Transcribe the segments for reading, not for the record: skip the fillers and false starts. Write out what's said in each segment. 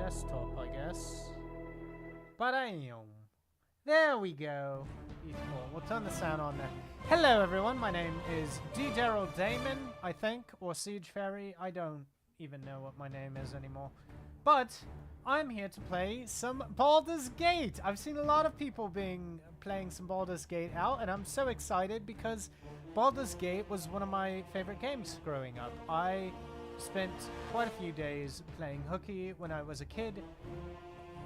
desktop, I guess. Bam! There we go. Beautiful. We'll turn the sound on there. Hello, everyone. My name is D. Daryl Damon, I think, or Siege Fairy. I don't even know what my name is anymore. But I'm here to play some Baldur's Gate. I've seen a lot of people playing some Baldur's Gate out, and I'm so excited because Baldur's Gate was one of my favorite games growing up. I spent quite a few days playing hooky when I was a kid.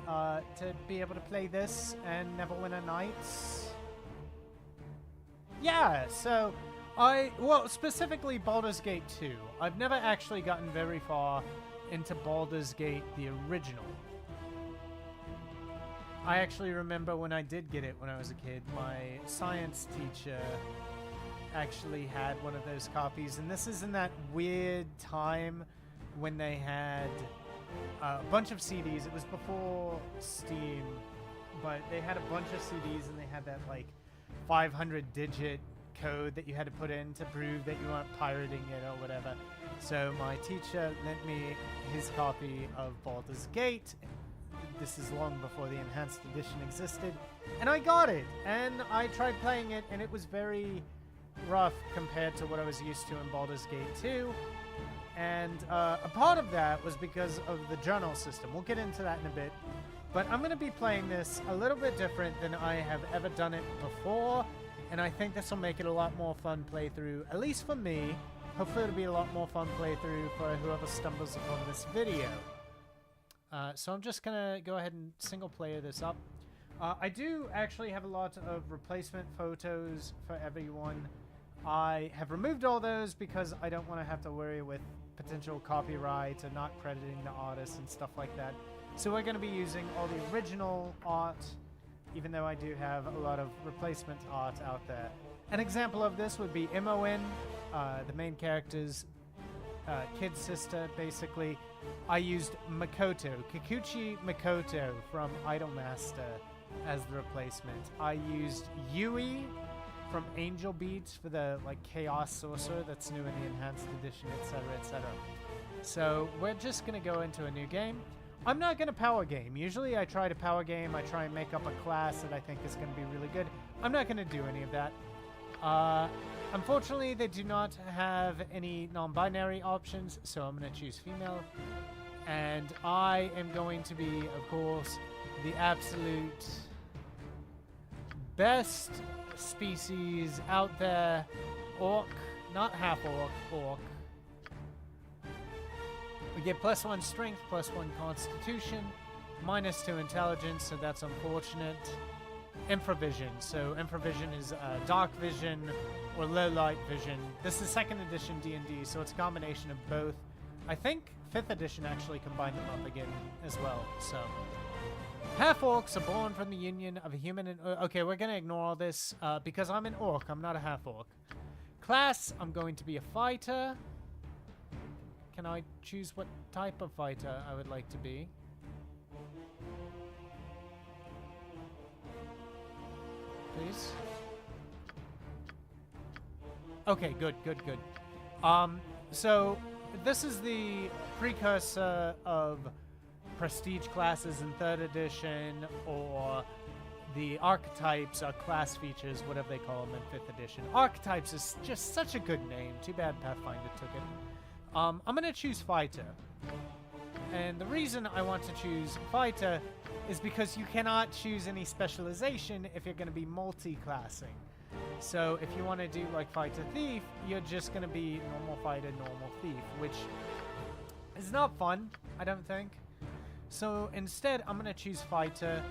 To be able to play this and Neverwinter Nights. Yeah, so well, specifically Baldur's Gate 2. I've never actually gotten very far into Baldur's Gate, the original. I actually remember when I did get it when I was a kid, my science teacher actually had one of those copies, and this is in that weird time when they had a bunch of CDs. It was before Steam, but they had a bunch of CDs and they had that like 500-digit code that you had to put in to prove that you weren't pirating it or whatever. So my teacher lent me his copy of Baldur's Gate. This is long before the enhanced edition existed, and I got it and I tried playing it, and it was very rough compared to what I was used to in Baldur's Gate 2. And a part of that was because of the journal system. We'll get into that in a bit. But I'm going to be playing this a little bit different than I have ever done it before. And I think this will make it a lot more fun playthrough, at least for me. Hopefully it'll be a lot more fun playthrough for whoever stumbles upon this video. So I'm just going to go ahead and single player this up. I do actually have a lot of replacement photos for everyone. I have removed all those because I don't want to have to worry with potential copyright or not crediting the artists and stuff like that. So we're going to be using all the original art, even though I do have a lot of replacement art out there. An example of this would be Mon, the main character's kid sister, basically. I used Makoto, Kikuchi Makoto from Idolmaster as the replacement. I used Yui from Angel Beats for the Chaos Sorcerer that's new in the Enhanced Edition, etc., etc. So we're just going to go into a new game. I'm not going to power game. Usually I try to power game. I try and make up a class that I think is going to be really good. I'm not going to do any of that. Unfortunately, they do not have any non-binary options, so I'm going to choose female. And I am going to be, of course, the absolute best species out there. Orc, not half orc, orc. We get +1 strength, +1 constitution, -2 intelligence, so that's unfortunate. Infravision, so infravision is dark vision or low light vision. This is 2nd edition D&D, so it's a combination of both. I think 5th edition actually combined them up again as well, so. Half-orcs are born from the union of a human and... Okay, we're going to ignore all this because I'm an orc. I'm not a half-orc. Class, I'm going to be a fighter. Can I choose what type of fighter I would like to be? Please? Okay, good, good, good. So, this is the precursor of prestige classes in 3rd edition, or the archetypes or class features, whatever they call them in 5th edition. Archetypes is just such a good name. Too bad Pathfinder took it. I'm going to choose fighter. And the reason I want to choose fighter is because you cannot choose any specialization if you're going to be multi-classing. So if you want to do like fighter thief, you're just going to be normal fighter, normal thief, which is not fun, I don't think. So instead, I'm going to choose fighter,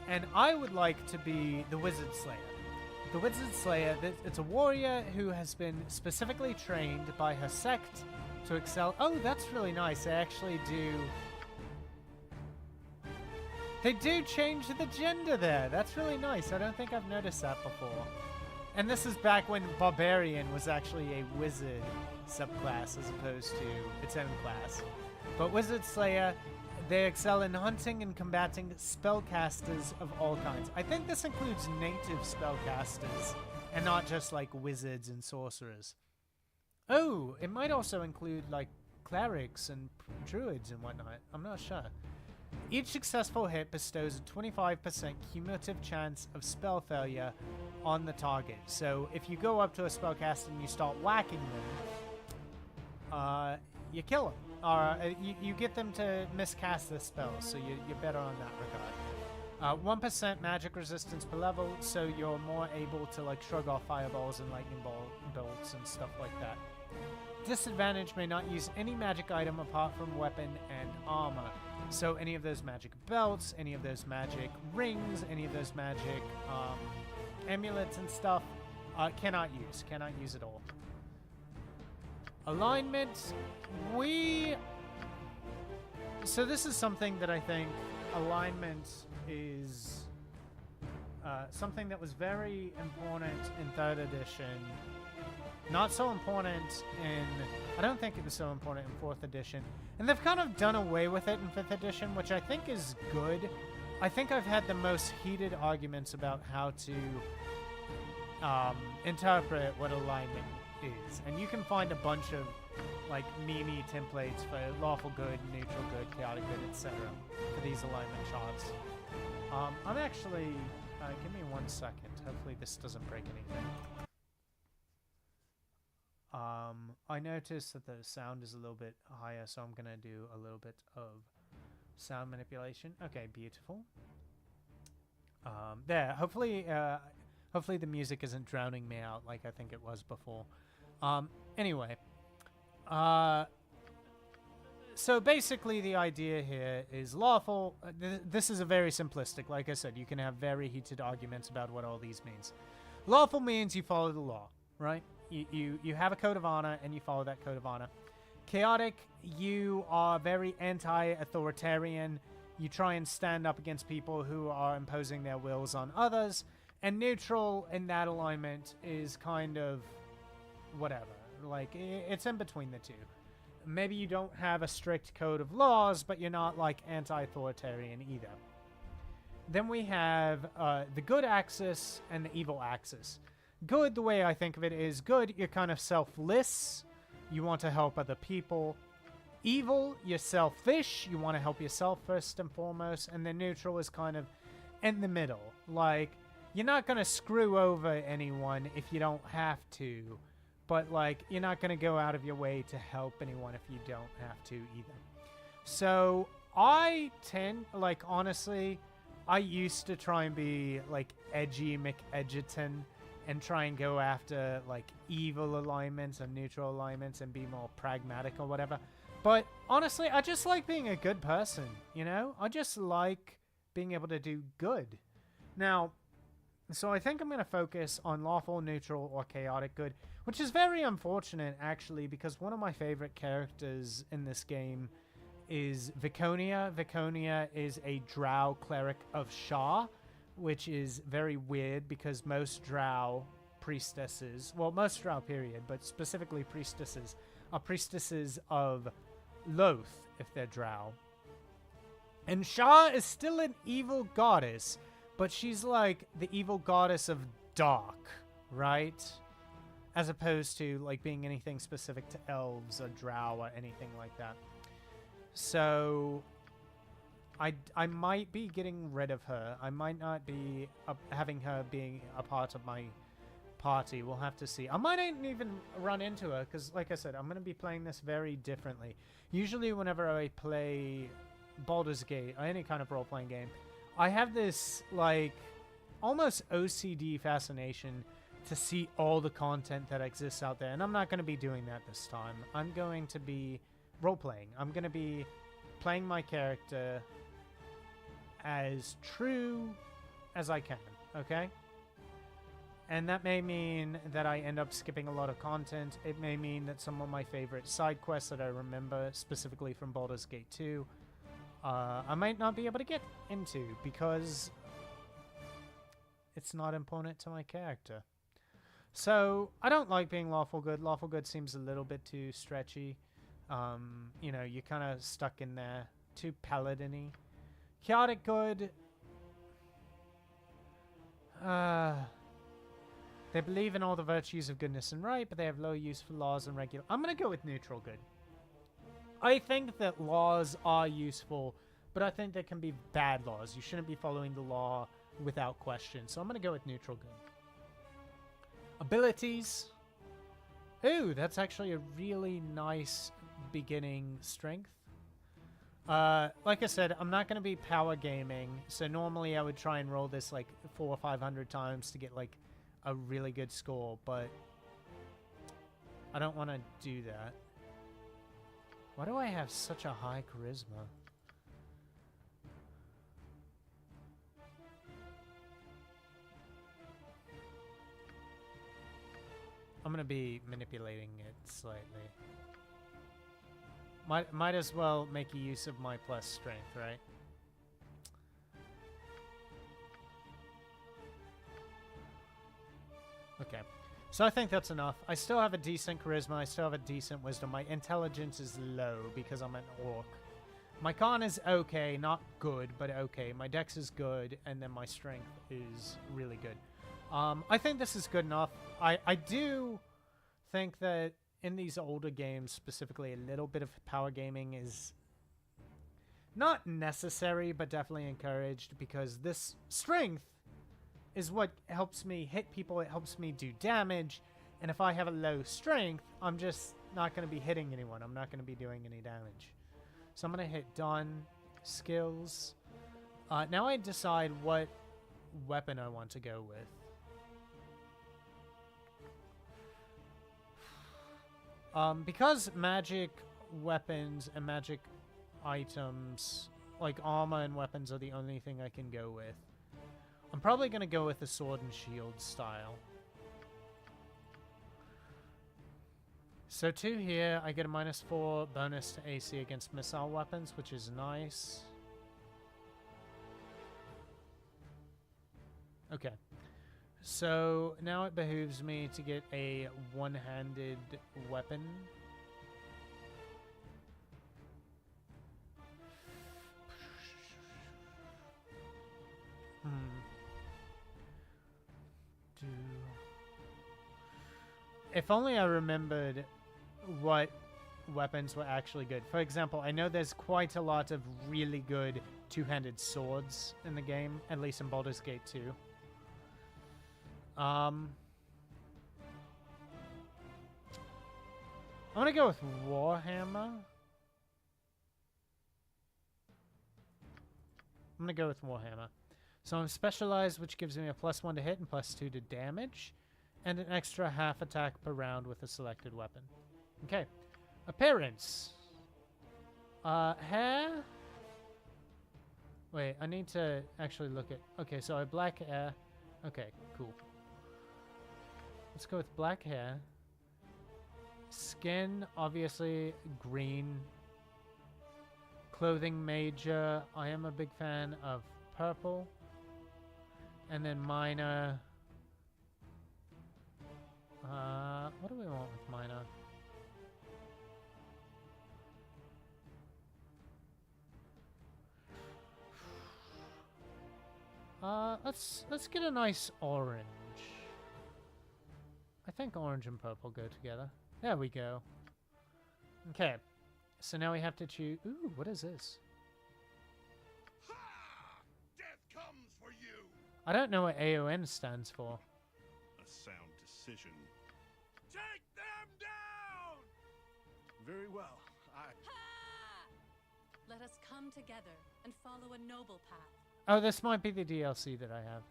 and I would like to be the Wizard Slayer. The Wizard Slayer, it's a warrior who has been specifically trained by her sect to excel. Oh, that's really nice. They actually do... They do change the gender there. That's really nice. I don't think I've noticed that before. And this is back when Barbarian was actually a wizard subclass as opposed to its own class. But Wizard Slayer... They excel in hunting and combating spellcasters of all kinds. I think this includes native spellcasters, and not just like wizards and sorcerers. Oh, it might also include like clerics and druids and whatnot. I'm not sure. Each successful hit bestows a 25% cumulative chance of spell failure on the target. So if you go up to a spellcaster and you start whacking them, you kill them. Or you get them to miscast the spell, so you're better on that regard. 1% magic resistance per level, so you're more able to like shrug off fireballs and lightning bolts and stuff like that. Disadvantage: may not use any magic item apart from weapon and armor. So any of those magic belts, any of those magic rings, any of those magic amulets and stuff, cannot use at all. Alignment, so this is something that I think alignment is something that was very important in 3rd edition. Not so important I don't think it was so important in 4th edition. And they've kind of done away with it in 5th edition, which I think is good. I think I've had the most heated arguments about how to interpret what alignment is. And you can find a bunch of like meme templates for lawful good, neutral good, chaotic good, etc. for these alignment charts. I'm actually... give me 1 second. Hopefully this doesn't break anything. I noticed that the sound is a little bit higher, so I'm going to do a little bit of sound manipulation. Okay, beautiful. There, hopefully the music isn't drowning me out like I think it was before. Anyway. So basically the idea here is lawful. This is a very simplistic. Like I said, you can have very heated arguments about what all these means. Lawful means you follow the law, right? You have a code of honor and you follow that code of honor. Chaotic, you are very anti-authoritarian. You try and stand up against people who are imposing their wills on others. And neutral in that alignment is kind of whatever. Like, it's in between the two. Maybe you don't have a strict code of laws, but you're not, like, anti-authoritarian either. Then we have the good axis and the evil axis. Good, the way I think of it, is good, you're kind of selfless. You want to help other people. Evil, you're selfish. You want to help yourself first and foremost. And then neutral is kind of in the middle. Like, you're not going to screw over anyone if you don't have to. But, like, you're not going to go out of your way to help anyone if you don't have to either. So, I tend, like, honestly, I used to try and be, like, edgy McEdgerton and try and go after, like, evil alignments and neutral alignments and be more pragmatic or whatever. But, honestly, I just like being a good person, you know? I just like being able to do good. Now, so I think I'm going to focus on lawful, neutral, or chaotic good, which is very unfortunate, actually, because one of my favorite characters in this game is Viconia. Viconia is a drow cleric of Shah, which is very weird because most drow priestesses, well, most drow period, but specifically priestesses, are priestesses of Loth, if they're drow. And Shah is still an evil goddess, but she's like the evil goddess of dark, right? As opposed to like being anything specific to elves or drow or anything like that. So I might be getting rid of her. I might not be having her being a part of my party. We'll have to see. I might even run into her because, like I said, I'm going to be playing this very differently. Usually whenever I play Baldur's Gate or any kind of role-playing game, I have this, like, almost OCD fascination to see all the content that exists out there. And I'm not going to be doing that this time. I'm going to be role-playing. I'm going to be playing my character as true as I can, okay? And that may mean that I end up skipping a lot of content. It may mean that some of my favorite side quests that I remember, specifically from Baldur's Gate 2, I might not be able to get into because it's not important to my character. So, I don't like being lawful good. Lawful good seems a little bit too stretchy. You know, you're kind of stuck in there. Too paladin-y. Chaotic good. They believe in all the virtues of goodness and right, but they have low use for laws and regular... I'm going to go with neutral good. I think that laws are useful, but I think there can be bad laws. You shouldn't be following the law without question. So I'm going to go with neutral good. Abilities. Ooh, that's actually a really nice beginning strength. Like I said, I'm not going to be power gaming, so normally I would try and roll this like 400 or 500 times to get like a really good score, but I don't want to do that. Why do I have such a high charisma? I'm going to be manipulating it slightly. Might as well make use of my plus strength, right? Okay. So I think that's enough. I still have a decent charisma. I still have a decent wisdom. My intelligence is low because I'm an orc. My con is okay. Not good, but okay. My dex is good. And then my strength is really good. I think this is good enough. I do think that in these older games, specifically, a little bit of power gaming is not necessary, but definitely encouraged, because this strength is what helps me hit people. It helps me do damage, and if I have a low strength, I'm just not going to be hitting anyone. I'm not going to be doing any damage. So I'm going to hit done, skills. Now I decide what weapon I want to go with. Because magic weapons and magic items, like armor and weapons, are the only thing I can go with, I'm probably going to go with the sword and shield style. So 2 here, I get a -4 bonus to AC against missile weapons, which is nice. Okay. So now it behooves me to get a one-handed weapon. If only I remembered what weapons were actually good. For example, I know there's quite a lot of really good two-handed swords in the game, at least in Baldur's Gate 2. I'm gonna go with Warhammer. I'm gonna go with Warhammer. So I'm specialized, which gives me a +1 to hit and +2 to damage, and an extra half attack per round with a selected weapon. Okay. Appearance. Hair. Wait, I need to actually look at... Okay, so I have black hair. Okay, cool. Let's go with black hair. Skin, obviously, green. Clothing major. I am a big fan of purple. And then minor. What do we want with minor? Let's get a nice orange. I think orange and purple go together. There we go. Okay. So now we have to choose... Ooh, what is this? Ha! Death comes for you. I don't know what AON stands for. A sound decision. Take them down! Very well. Ha! Let us come together and follow a noble path. Oh, this might be the DLC that I have.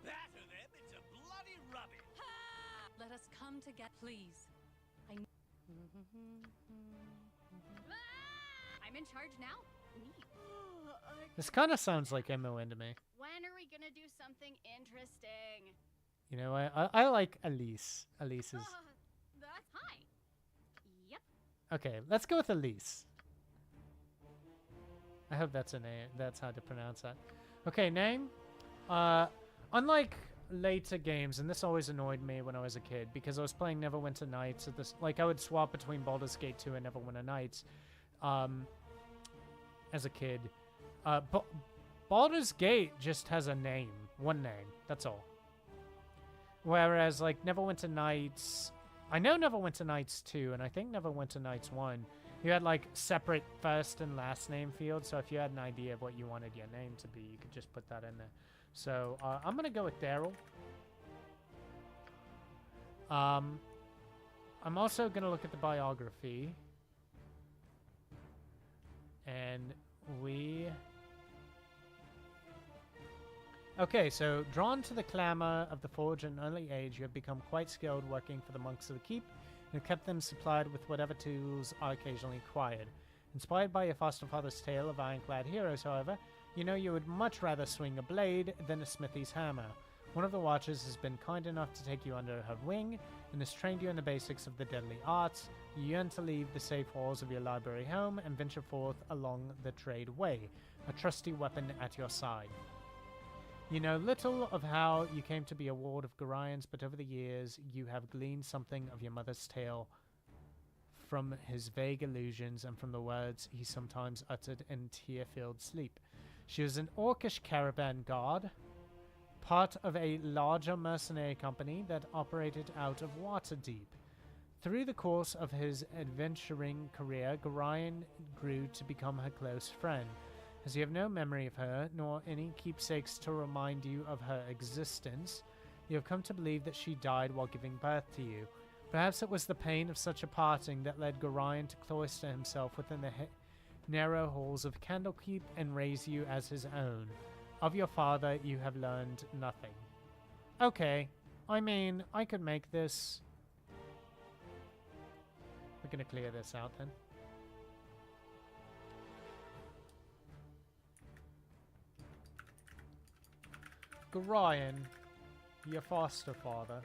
Batter them into bloody rubbish. Ha! Let us come together, please. I'm in charge now. Neat. This kind of sounds like MON to me. When are we gonna do something interesting? You know, I like Elise. Elise is... That's hi. Yep. Okay, let's go with Elise. I hope that's a name. That's how to pronounce that. Okay, name. Unlike later games, and this always annoyed me when I was a kid, because I was playing Neverwinter Nights at this, like I would swap between Baldur's Gate 2 and Neverwinter Nights as a kid. Baldur's Gate just has a name, one name, that's all. Whereas like Neverwinter Nights, I know Neverwinter Nights 2 and I think Neverwinter Nights 1 You had like separate first and last name fields, so if you had an idea of what you wanted your name to be, you could just put that in there. So I'm gonna go with Daryl. I'm also gonna look at the biography, and okay, so drawn to the clamor of the forge at an early age, you have become quite skilled working for the monks of the keep, and have kept them supplied with whatever tools are occasionally required. Inspired by your foster father's tale of ironclad heroes, however, you know you would much rather swing a blade than a smithy's hammer. One of the watchers has been kind enough to take you under her wing, and has trained you in the basics of the deadly arts. You yearn to leave the safe halls of your library home and venture forth along the trade way, a trusty weapon at your side. You know little of how you came to be a ward of Gorion's, but over the years you have gleaned something of your mother's tale from his vague illusions and from the words he sometimes uttered in tear-filled sleep. She was an orcish caravan guard, part of a larger mercenary company that operated out of Waterdeep. Through the course of his adventuring career, Gorion grew to become her close friend. As you have no memory of her, nor any keepsakes to remind you of her existence, you have come to believe that she died while giving birth to you. Perhaps it was the pain of such a parting that led Gorion to cloister himself within the narrow halls of Candlekeep and raise you as his own. Of your father, you have learned nothing. Okay, I mean, I could make this... We're gonna clear this out then. Gorion, your foster father.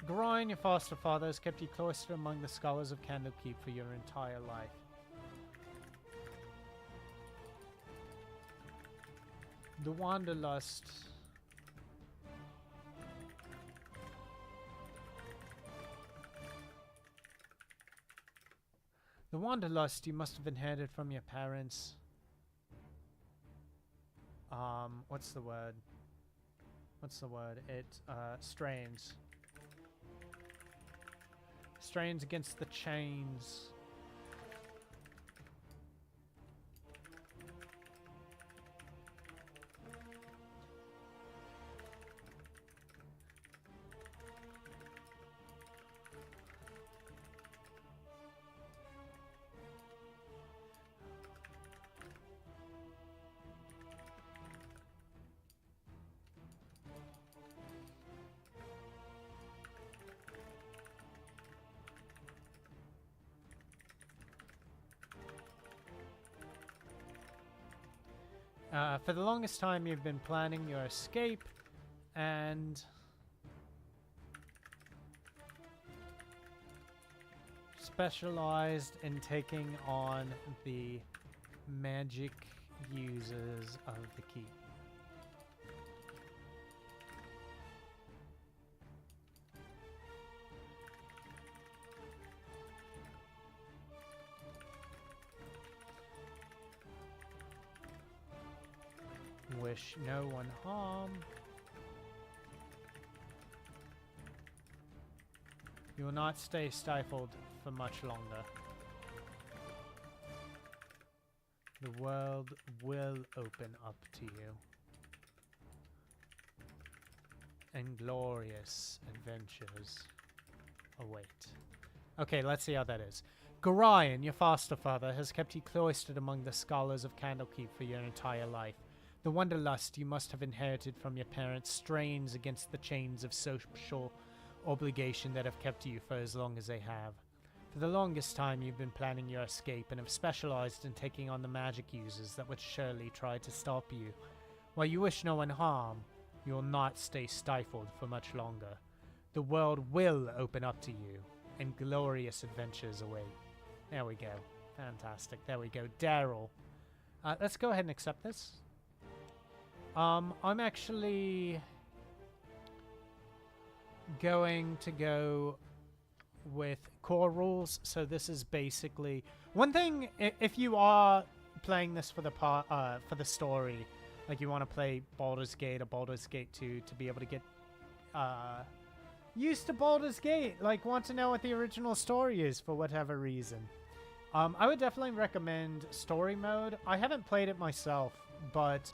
Gorion, your foster father, has kept you cloistered among the scholars of Candlekeep for your entire life. The Wanderlust. The Wanderlust you must have inherited from your parents. What's the word? What's the word? It, strains. Strains against the chains. For the longest time, you've been planning your escape, and specialized in taking on the magic users of the keep. Wish no one harm. You will not stay stifled for much longer. The world will open up to you. And glorious adventures await. Okay, let's see how that is. Gorion, your foster father, has kept you cloistered among the scholars of Candlekeep for your entire life. The wanderlust you must have inherited from your parents strains against the chains of social obligation that have kept you for as long as they have. For the longest time you've been planning your escape and have specialized in taking on the magic users that would surely try to stop you. While you wish no one harm, you will not stay stifled for much longer. The world will open up to you, and glorious adventures await. There we go. Fantastic. There we go. Daryl. Let's go ahead and accept this. I'm actually going to go with core rules. So this is basically, One thing, if you are playing this for the story, like you want to play Baldur's Gate or Baldur's Gate 2 to be able to get used to Baldur's Gate, like want to know what the original story is for whatever reason, I would definitely recommend story mode. I haven't played it myself, but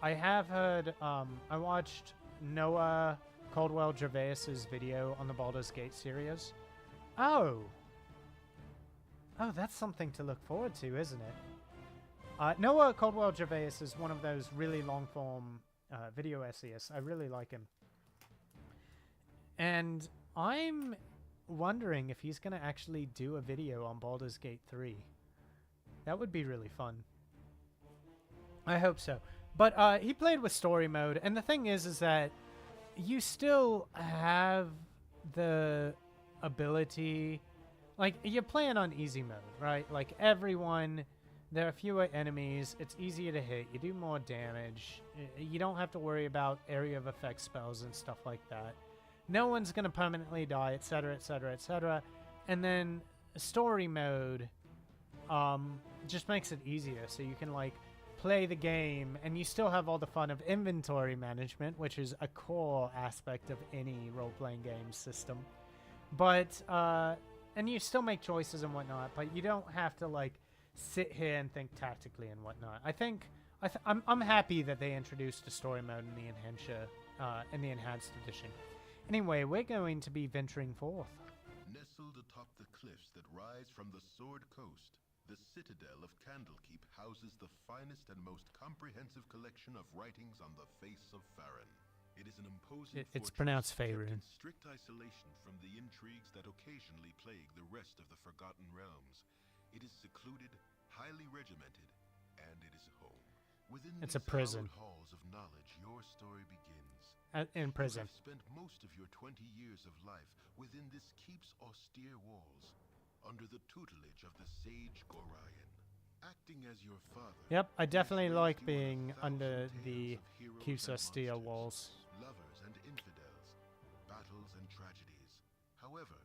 I have heard, I watched Noah Caldwell Gervais's video on the Baldur's Gate series. Oh, that's something to look forward to, isn't it? Noah Caldwell Gervais is one of those really long-form video essayists. I really like him. And I'm wondering if he's going to actually do a video on Baldur's Gate 3. That would be really fun. I hope so. But he played with story mode, and the thing is that you still have the ability, like, you're playing on easy mode, right? Like, everyone, there are fewer enemies, it's easier to hit, you do more damage, you don't have to worry about area of effect spells and stuff like that. No one's gonna permanently die, etc., etc., etc. And then story mode just makes it easier, so you can, like, play the game, and you still have all the fun of inventory management, which is a core aspect of any role-playing game system. But, and you still make choices and whatnot, but you don't have to, like, sit here and think tactically and whatnot. I'm happy that they introduced a story mode in the enhanced edition. Anyway, we're going to be venturing forth. Nestled atop the cliffs that rise from the Sword Coast, the citadel of Candlekeep houses the finest and most comprehensive collection of writings on the face of Faerun. It is an imposing It's fortress pronounced kept Faerun. in strict isolation from the intrigues that occasionally plague the rest of the Forgotten Realms. It is secluded, highly regimented, and it is home. Within It's a these prison. hallowed halls of knowledge, your story begins. In prison. You have spent most of your 20 years of life within this keep's austere walls, under the tutelage of the sage Gorion. Acting as your father. Yep, I definitely he like raised you on being 1,000 under tales the of heroes keep's and austere monsters, walls. lovers and infidels, battles and tragedies. However,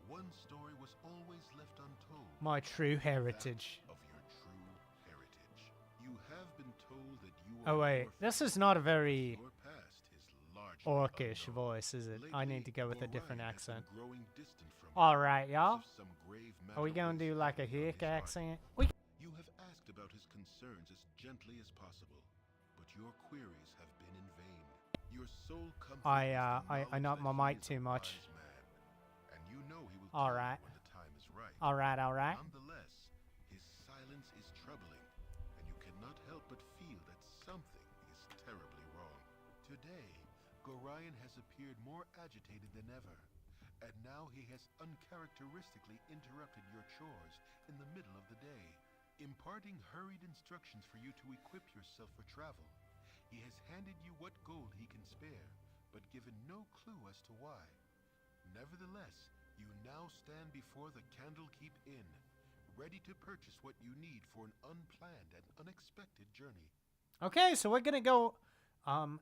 one story was always left untold. My true That heritage. of your true heritage. You have been told that you Oh are wait, orphaned. this is not a very Your past is largely orcish unknown. voice, is it? I need to go with a different Gorion has been accent. growing distant from you Alright, because y'all. of some grave Are we matter gonna do weighs like a heavy on hick his heart. accent? You have asked about his concerns as gently as possible, but your queries have been in vain. Your sole comfort I is the knocked my knowledge mic that he too is a much. wise man, and you know he will All tell you right. when the time is right. Alright. Nonetheless, his silence is troubling, and you cannot help but feel that something is terribly wrong. Today, Gorion has appeared more agitated than ever, and now he has uncharacteristically interrupted your chores in the middle of the day, imparting hurried instructions for you to equip yourself for travel. He has handed you what gold he can spare, but given no clue as to why. Nevertheless, you now stand before the Candlekeep Inn, ready to purchase what you need for an unplanned and unexpected journey. Okay, so we're gonna go on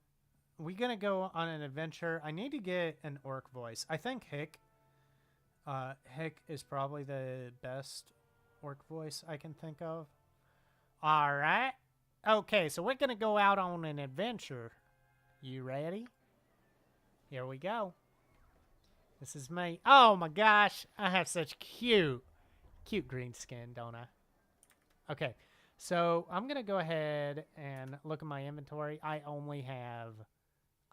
an adventure. I need to get an orc voice. I think Hick is probably the best orc voice I can think of. Alright. Okay, so we're gonna go out on an adventure. You ready? Here we go. This is me. Oh my gosh, I have such cute green skin, don't I? Okay, so I'm gonna go ahead and look at my inventory. I only have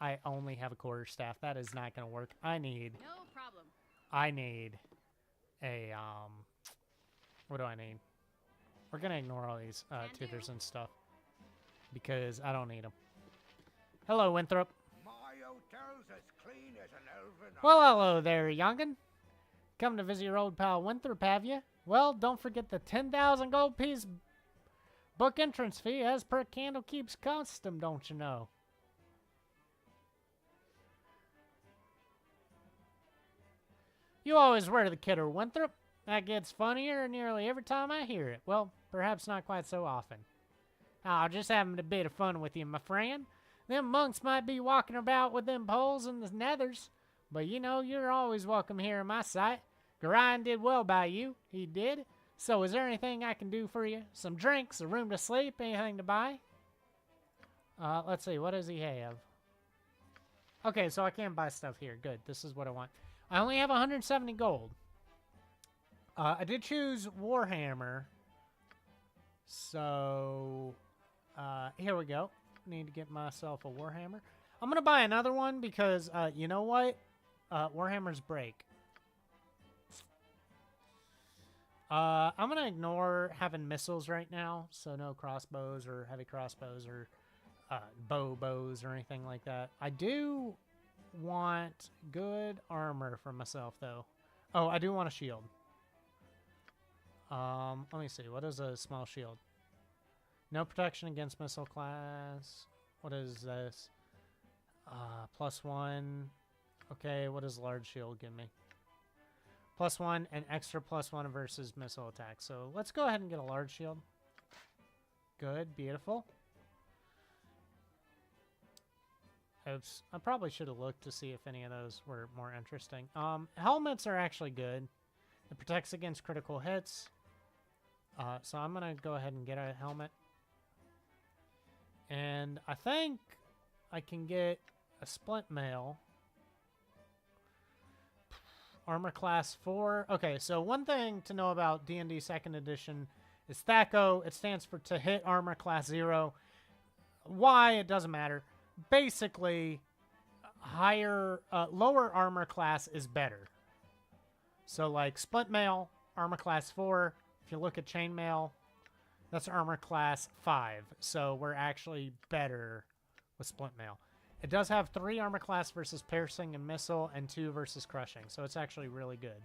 a quarterstaff. That is not gonna work. I need No problem. a what do I need? We're gonna ignore all these Can do. tutors and stuff because I don't need them. Hello, Winthrop. My hotel's as clean as an elven. Well, hello there, youngin. Come to visit your old pal Winthrop, have you? Well, don't forget the 10,000 gold piece book entrance fee as per Candlekeep's custom, don't you know? You always wear the kidder, Winthrop. That gets funnier nearly every time I hear it. Well, perhaps not quite so often. Oh, just having a bit of fun with you, my friend. Them monks might be walking about with them poles and the nethers, but you know, you're always welcome here in my sight. Gorion did well by you, he did. So, is there anything I can do for you? Some drinks, a room to sleep, anything to buy? Let's see. What does he have? Okay, so I can't buy stuff here. Good. This is what I want. I only have 170 gold. I did choose Warhammer. So, here we go. Need to get myself a Warhammer. I'm going to buy another one because, you know what? Warhammers break. I'm going to ignore having missiles right now. So no crossbows or heavy crossbows or bows or anything like that. I do want good armor for myself, though. Oh, I do want a shield. Let me see. What is a small shield? No protection against missile class. What is this? +1. Okay, what does large shield give me? +1 and extra +1 versus missile attack. So let's go ahead and get a large shield. Good, beautiful. Oops, I probably should have looked to see if any of those were more interesting. Helmets are actually good. It protects against critical hits. So I'm going to go ahead and get a helmet. And I think I can get a splint mail. Armor class 4. Okay, so one thing to know about D&D 2nd edition is THAC0. It stands for to hit armor class 0. Why? It doesn't matter. Basically, lower armor class is better. So like splint mail, armor class 4. If you look at chainmail, that's armor class 5. So we're actually better with splint mail. It does have 3 armor class versus piercing and missile and 2 versus crushing. So it's actually really good.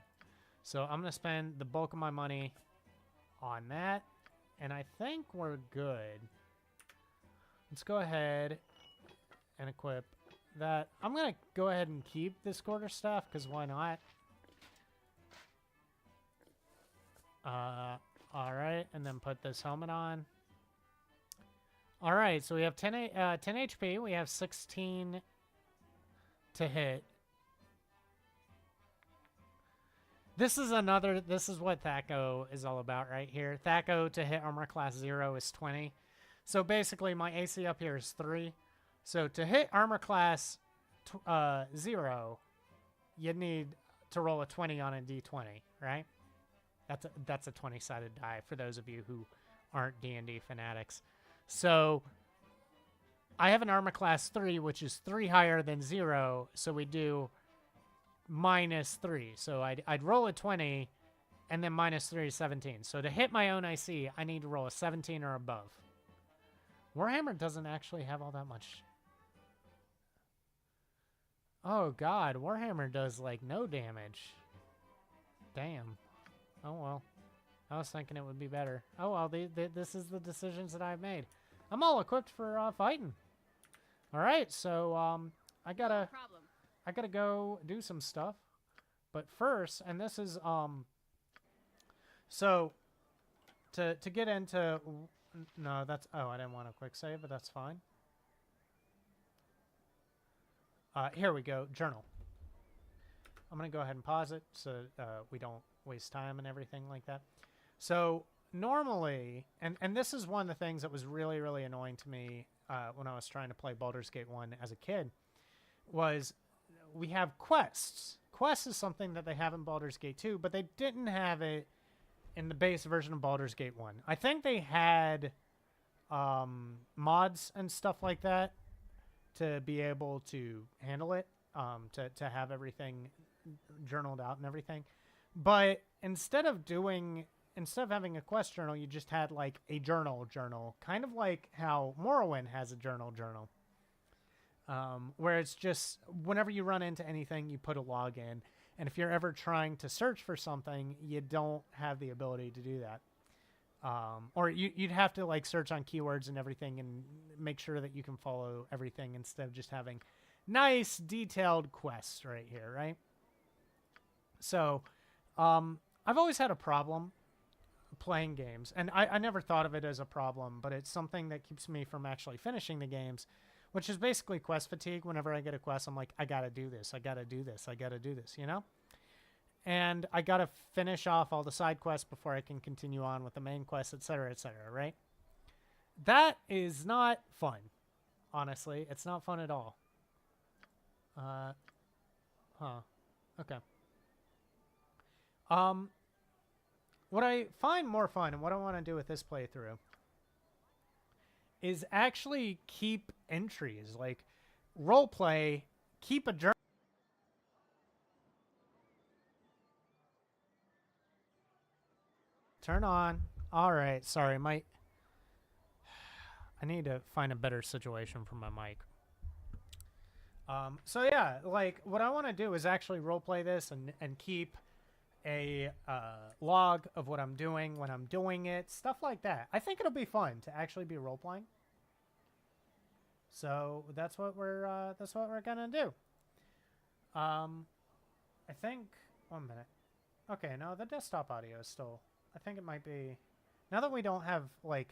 So I'm going to spend the bulk of my money on that. And I think we're good. Let's go ahead and equip that. I'm going to go ahead and keep this quarterstaff because why not? Alright, and then put this helmet on. Alright, so we have 10 HP. We have 16 to hit. This is what THAC0 is all about right here. THAC0 to hit armor class 0 is 20. So basically my AC up here is 3. So to hit armor class 0, you need to roll a 20 on a d20, right? That's a 20-sided die for those of you who aren't D&D fanatics. So I have an armor class 3, which is 3 higher than 0, so we do -3. So I'd roll a 20, and then -3 is 17. So to hit my own IC, I need to roll a 17 or above. Warhammer doesn't actually have all that much. Oh god, Warhammer does like no damage. Damn. Oh well. I was thinking it would be better. Oh well, this is the decisions that I've made. I'm all equipped for fighting. All right, so I gotta go do some stuff. But first, and this is so to get into no, that's I didn't want a quick save, but that's fine. Here we go, journal. I'm gonna go ahead and pause it so we don't waste time and everything like that. So normally, and this is one of the things that was really, really annoying to me when I was trying to play Baldur's Gate 1 as a kid, was we have quests. Quests is something that they have in Baldur's Gate 2, but they didn't have it in the base version of Baldur's Gate 1. I think they had mods and stuff like that to be able to handle it, to have everything journaled out and everything. But instead of having a quest journal, you just had like a journal, kind of like how Morrowind has a journal, where it's just whenever you run into anything, you put a log in. And if you're ever trying to search for something, you don't have the ability to do that. Or you'd have to like search on keywords and everything and make sure that you can follow everything instead of just having nice detailed quests right here, right? So I've always had a problem playing games, and I never thought of it as a problem, but it's something that keeps me from actually finishing the games, which is basically quest fatigue. Whenever I get a quest, I'm like, I gotta do this, I gotta do this, I gotta do this, you know? and I gotta finish off all the side quests before I can continue on with the main quest, etc., right? That is not fun. Honestly, it's not fun at all. Okay. What I find more fun and what I want to do with this playthrough is actually keep entries, like roleplay, keep a journal. Turn on. All right, sorry, I need to find a better situation for my mic. So yeah, like what I want to do is actually roleplay this and keep a log of what I'm doing when I'm doing it, stuff like that. I think it'll be fun to actually be role playing. So that's what we're gonna do. I think 1 minute. Okay, no, the desktop audio is still. I think it might be. Now that we don't have like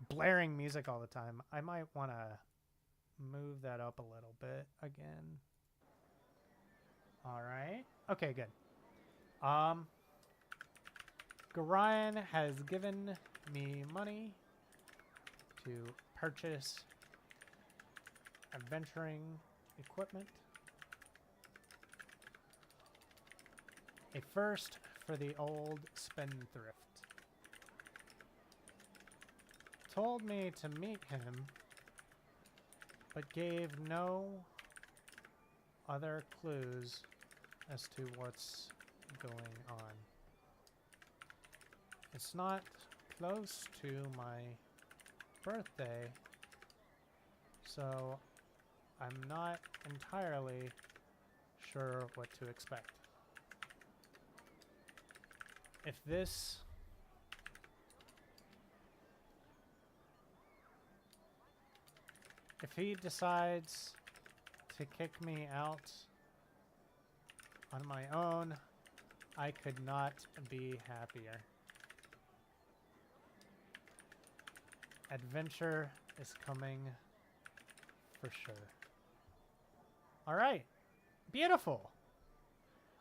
blaring music all the time, I might want to move that up a little bit again. All right. Okay, good. Gorion has given me money to purchase adventuring equipment. A first for the old spendthrift. Told me to meet him, but gave no other clues as to what's going on. It's not close to my birthday, so I'm not entirely sure what to expect. If he decides to kick me out on my own, I could not be happier. Adventure is coming for sure. All right. Beautiful.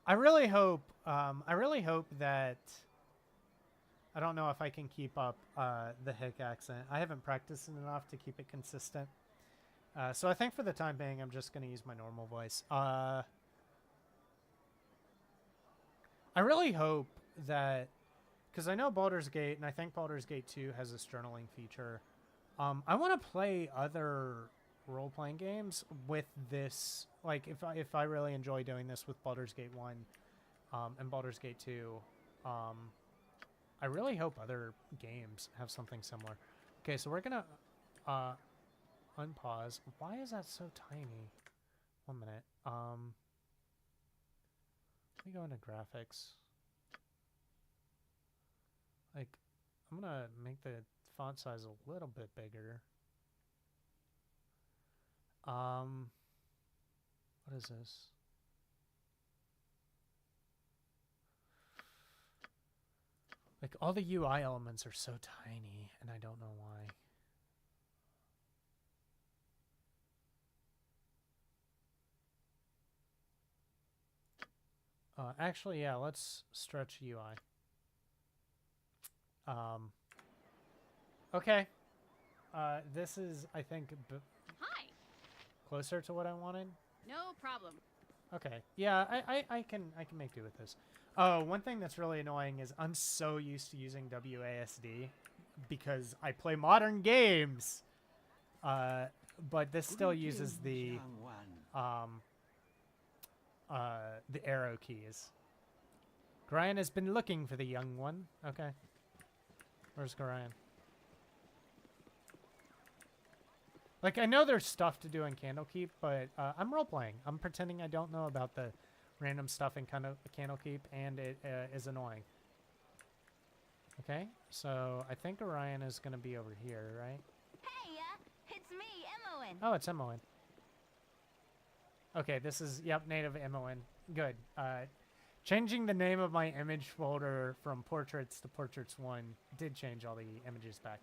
I really hope that I don't know if I can keep up the hick accent. I haven't practiced it enough to keep it consistent. So I think for the time being, I'm just going to use my normal voice. I really hope that, because I know Baldur's Gate, and I think Baldur's Gate 2 has this journaling feature. I want to play other role-playing games with this. Like, if I really enjoy doing this with Baldur's Gate 1 and Baldur's Gate 2, I really hope other games have something similar. Okay, so we're going to unpause. Why is that so tiny? 1 minute. Let me go into graphics. Like, I'm gonna make the font size a little bit bigger. What is this? Like, all the UI elements are so tiny, and I don't know why. Actually, yeah, let's stretch UI. Okay. This is, I think, Hi. closer to what I wanted. No problem. Okay. Yeah, I can make do with this. Oh, one thing that's really annoying is I'm so used to using WASD because I play modern games. But this still uses the arrow keys. Gorion has been looking for the young one. Okay. Where's Gorion? Like, I know there's stuff to do in Candlekeep, but I'm role-playing. I'm pretending I don't know about the random stuff in Candlekeep, and it is annoying. Okay, so I think Gorion is going to be over here, right? Hey, it's me, Emmoen. Oh, it's Emmoen. Okay, this is, yep, native Emmoen. Good. Changing the name of my image folder from Portraits to Portraits 1 did change all the images back.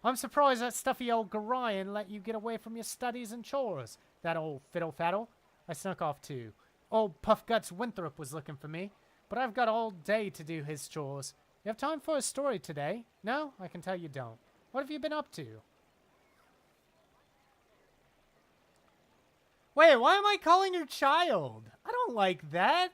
I'm surprised that stuffy old Gorion let you get away from your studies and chores. That old fiddle-faddle. I snuck off too. Old Puffguts Winthrop was looking for me. but I've got all day to do his chores. You have time for a story today? No? I can tell you don't. What have you been up to? Wait, why am I calling her child? I don't like that.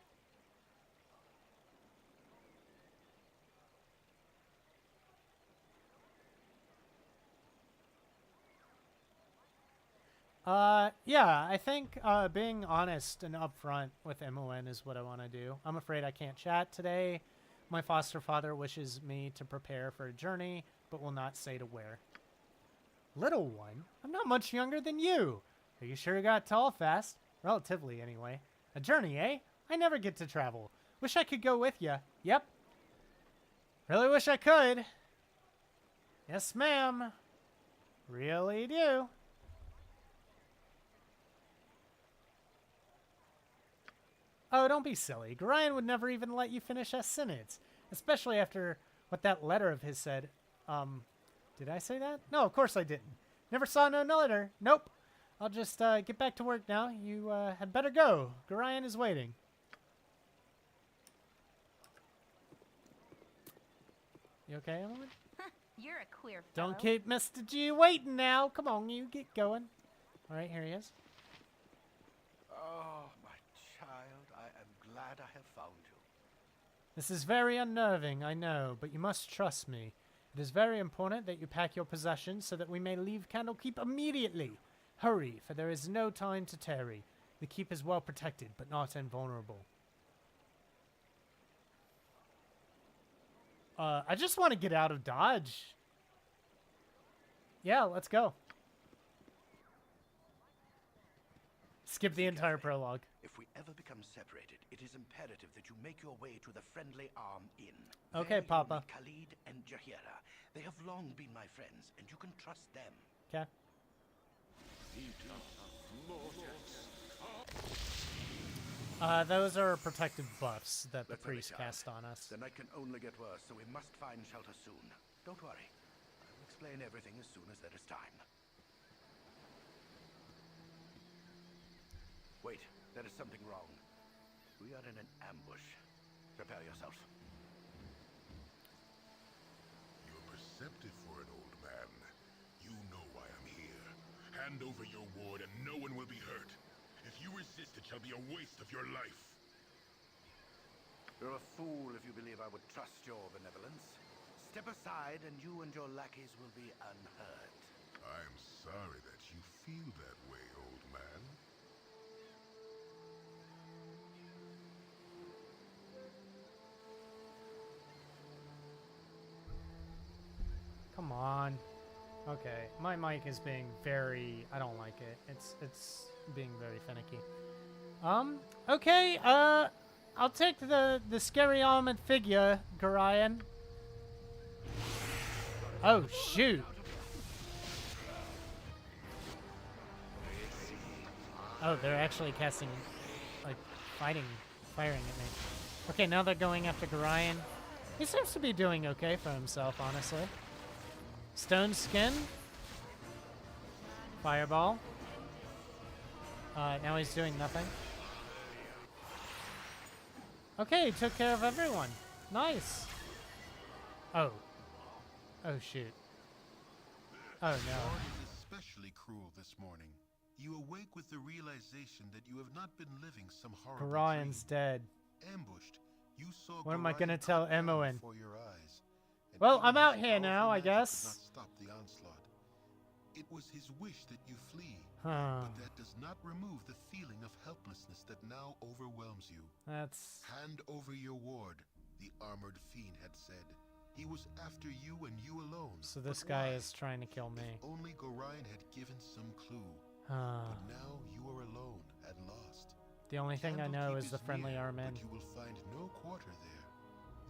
Yeah, I think being honest and upfront with MON is what I want to do. I'm afraid I can't chat today. My foster father wishes me to prepare for a journey, but will not say to where. Little one? I'm not much younger than you. You sure got tall fast. Relatively, anyway. A journey, eh? I never get to travel. Wish I could go with you. Yep. Really wish I could. Yes, ma'am. Really do. Oh, don't be silly. Gorion would never even let you finish a sentence. Especially after what that letter of his said. Did I say that? No, of course I didn't. Never saw no letter. Nope. I'll just get back to work now. You had better go. Gorion is waiting. You okay, Emily? You're a queer fellow. Don't keep Mr. G waiting now. Come on, you get going. All right, here he is. Oh, my child, I am glad I have found you. This is very unnerving, I know, but you must trust me. It is very important that you pack your possessions so that we may leave Candlekeep immediately. Hurry, for there is no time to tarry. The keep is well protected, but not invulnerable. I just want to get out of Dodge. Yeah, let's go. Skip the entire prologue. If we ever become separated, it is imperative that you make your way to the Friendly Arm Inn. Okay, There you will Papa. meet Khalid and Jahira. They have long been my friends, and you can trust them. Okay. Those are protective buffs that the That's very priest kind. cast on us. The night can only get worse, so we must find shelter soon. Don't worry. I will explain everything as soon as there is time. Wait, there is something wrong. We are in an ambush. Prepare yourself. You're perceptive for an old man. You know why I'm here. Hand over your ward and no one will be hurt. If you resist, it shall be a waste of your life. You're a fool if you believe I would trust your benevolence. Step aside and you and your lackeys will be unhurt. I'm sorry that you feel that way, old man. Come on. Okay, my mic is being very... I don't like it. It's being very finicky. Okay, I'll take the scary armored figure, Gorion. Oh, shoot. Oh, they're actually casting, like, firing at me. Okay, now they're going after Gorion. He seems to be doing okay for himself, honestly. Stone Skin. Fireball. Now he's doing nothing. Okay, he took care of everyone. Nice. Oh. Oh, shoot. Oh, no. Dawn is especially cruel this morning. You awake with the realization that you have not been living some horrible Gorion's dream. dead. Ambushed, you saw What am I Gorion gonna tell cut down Emoen? before your eyes, and Well, even I'm out his here now, powerful I magic guess. could not stop the onslaught. It was his wish that you flee, Huh. but that does not remove the feeling of helplessness that now overwhelms you. That's... Hand over your ward, the armored fiend had said. He was after you and you alone. So this But guy why? is trying to kill me. If only Gorion had given some clue. Huh. But now you are alone and lost. The only thing I know Candlekeep is the friendly near, arm in. But you will find no quarter there.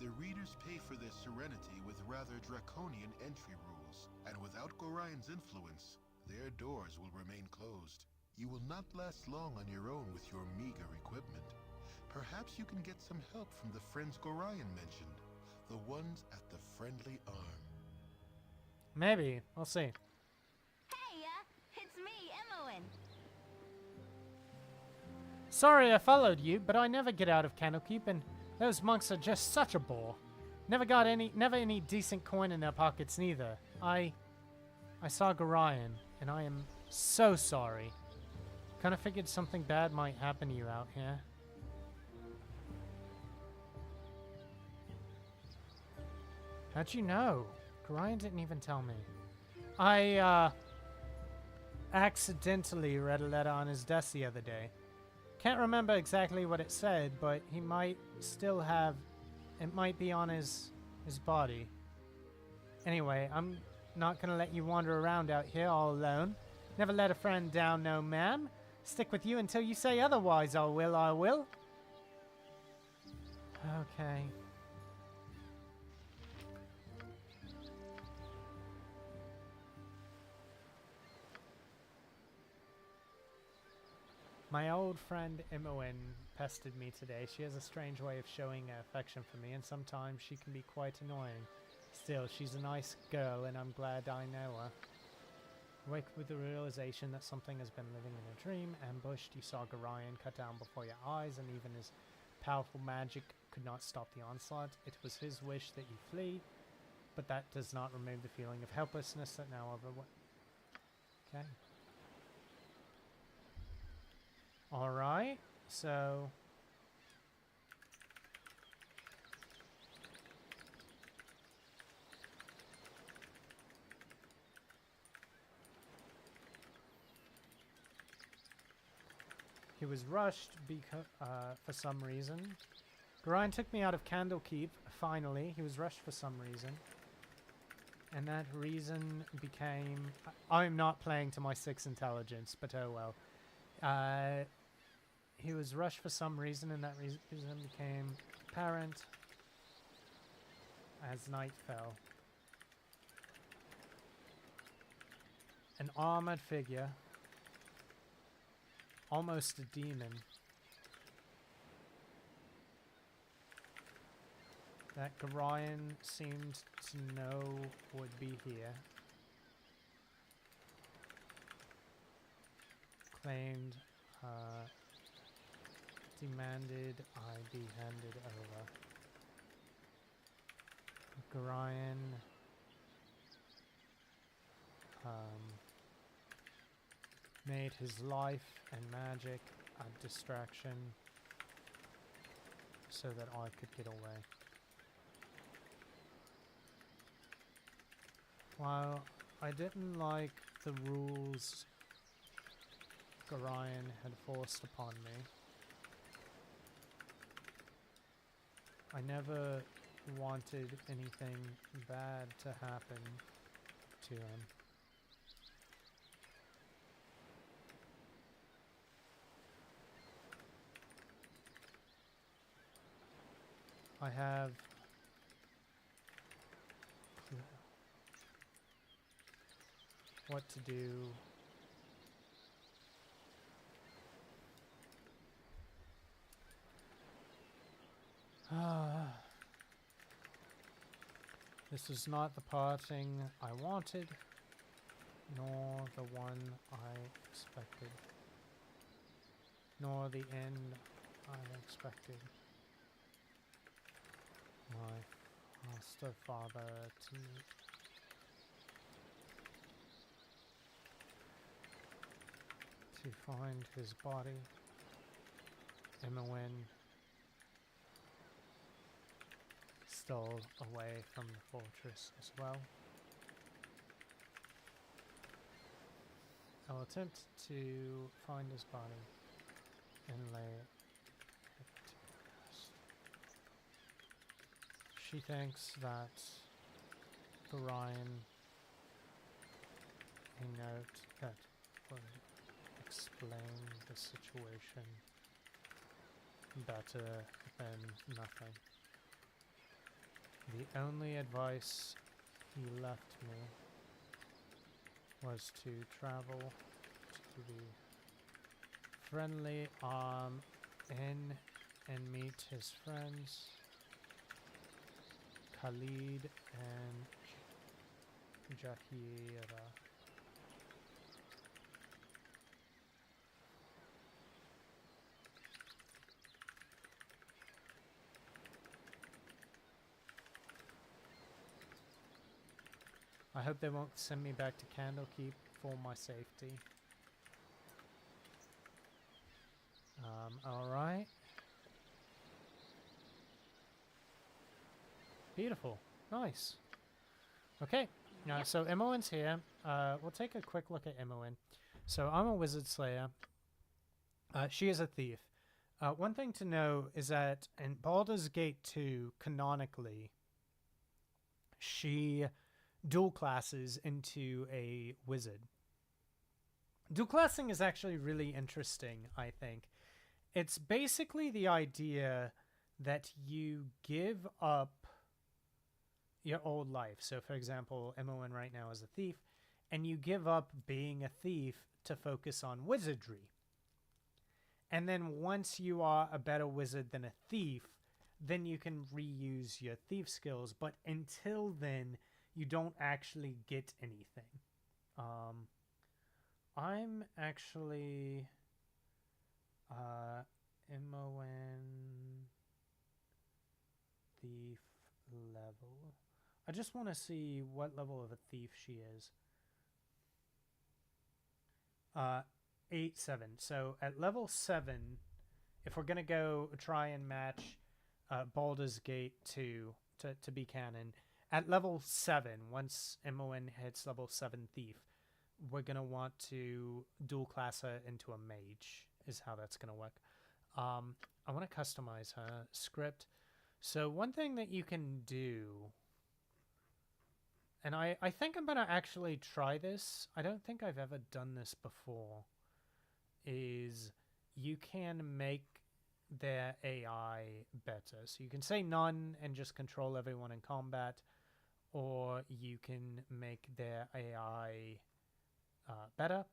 The readers pay for their serenity with rather draconian entry rules, and without Gorion's influence, their doors will remain closed. You will not last long on your own with your meager equipment. Perhaps you can get some help from the friends Gorion mentioned, the ones at the Friendly Arm. Maybe. We'll see. Hey, it's me, Emoen. Sorry I followed you, but I never get out of Candlekeep, and Those monks are just such a bore. Never any decent coin in their pockets neither. I saw Gorion, and I am so sorry. Kinda figured something bad might happen to you out here. How'd you know? Gorion didn't even tell me. I, accidentally read a letter on his desk the other day. Can't remember exactly what it said, but he might still have... It might be on his body. Anyway, I'm not gonna let you wander around out here all alone. Never let a friend down, no ma'am. Stick with you until you say otherwise, I will, I will. Okay. My old friend Imoen pestered me today. She has a strange way of showing affection for me, and sometimes she can be quite annoying. Still, she's a nice girl, and I'm glad I know her. Wake with the realization that something has been living in a dream. Ambushed, you saw Gorion cut down before your eyes, and even his powerful magic could not stop the onslaught. It was his wish that you flee, but that does not remove the feeling of helplessness that now overwhelms. Okay. Alright, so... He was rushed for some reason. Gorion took me out of Candlekeep, finally. He was rushed for some reason. And that reason became... I'm not playing to my 6 intelligence, but oh well. He was rushed for some reason, and that reason became apparent as night fell. An armored figure, almost a demon, that Gorion seemed to know would be here, claimed, demanded I be handed over. Gorion made his life and magic a distraction so that I could get away. While I didn't like the rules Gorion had forced upon me, I never wanted anything bad to happen to him. I have what to do. This is not the parting I wanted, nor the one I expected, nor the end I expected. My foster father to me. To find his body, Imoen stole away from the fortress as well. I'll attempt to find his body and lay it to rest. She thinks that Gorion, a note that would explain the situation better than nothing. The only advice he left me was to travel to the friendly inn and meet his friends, Khalid and Jahira. I hope they won't send me back to Candlekeep for my safety. Alright. Beautiful. Nice. Okay. So Imoen's here. We'll take a quick look at Imoen. So I'm a wizard slayer. She is a thief. One thing to know is that in Baldur's Gate 2, canonically, she dual classes into a wizard. Dual classing is actually really interesting, I think. It's basically the idea that you give up your old life. So, for example, Imoen right now is a thief, and you give up being a thief to focus on wizardry. And then once you are a better wizard than a thief, then you can reuse your thief skills. But until then, you don't actually get anything. I'm actually Imoen thief level. I just want to see what level of a thief she is. 8-7. So at level 7, if we're gonna go try and match Baldur's Gate 2 to be canon, at level 7, once Imoen hits level 7 thief, we're gonna want to dual class her into a mage, is how that's gonna work. I want to customize her script. So one thing that you can do, and I think I'm gonna actually try this. I don't think I've ever done this before. Is you can make their AI better. So you can say none and just control everyone in combat, or you can make their AI better.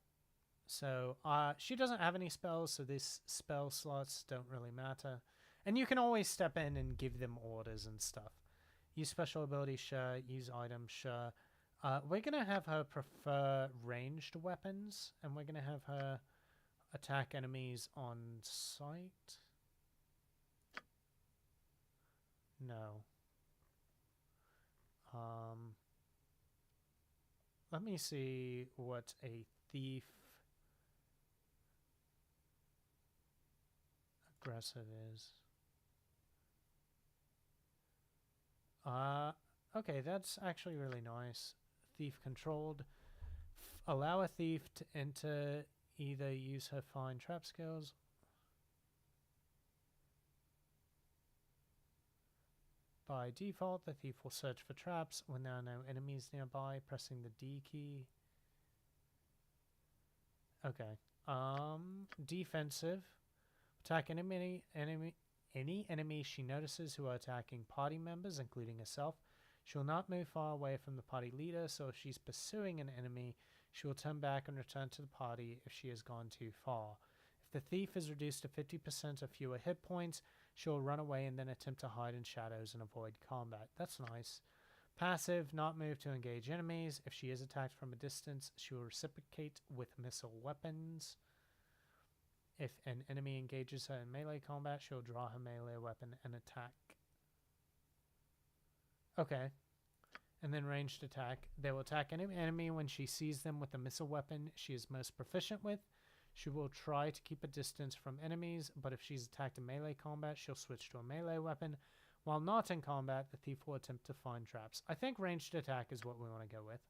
So she doesn't have any spells, so these spell slots don't really matter. And you can always step in and give them orders and stuff. Use special abilities, sure. Use items, sure. We're going to have her prefer ranged weapons, and we're going to have her attack enemies on sight. No. Let me see what a thief aggressive is. Okay, that's actually really nice. Thief controlled. Allow a thief to enter, either use her fine trap skills. By default, the thief will search for traps when there are no enemies nearby, pressing the D key. Okay. Defensive. Attack any enemy she notices who are attacking party members, including herself. She will not move far away from the party leader, so if she's pursuing an enemy, she will turn back and return to the party if she has gone too far. If the thief is reduced to 50% or fewer hit points, she will run away and then attempt to hide in shadows and avoid combat. That's nice. Passive, not move to engage enemies. If she is attacked from a distance, she will reciprocate with missile weapons. If an enemy engages her in melee combat, she'll draw her melee weapon and attack. Okay. And then ranged attack. They will attack any enemy when she sees them with the missile weapon she is most proficient with. She will try to keep a distance from enemies, but if she's attacked in melee combat, she'll switch to a melee weapon. While not in combat, the thief will attempt to find traps. I think ranged attack is what we want to go with.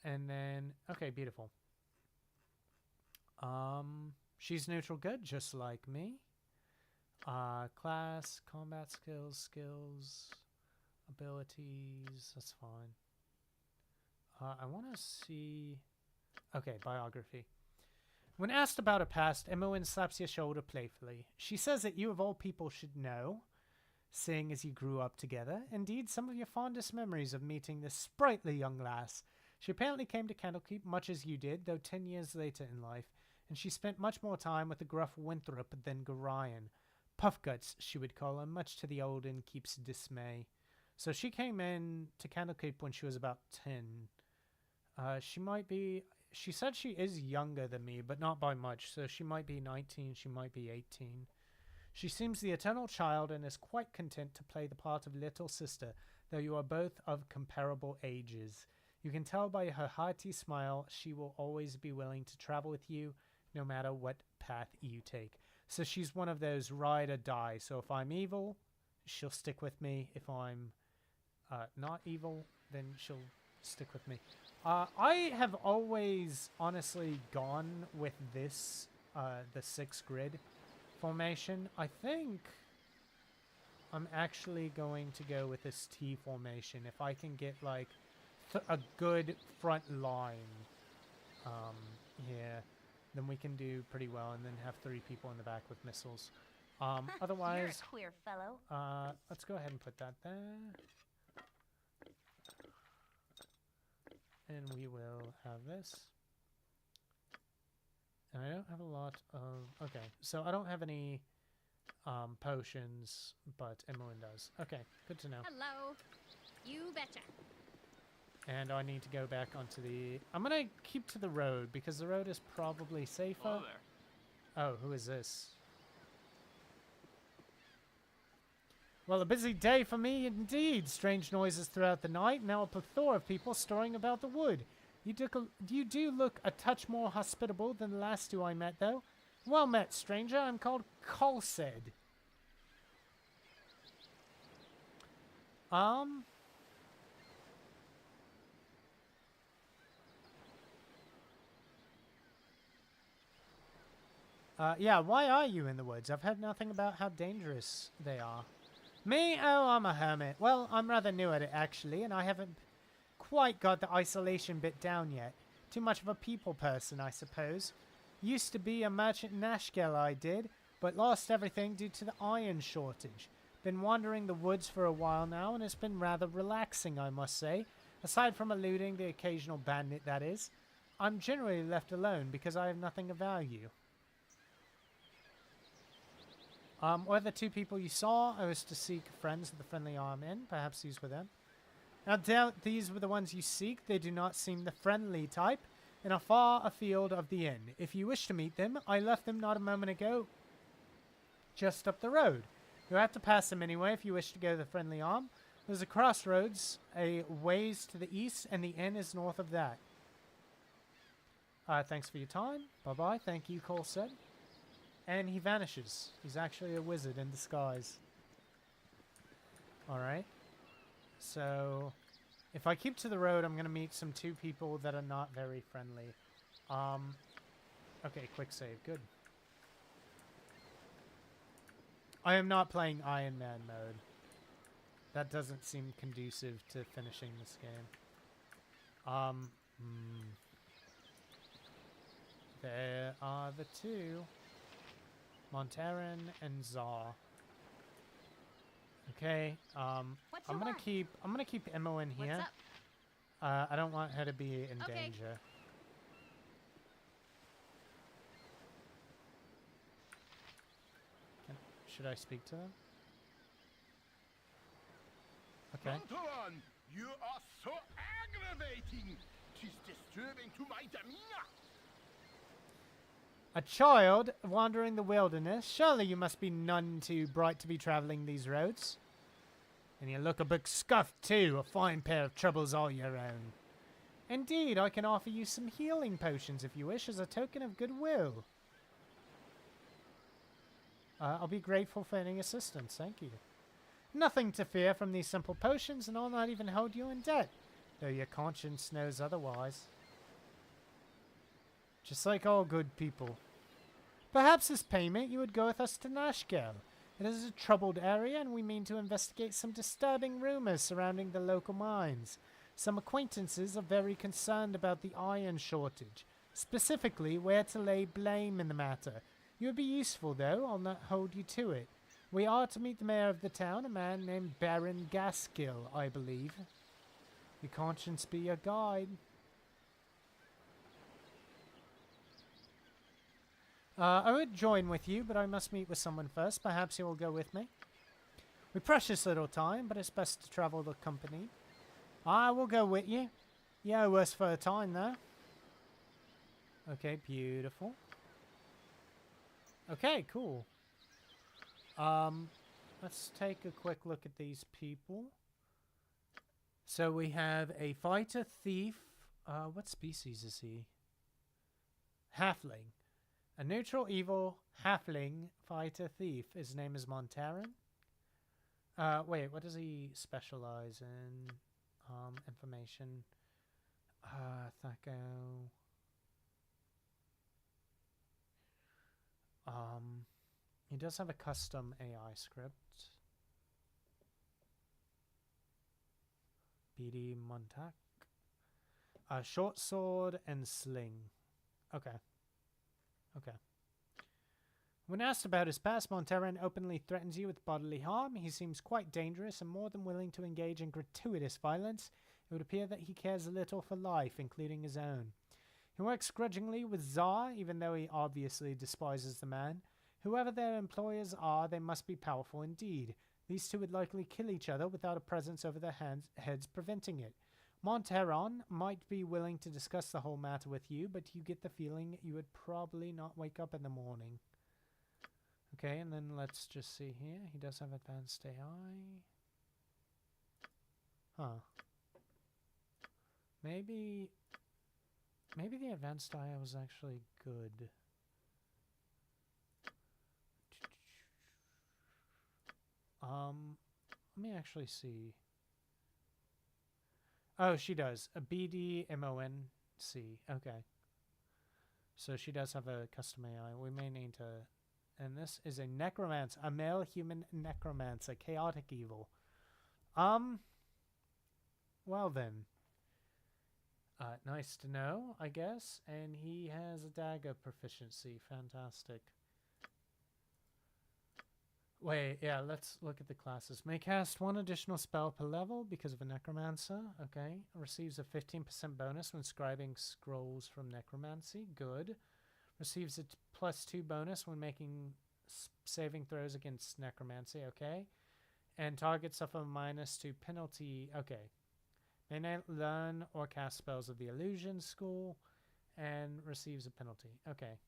And then, okay, beautiful. She's neutral good, just like me. Class, combat skills, abilities, that's fine. I want to see... Okay, biography. When asked about her past, Imoen slaps your shoulder playfully. She says that you of all people should know, seeing as you grew up together, indeed some of your fondest memories of meeting this sprightly young lass. She apparently came to Candlekeep much as you did, though 10 years later in life, and she spent much more time with the gruff Winthrop than Gorion. Puffguts, she would call him, much to the old innkeep's dismay. So she came in to Candlekeep when she was about 10. She might be... She said she is younger than me, but not by much, so she might be 19, she might be 18. She seems the eternal child and is quite content to play the part of little sister though you are both of comparable ages. You can tell by her hearty smile she will always be willing to travel with you, no matter what path you take. So she's one of those ride or die. So if I'm evil, she'll stick with me. If I'm not evil, then she'll stick with me. I have always honestly gone with this, the 6 grid formation. I think I'm actually going to go with this T formation. If I can get like a good front line here, then we can do pretty well, and then have 3 people in the back with missiles. Otherwise, You're a queer fellow. let's go ahead and put that there. And we will have this. And I don't have a lot of... Okay, so I don't have any potions, but Emmeline does. Okay, good to know. Hello. You betcha. And I need to go back onto the... I'm going to keep to the road, because the road is probably safer. Hello there. Oh, who is this? Well, a busy day for me indeed. Strange noises throughout the night. Now a plethora of people stirring about the wood. You do look a touch more hospitable than the last 2 I met, though. Well met, stranger. I'm called Colsed. Yeah, why are you in the woods? I've heard nothing about how dangerous they are. Me? Oh, I'm a hermit. Well, I'm rather new at it, actually, and I haven't quite got the isolation bit down yet. Too much of a people person, I suppose. Used to be a merchant in Nashkel, I did, but lost everything due to the iron shortage. Been wandering the woods for a while now, and it's been rather relaxing, I must say. Aside from eluding the occasional bandit, that is. I'm generally left alone because I have nothing of value. Were the 2 people you saw? I was to seek friends of the Friendly Arm Inn. Perhaps these were them. I doubt these were the ones you seek. They do not seem the friendly type, and are far afield of the inn. If you wish to meet them, I left them not a moment ago, just up the road. You'll have to pass them anyway if you wish to go to the Friendly Arm. There's a crossroads a ways to the east, and the inn is north of that. Thanks for your time. Bye-bye. Thank you, Cole said. And he vanishes. He's actually a wizard in disguise. Alright. So, if I keep to the road, I'm going to meet some 2 people that are not very friendly. Okay, quick save. Good. I am not playing Iron Man mode. That doesn't seem conducive to finishing this game. There are the 2. Montaran and Zar. Okay, I'm gonna keep Emma in here. What's up? I don't want her to be in Okay. danger. Should I speak to them? Okay. Montaran, you are so aggravating. 'Tis disturbing to my demeanor. A child wandering the wilderness? Surely you must be none too bright to be traveling these roads. And you look a bit scuffed too, a fine pair of troubles all your own. Indeed, I can offer you some healing potions if you wish, as a token of goodwill. I'll be grateful for any assistance, thank you. Nothing to fear from these simple potions, and I'll not even hold you in debt, though your conscience knows otherwise. Just like all good people. Perhaps as payment you would go with us to Nashkel. It is a troubled area, and we mean to investigate some disturbing rumors surrounding the local mines. Some acquaintances are very concerned about the iron shortage, specifically where to lay blame in the matter. You would be useful, though. I'll not hold you to it. We are to meet the mayor of the town, a man named Baron Gaskill, I believe. Your conscience be your guide. I would join with you, but I must meet with someone first. Perhaps you will go with me. We precious little time, but it's best to travel accompanied. I will go with you. Yeah, worse for a time, though. Okay, beautiful. Okay, cool. Let's take a quick look at these people. So we have a fighter thief. What species is he? Halfling. A neutral evil halfling fighter thief. His name is Montaran. Wait, what does he specialize in? Information. Thaco. He does have a custom AI script. BD Montac. Short sword and sling. Okay. Okay. When asked about his past, Montaran openly threatens you with bodily harm. He seems quite dangerous and more than willing to engage in gratuitous violence. It would appear that he cares little for life, including his own. He works grudgingly with Tsar, even though he obviously despises the man. Whoever their employers are, they must be powerful indeed. These two would likely kill each other without a presence over their heads preventing it. Montaran might be willing to discuss the whole matter with you, but you get the feeling you would probably not wake up in the morning. Okay, and then let's just see here. He does have advanced AI. Huh. Maybe the advanced AI was actually good. Let me actually see. Oh, she does. A BDMONC. Okay. So she does have a custom AI. We may need to... And this is a necromancer. A male human necromancer. Chaotic evil. Well then. Nice to know, I guess. And he has a dagger proficiency. Fantastic. Wait, yeah, let's look at the classes. May cast one additional spell per level because of a necromancer. Okay. Receives a 15% bonus when scribing scrolls from necromancy. Good. Receives a +2 bonus when making saving throws against necromancy. Okay. And targets suffer a -2 penalty. Okay. May not learn or cast spells of the illusion school and receives a penalty. Okay.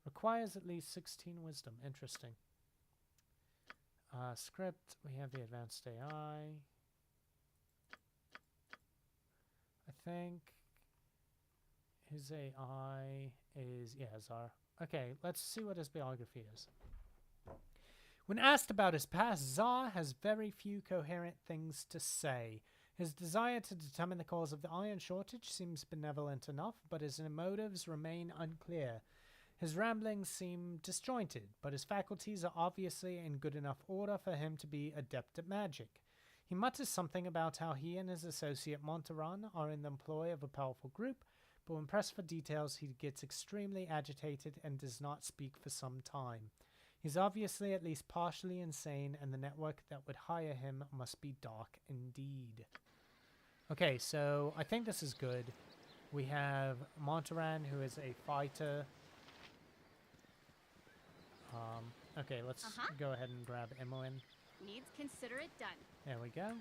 Requires at least 16 wisdom. Interesting. Script, we have the advanced AI. I think his AI is, yeah, Tsar. Okay, let's see what his biography is. When asked about his past, Tsar has very few coherent things to say. His desire to determine the cause of the iron shortage seems benevolent enough, but his motives remain unclear. His ramblings seem disjointed, but his faculties are obviously in good enough order for him to be adept at magic. He mutters something about how he and his associate Montaran are in the employ of a powerful group, but when pressed for details he gets extremely agitated and does not speak for some time. He's obviously at least partially insane, and the network that would hire him must be dark indeed. Okay, so I think this is good. We have Montaran, who is a fighter. Okay, let's go ahead and grab Emmeline. Needs considerate done. There we go.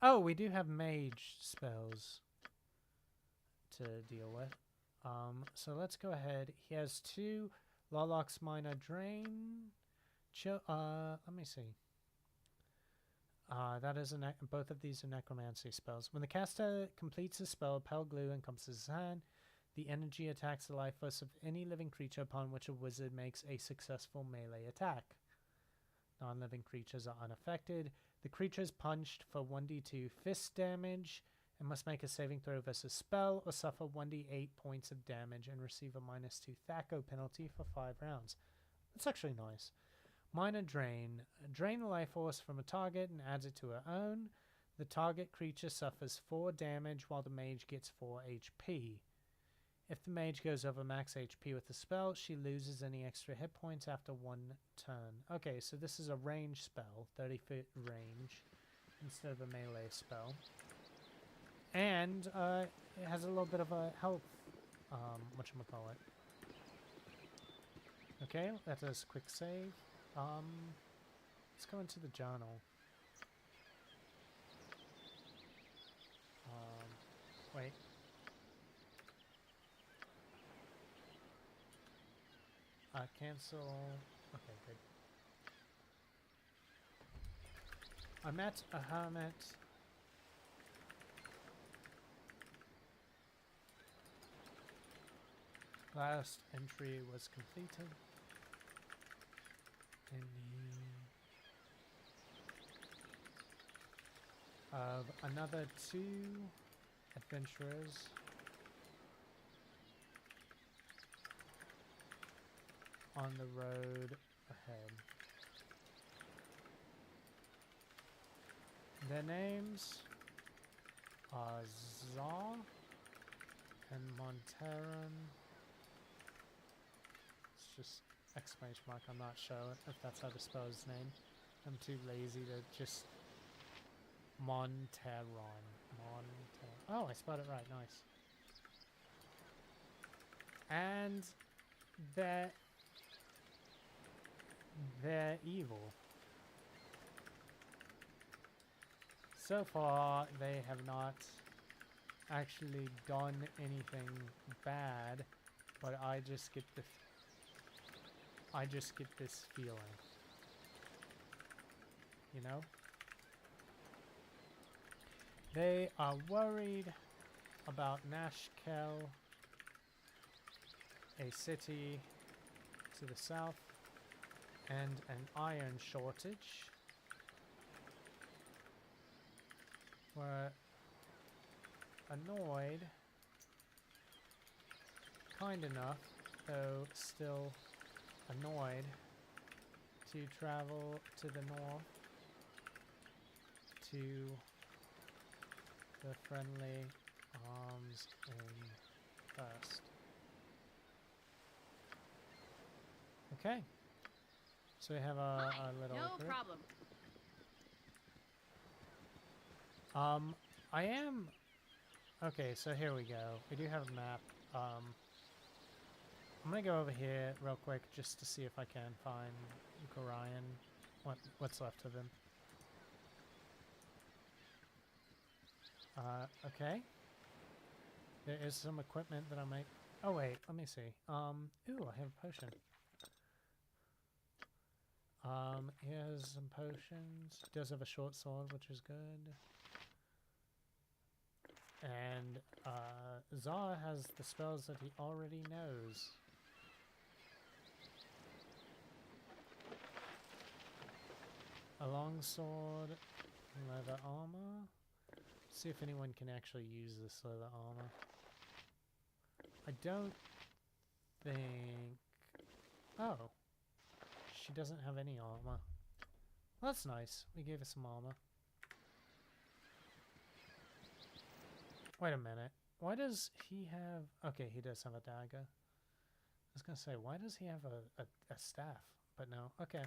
Oh, we do have mage spells to deal with. So let's go ahead. He has 2 Lolox Minor Drain. Let me see. That is both of these are necromancy spells. When the caster completes a spell, Pale Glue encompasses his hand. The energy attacks the life force of any living creature upon which a wizard makes a successful melee attack. Non-living creatures are unaffected. The creature is punched for 1d2 fist damage and must make a saving throw versus spell or suffer 1d8 points of damage and receive a -2 Thaco penalty for 5 rounds. That's actually nice. Minor Drain. Drain the life force from a target and adds it to her own. The target creature suffers 4 damage while the mage gets 4 HP. If the mage goes over max HP with the spell, she loses any extra hit points after 1 turn. Okay, so this is a range spell, 30-foot range, instead of a melee spell. And it has a little bit of a health, whatchamacallit. Okay, that does quick save. Let's go into the journal. Wait. Cancel. Okay, good. I met a hermit Last entry was completed in the of another 2 adventurers on the road ahead. Their names are Zar and Monteran. It's just exclamation mark. I'm not sure if that's how to spell his name. I'm too lazy to just Monteran. Oh, I spelled it right. Nice. And they're evil. So far, they have not actually done anything bad, but I just get this feeling, you know? They are worried about Nashkel, a city to the south, and an iron shortage. We're annoyed, kind enough, though still annoyed, to travel to the north to the friendly arms in first. Okay, so we have a little No group. problem. I am... Okay, so here we go. We do have a map. I'm gonna go over here real quick just to see if I can find Gorion. What's left of him. Okay. There is some equipment that I might... Oh wait, let me see. Ooh, I have a potion. Here's some potions. He does have a short sword, which is good. And Zar has the spells that he already knows. A longsword, leather armor. See if anyone can actually use this leather armor. I don't think... Oh. She doesn't have any armor. Well, that's nice. We gave her some armor. Wait a minute. Why does he have... Okay, he does have a dagger. I was gonna say, why does he have a staff? But no. Okay.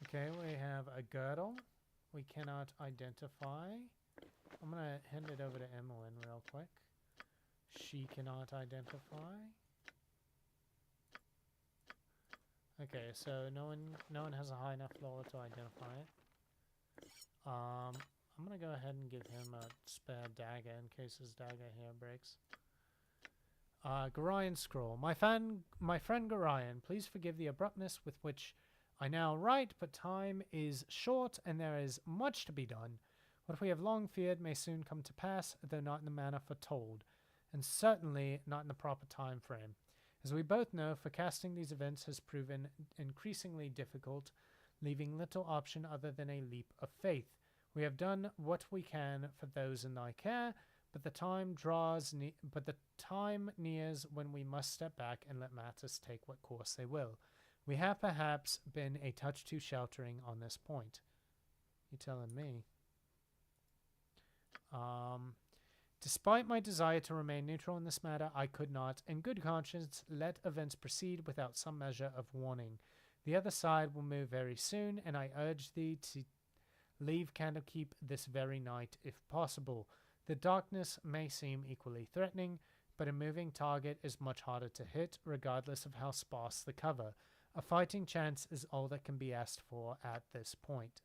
Okay, we have a girdle. We cannot identify. I'm gonna hand it over to Emmeline real quick. She cannot identify. Okay, so no one has a high enough level to identify it. I'm gonna go ahead and give him a spare dagger in case his dagger here breaks. Gorion scroll. My friend Gorion, please forgive the abruptness with which I now write, but time is short and there is much to be done. What we have long feared may soon come to pass, though not in the manner foretold, and certainly not in the proper time frame. As we both know, forecasting these events has proven increasingly difficult, leaving little option other than a leap of faith. We have done what we can for those in thy care, but the time nears when we must step back and let matters take what course they will. We have perhaps been a touch too sheltering on this point. You telling me? Despite my desire to remain neutral in this matter, I could not, in good conscience, let events proceed without some measure of warning. The other side will move very soon, and I urge thee to leave Candlekeep this very night, if possible. The darkness may seem equally threatening, but a moving target is much harder to hit, regardless of how sparse the cover. A fighting chance is all that can be asked for at this point.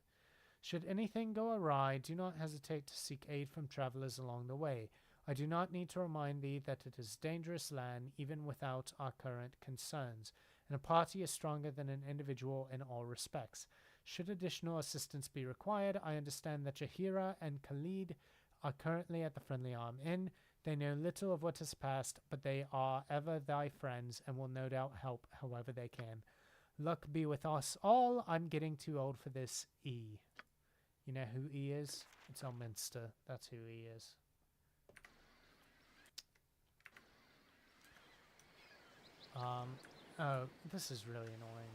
Should anything go awry, do not hesitate to seek aid from travelers along the way. I do not need to remind thee that it is dangerous land even without our current concerns, and a party is stronger than an individual in all respects. Should additional assistance be required, I understand that Jahira and Khalid are currently at the Friendly Arm Inn. They know little of what has passed, but they are ever thy friends and will no doubt help however they can. Luck be with us all. I'm getting too old for this E. You know who E is? It's Elminster. That's who E is. Oh, this is really annoying.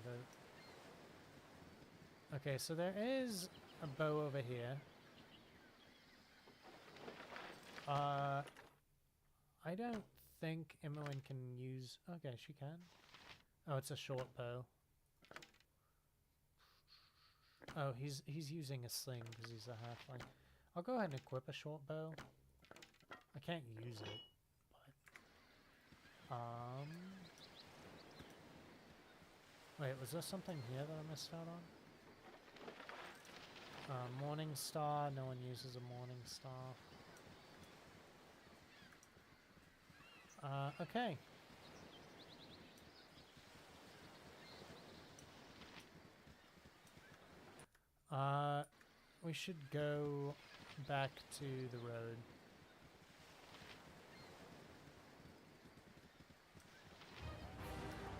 Okay, so there is a bow over here. I don't think Imoen can use... Okay, she can. Oh, it's a short bow. Oh, he's using a sling because he's a halfling. I'll go ahead and equip a short bow. I can't use it, but... Wait, was there something here that I missed out on? Morning Star. No one uses a Morning Star. Okay. We should go back to the road.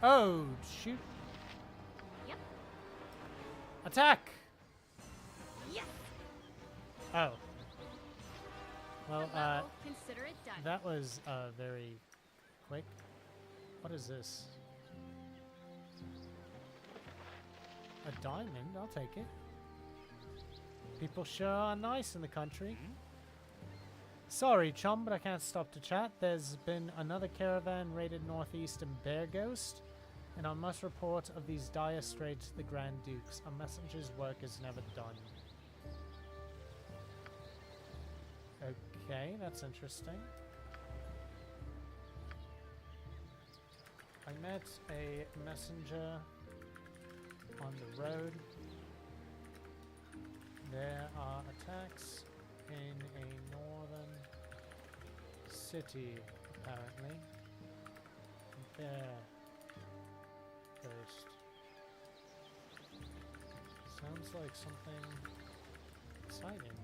Oh, shoot. Yep. Attack! Yes. Oh. Well, Hello, consider it done. that was very quick. What is this? A diamond? I'll take it. People sure are nice in the country. Sorry, chum, but I can't stop to chat. There's been another caravan raided northeast in Bear Ghost, and I must report of these dire straits to the Grand Dukes. A messenger's work is never done. Okay, that's interesting. I met a messenger on the road. There are attacks in a northern city, apparently. Bear Ghost. Sounds like something exciting.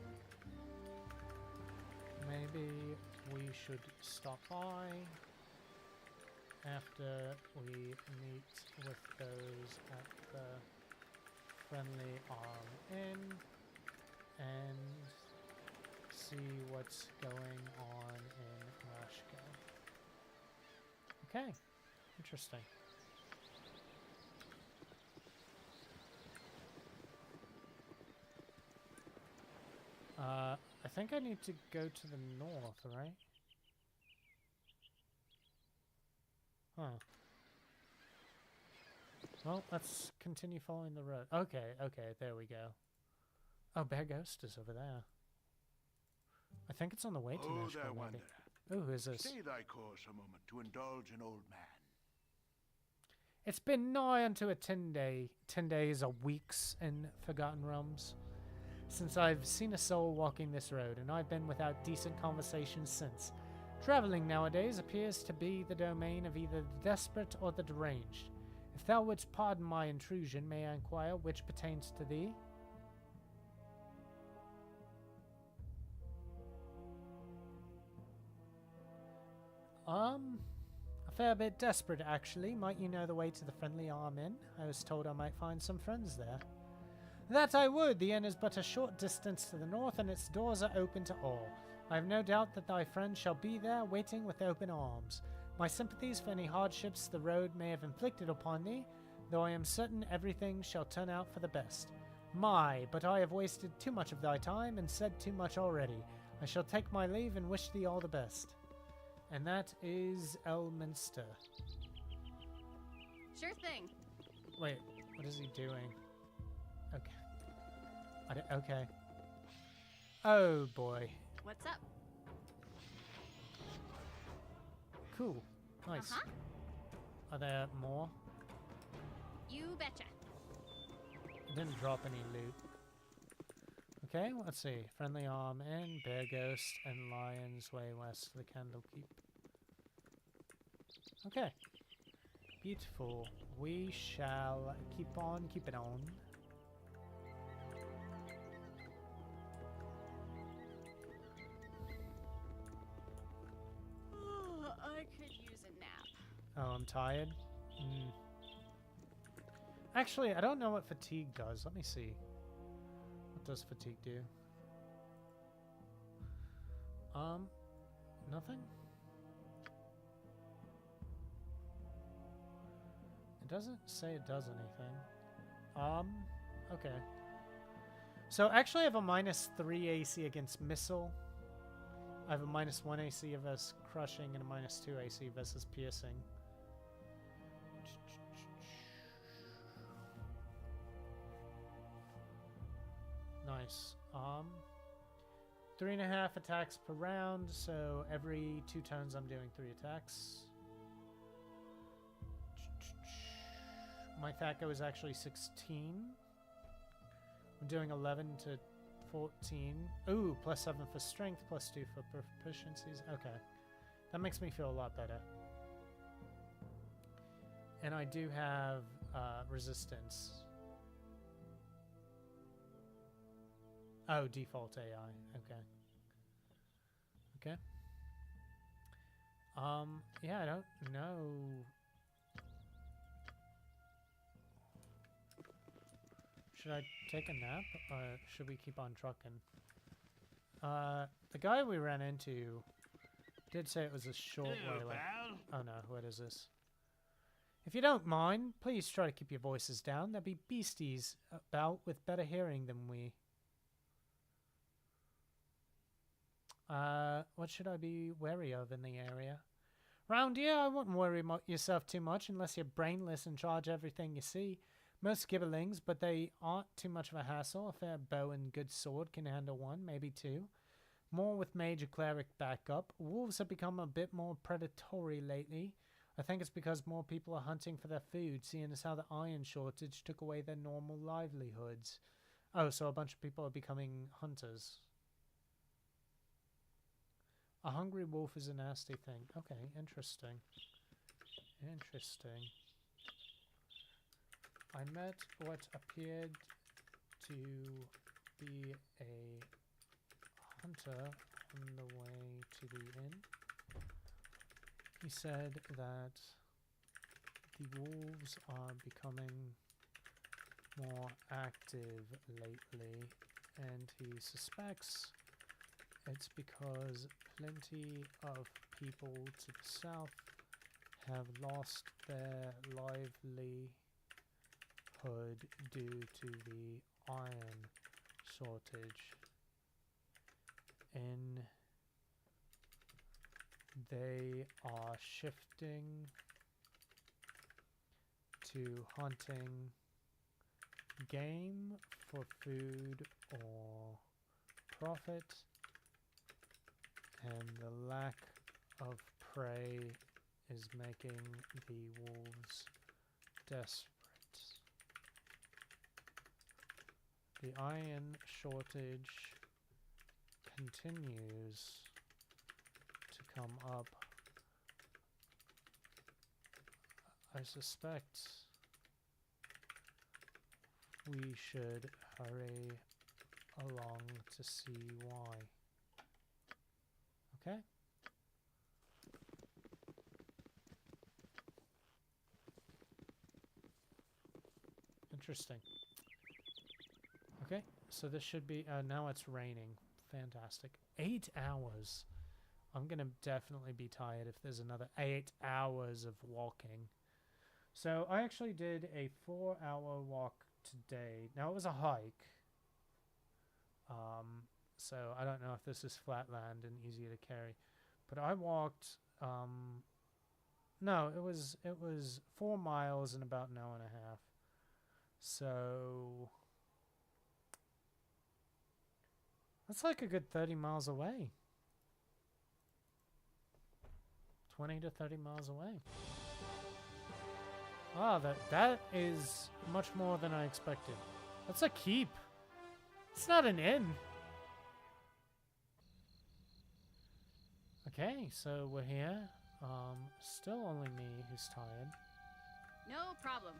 Maybe we should stop by after we meet with those at the Friendly Arm Inn and see what's going on in Rashka. Okay, interesting. I think I need to go to the north, right? Huh. Well, let's continue following the road. Okay, okay, there we go. Oh, Bear Ghost is over there. I think it's on the way to Oh, Nashville, there, maybe. wanderer. Oh, who is this? Stay thy course a moment to indulge an old man. It's been nigh unto a 10 days or weeks in Forgotten Realms since I've seen a soul walking this road, and I've been without decent conversation since. Traveling nowadays appears to be the domain of either the desperate or the deranged. If thou wouldst pardon my intrusion, may I inquire which pertains to thee? A fair bit desperate, actually. Might you know the way to the Friendly Arm Inn? I was told I might find some friends there. That I would. The inn is but a short distance to the north, and its doors are open to all. I have no doubt that thy friend shall be there, waiting with open arms. My sympathies for any hardships the road may have inflicted upon thee, though I am certain everything shall turn out for the best. My, but I have wasted too much of thy time, and said too much already. I shall take my leave, and wish thee all the best. And that is Elminster. Sure thing. Wait, what is he doing? Okay. Okay. Oh boy. What's up? Cool. Nice. Uh-huh. Are there more? You betcha. It didn't drop any loot. Okay, let's see. Friendly Arm Inn, Bear Ghost, and Lion's Way west of the Candlekeep. Okay. Beautiful. We shall keep on keeping on. I could use a nap. Oh, I'm tired. Actually, I don't know what fatigue does. Let me see. What does fatigue do? Nothing? It doesn't say it does anything. Okay. So actually I have a -3 AC against missile. I have a -1 AC versus crushing and a -2 AC versus piercing. Nice. 3.5 attacks per round, so every 2 turns I'm doing 3 attacks. My THAC0 is actually 16. I'm doing 11 to 14. Ooh, +7 for strength, +2 for proficiencies. Okay. That makes me feel a lot better. And I do have resistance. Oh, default AI. Okay. Okay. Yeah, I don't know. Should I take a nap, or should we keep on trucking? The guy we ran into did say it was a short way. Oh no, what is this? If you don't mind, please try to keep your voices down. There'll be beasties about with better hearing than we. What should I be wary of in the area? Round here, I wouldn't worry yourself too much unless you're brainless and charge everything you see. Most gibberlings, but they aren't too much of a hassle. A fair bow and good sword can handle 1, maybe 2. More with mage or cleric backup. Wolves have become a bit more predatory lately. I think it's because more people are hunting for their food, seeing as how the iron shortage took away their normal livelihoods. Oh, so a bunch of people are becoming hunters. A hungry wolf is a nasty thing. Okay, interesting. Interesting. I met what appeared to be a hunter on the way to the inn. He said that the wolves are becoming more active lately, and he suspects it's because plenty of people to the south have lost their livelihood due to the iron shortage, and they are shifting to hunting game for food or profit, and the lack of prey is making the wolves desperate. The iron shortage continues to come up. I suspect we should hurry along to see why. Okay? Interesting. Okay, so this should be, now it's raining. Fantastic. 8 hours. I'm gonna definitely be tired if there's another 8 hours of walking. So I actually did a 4-hour walk today. Now it was a hike. So I don't know if this is flat land and easier to carry. But I walked, no, it was 4 miles in about an hour and a half. So that's like a good 30 miles away. 20 to 30 miles away. Wow, that is much more than I expected. That's a keep. It's not an inn. Okay, so we're here. Still only me who's tired. No problem.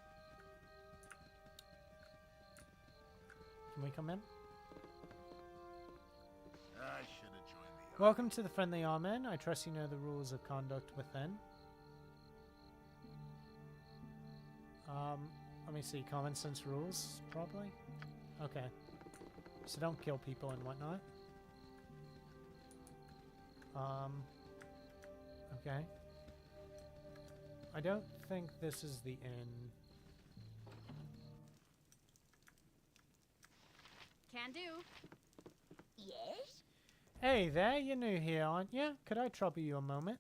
Can we come in? I should have joined the Welcome to the Friendly Amen. I trust you know the rules of conduct within. Let me see. Common sense rules, probably? Okay. So don't kill people and whatnot. Okay. I don't think this is the inn. Can do. Yes? Hey there, you're new here, aren't you? Could I trouble you a moment?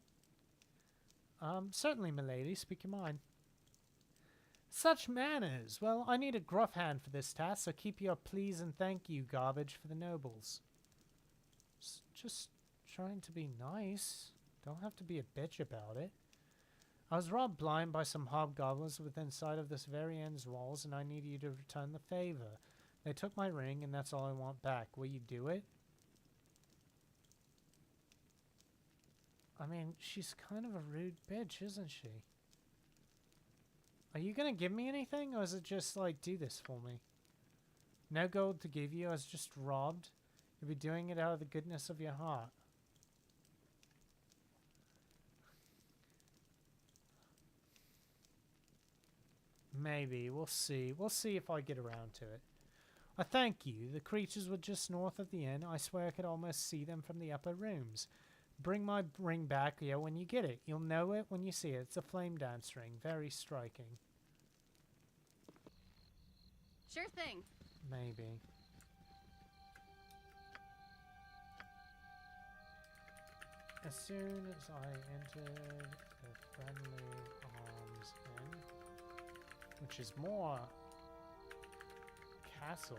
Certainly, milady. Speak your mind. Such manners! Well, I need a gruff hand for this task, so keep your please and thank you garbage for the nobles. Just trying to be nice. Don't have to be a bitch about it. I was robbed blind by some hobgoblins within sight of this very inn's walls, and I need you to return the favor. They took my ring, and that's all I want back. Will you do it? I mean, she's kind of a rude bitch, isn't she? Are you gonna give me anything, or is it just like, do this for me? No gold to give you, I was just robbed. You'll be doing it out of the goodness of your heart. Maybe, we'll see. We'll see if I get around to it. I thank you. The creatures were just north of the inn. I swear I could almost see them from the upper rooms. Bring my ring back here when you get it. You'll know it when you see it. It's a flame dance ring. Very striking. Sure thing. Maybe. As soon as I entered the Friendly Arms Inn, which is more castle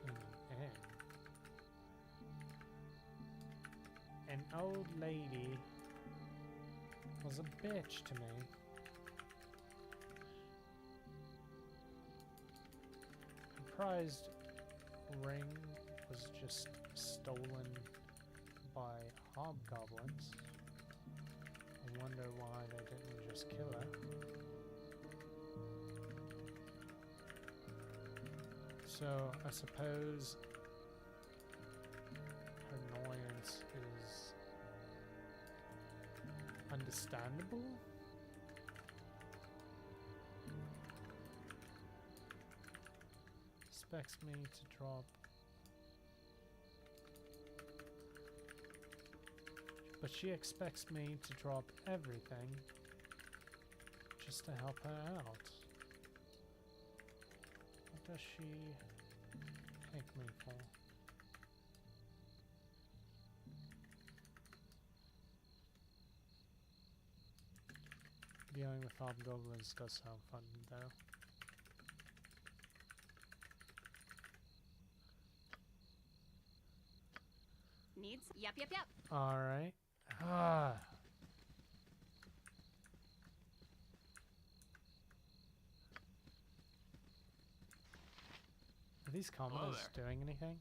than an inn, an old lady was a bitch to me. The prized ring was just stolen by hobgoblins. I wonder why they didn't just kill her. So I suppose her annoyance is understandable. Expects me to drop, but she expects me to drop everything just to help her out. What does she take me for? Dealing with hobgoblins does sound fun, though. Needs? Yep. Alright. Ah. Are these commoners doing anything?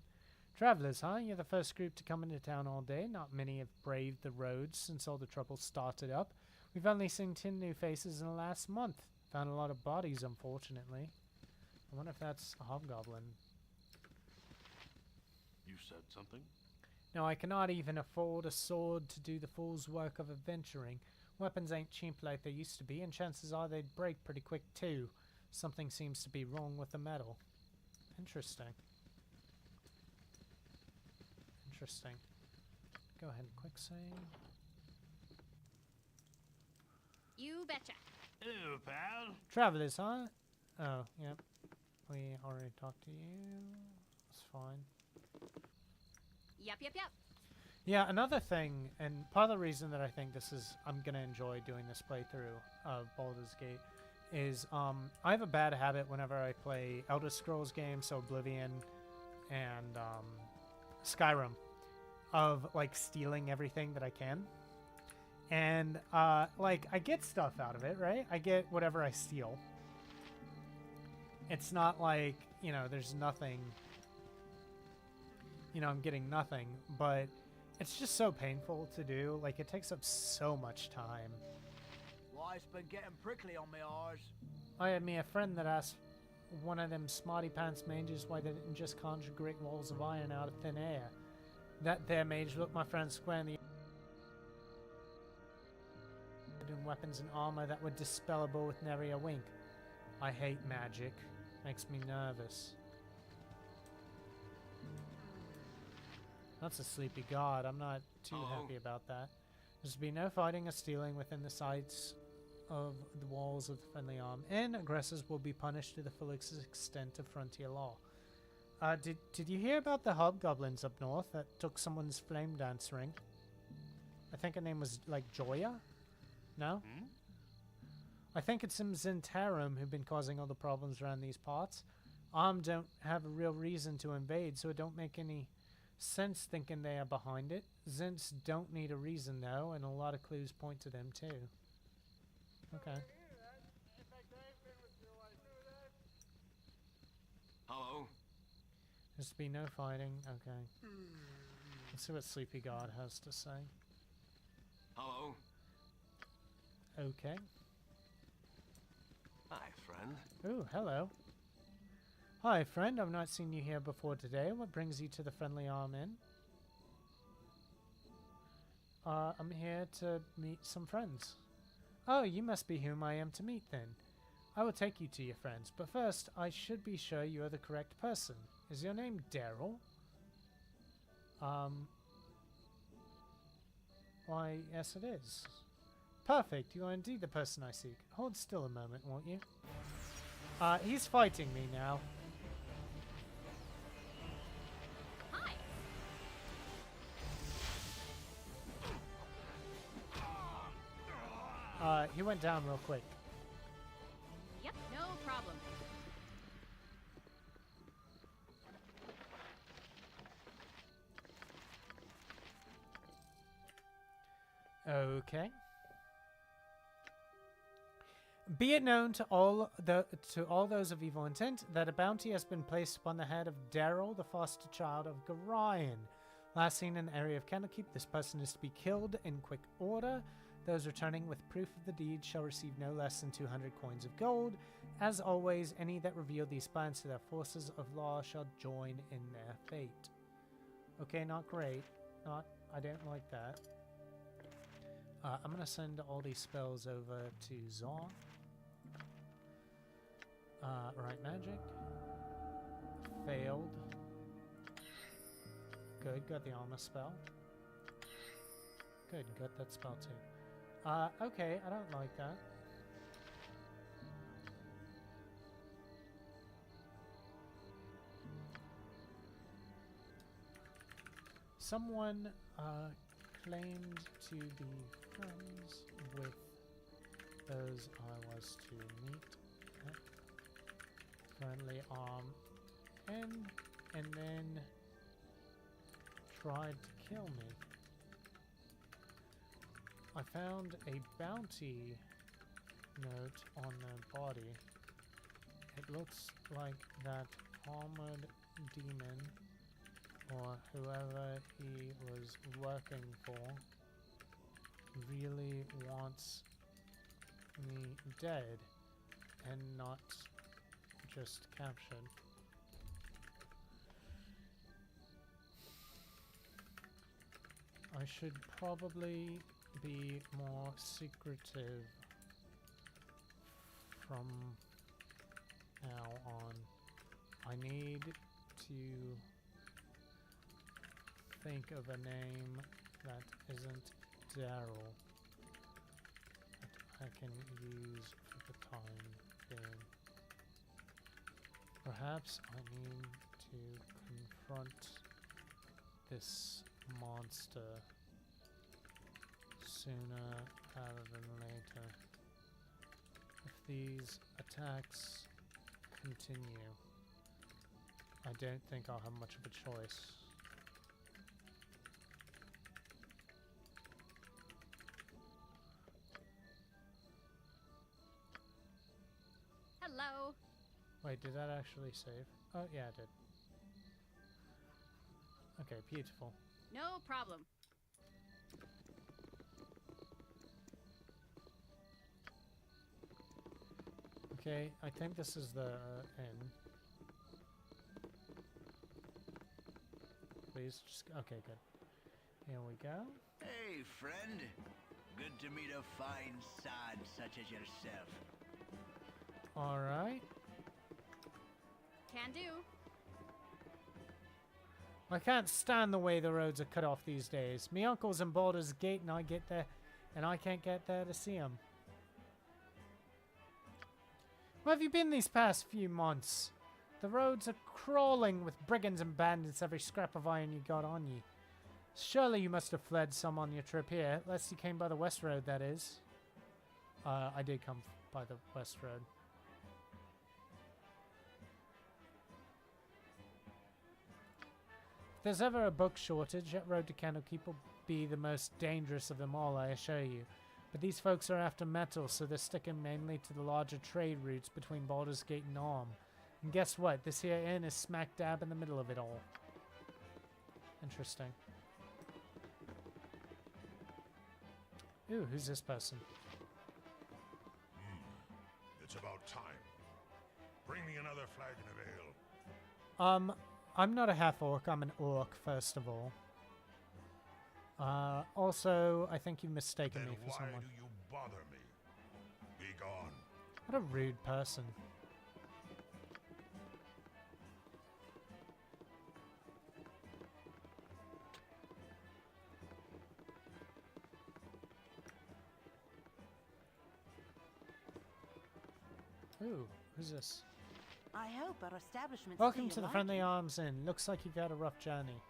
Travelers, huh? You're the first group to come into town all day. Not many have braved the roads since all the trouble started up. We've only seen 10 new faces in the last month. Found a lot of bodies, unfortunately. I wonder if that's a hobgoblin. You said something? No, I cannot even afford a sword to do the fool's work of adventuring. Weapons ain't cheap like they used to be, and chances are they'd break pretty quick too. Something seems to be wrong with the metal. Interesting. Interesting. Go ahead and quick save. You betcha. Hello, pal. Travelers, huh? Oh, yep. We already talked to you. That's fine. Yep. Yeah, another thing, and part of the reason that I think this is, I'm gonna enjoy doing this playthrough of Baldur's Gate, is I have a bad habit whenever I play Elder Scrolls games, so Oblivion and Skyrim, of like stealing everything that I can. And like I get stuff out of it, right? I get whatever I steal. It's not like, you know, there's nothing, you know, I'm getting nothing, but it's just so painful to do. Like, it takes up so much time. It's been getting prickly on me eyes. I had me a friend that asked one of them smarty pants mages why they didn't just conjure great walls of iron out of thin air. That there mage looked my friend square in the in weapons and armor that were dispellable with nary a wink. I hate magic. Makes me nervous. That's a sleepy god. I'm not too happy about that. There's to be no fighting or stealing within the sights of the walls of the friendly arm. And aggressors will be punished to the full extent of frontier law. Did you hear about the hobgoblins up north that took someone's flame dance ring? I think her name was like Joya? No? Hmm? I think it's some Zentarum who've been causing all the problems around these parts. Don't have a real reason to invade, so it don't make any sense thinking they are behind it. Zents don't need a reason though, and a lot of clues point to them too. Okay. Hello? There's to be no fighting. Okay. Let's see what Sleepy God has to say. Hello? Okay. Hi, friend. Ooh, hello. Hi, friend. I've not seen you here before today. What brings you to the Friendly Arm Inn? I'm here to meet some friends. Oh, you must be whom I am to meet then. I will take you to your friends, but first I should be sure you are the correct person. Is your name Daryl? Why, yes it is. Perfect, you are indeed the person I seek. Hold still a moment, won't you? He's fighting me now. Hi. He went down real quick. Yep, no problem. Okay. Be it known to all those of evil intent that a bounty has been placed upon the head of Daryl, the foster child of Gorion. Last seen in the area of Candlekeep, this person is to be killed in quick order. Those returning with proof of the deed shall receive no less than 200 coins of gold. As always, any that reveal these plans to their forces of law shall join in their fate. Okay, not great. I don't like that. I'm going to send all these spells over to Zor. Right magic. Failed. Good, got the armor spell. Good, got that spell too. Okay, I don't like that. Someone claimed to be friends with those I was to meet at Friendly Arm Inn, and then tried to kill me. I found a bounty note on their body. It looks like that armored demon, or whoever he was working for, really wants me dead and not just captured. I should probably be more secretive from now on. I need to think of a name that isn't Daryl that I can use for the time being. Perhaps I need to confront this monster sooner rather than later. If these attacks continue, I don't think I'll have much of a choice. Hello. Wait, did that actually save? Oh, yeah, it did. Okay, beautiful. No problem. Okay, I think this is the inn. Please, just... Okay, good. Here we go. Hey, friend. Good to meet a fine sod such as yourself. Alright. Can do. I can't stand the way the roads are cut off these days. Me uncle's in Baldur's Gate and I get there, and I can't get there to see him. Where have you been these past few months? The roads are crawling with brigands and bandits every scrap of iron you got on ye. Surely you must have fled some on your trip here, lest you came by the west road, that is. I did come by the west road. If there's ever a book shortage, that road to Candlekeep will be the most dangerous of them all, I assure you. But these folks are after metal, so they're sticking mainly to the larger trade routes between Baldur's Gate and Arm. And guess what? This here inn is smack dab in the middle of it all. Interesting. Ooh, who's this person? It's about time. Bring me another flagon of ale. I'm not a half-orc, I'm an orc, first of all. Also, I think you've mistaken me for someone. Why do you bother me? Be gone. What a rude person. Ooh, who's this? I hope our establishment. Welcome to the Friendly Arms Inn. Looks like you've had a rough journey.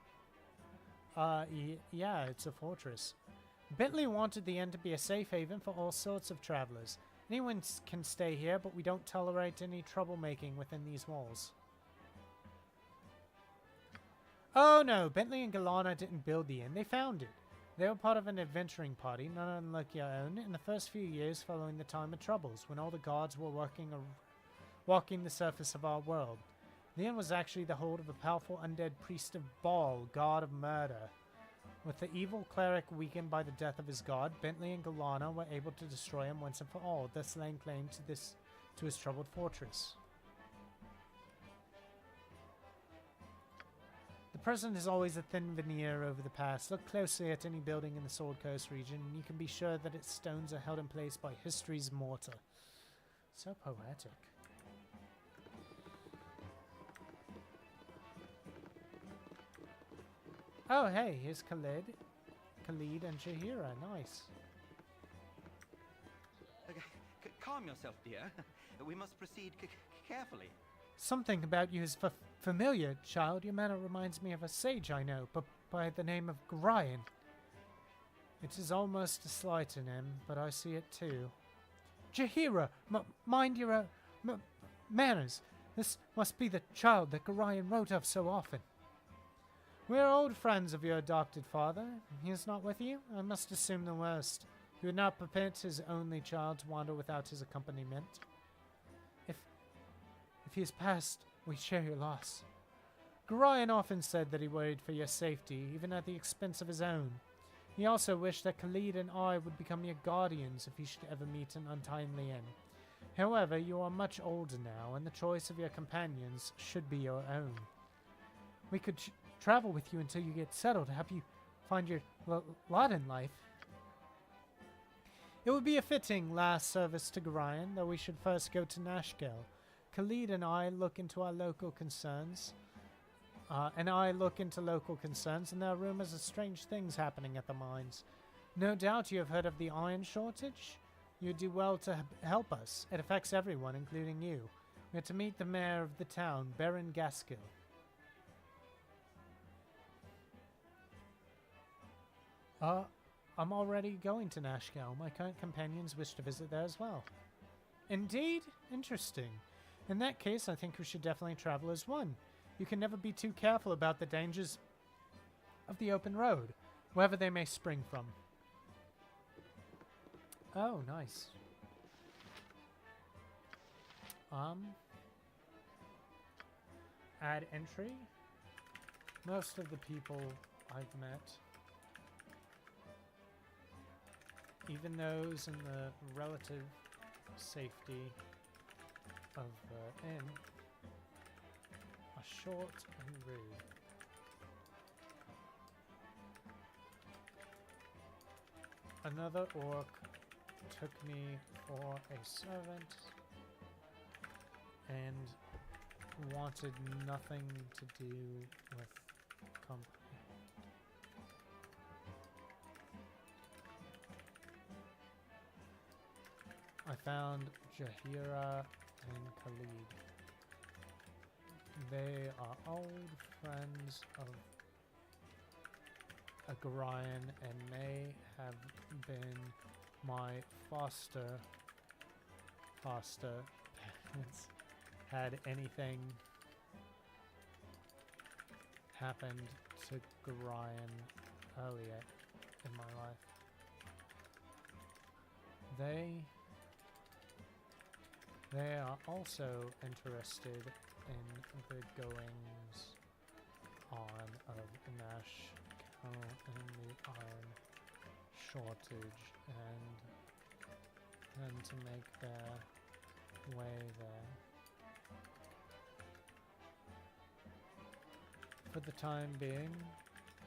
Yeah, it's a fortress. Bentley wanted the inn to be a safe haven for all sorts of travelers. Anyone can stay here, but we don't tolerate any troublemaking within these walls. Oh no, Bentley and Galana didn't build the inn, they found it. They were part of an adventuring party, not unlike your own, in the first few years following the time of troubles, when all the gods were walking the surface of our world. The inn was actually the hold of a powerful undead priest of Baal, god of murder. With the evil cleric weakened by the death of his god, Bentley and Galana were able to destroy him once and for all, thus laying claim to his troubled fortress. The present is always a thin veneer over the past. Look closely at any building in the Sword Coast region, and you can be sure that its stones are held in place by history's mortar. So poetic. Oh, hey, here's Khalid and Jahira. Nice. Calm yourself, dear. We must proceed carefully. Something about you is familiar, child. Your manner reminds me of a sage I know, but by the name of Grognard. It is almost a slight to him, but I see it too. Jahira, mind your manners. This must be the child that Grognard wrote of so often. We are old friends of your adopted father. He is not with you? I must assume the worst. He would not permit his only child to wander without his accompaniment. If he has passed, we share your loss. Grognard often said that he worried for your safety, even at the expense of his own. He also wished that Khalid and I would become your guardians if you should ever meet an untimely end. However, you are much older now, and the choice of your companions should be your own. We could travel with you until you get settled to help you find your lot in life. It would be a fitting last service to Grognard, though we should first go to Nashkel. Khalid and I look into local concerns, and there are rumors of strange things happening at the mines. No doubt you have heard of the iron shortage? You'd do well to help us. It affects everyone, including you. We are to meet the mayor of the town, Baron Gaskill. I'm already going to Nashkel. My current companions wish to visit there as well. Indeed? Interesting. In that case, I think we should definitely travel as one. You can never be too careful about the dangers of the open road, wherever they may spring from. Oh, nice. Add entry. Most of the people I've met, even those in the relative safety of the inn are short and rude. Another orc took me for a servant and wanted nothing to do with company. I found Jahira and Khalid. They are old friends of Grognard and may have been my foster parents. Had anything happened to Grognard earlier in my life, they are also interested in the goings on of Nash and the iron shortage and to make their way there. For the time being,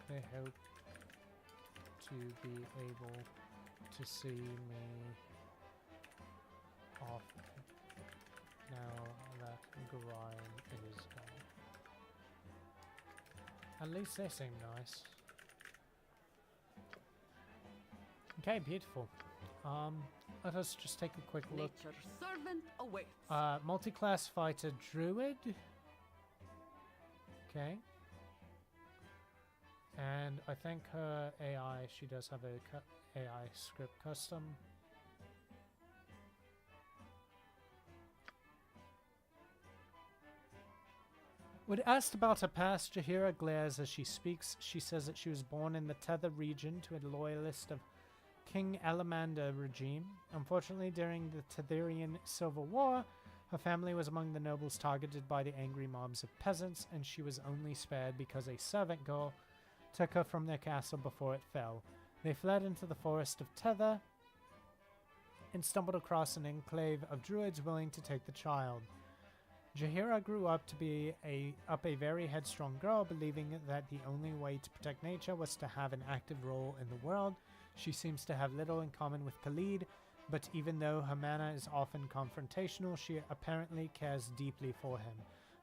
they hope to be able to see me off now that Grognard is gone. At least they seem nice. Okay, beautiful. Let us just take a quick look. Nature's servant awaits. Multi-class fighter druid. Okay. And I think her AI, she does have a AI script custom. When asked about her past, Jahira glares as she speaks. She says that she was born in the Tether region to a loyalist of King Alamander regime. Unfortunately, during the Tetherian Civil War, her family was among the nobles targeted by the angry mobs of peasants, and she was only spared because a servant girl took her from their castle before it fell. They fled into the forest of Tether and stumbled across an enclave of druids willing to take the child. Jahira grew up to be a very headstrong girl, believing that the only way to protect nature was to have an active role in the world. She seems to have little in common with Khalid, but even though her manner is often confrontational, she apparently cares deeply for him.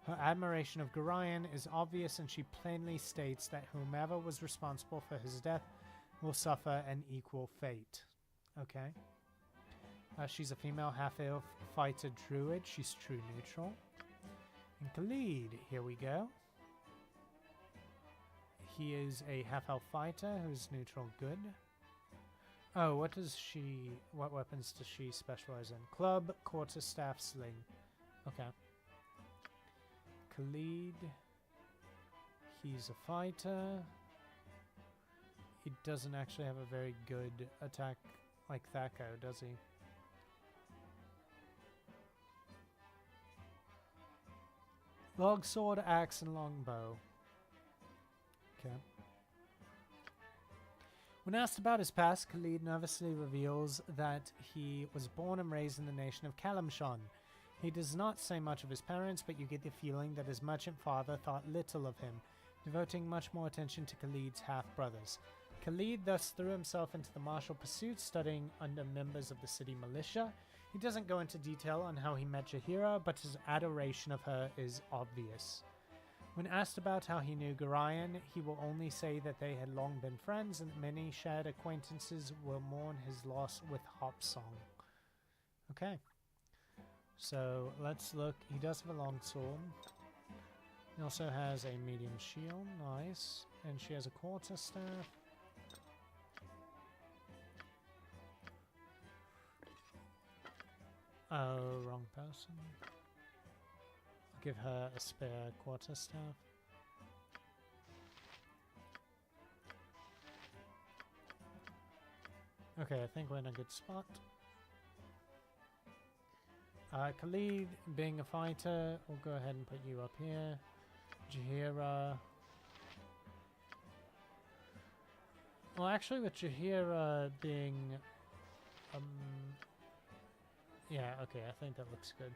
Her admiration of Grognard is obvious, and she plainly states that whomever was responsible for his death will suffer an equal fate. Okay. She's a female half-elf fighter druid. She's true neutral. And Khalid, here we go. He is a half-elf fighter who's neutral good. Oh, what weapons does she specialize in? Club, quarterstaff, sling. Okay. Khalid, he's a fighter. He doesn't actually have a very good attack like Thako, does he? Longsword, axe, and longbow. Okay. When asked about his past, Khalid nervously reveals that he was born and raised in the nation of Kalimshan. He does not say much of his parents, but you get the feeling that his merchant father thought little of him, devoting much more attention to Khalid's half-brothers. Khalid thus threw himself into the martial pursuits, studying under members of the city militia. He doesn't go into detail on how he met Jahira, but his adoration of her is obvious. When asked about how he knew Grognard, he will only say that they had long been friends and that many shared acquaintances will mourn his loss with hop song. Okay. So let's look. He does have a long sword. He also has a medium shield. Nice. And she has a quarterstaff. Oh, wrong person. I'll give her a spare quarterstaff. Okay, I think we're in a good spot. Khalid, being a fighter, we'll go ahead and put you up here. Jahira. Well, actually, with Jahira being... yeah, okay, I think that looks good.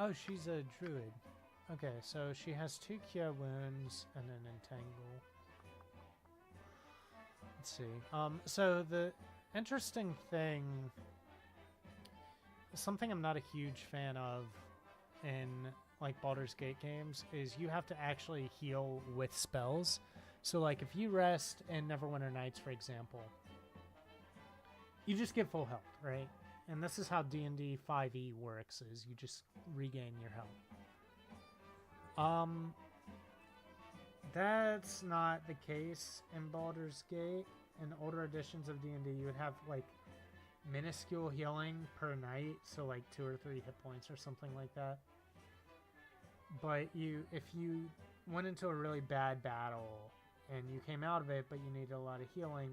Oh, she's a druid. Okay, so she has 2 cure wounds and an entangle. Let's see. So the interesting thing, something I'm not a huge fan of in like Baldur's Gate games, is you have to actually heal with spells. So like if you rest in Neverwinter Nights, for example, you just get full health, right? And this is how D&D 5e works, is you just regain your health. That's not the case in Baldur's Gate. In older editions of D&D, you would have like minuscule healing per night, so like 2 or 3 hit points or something like that. But if you went into a really bad battle and you came out of it, but you needed a lot of healing,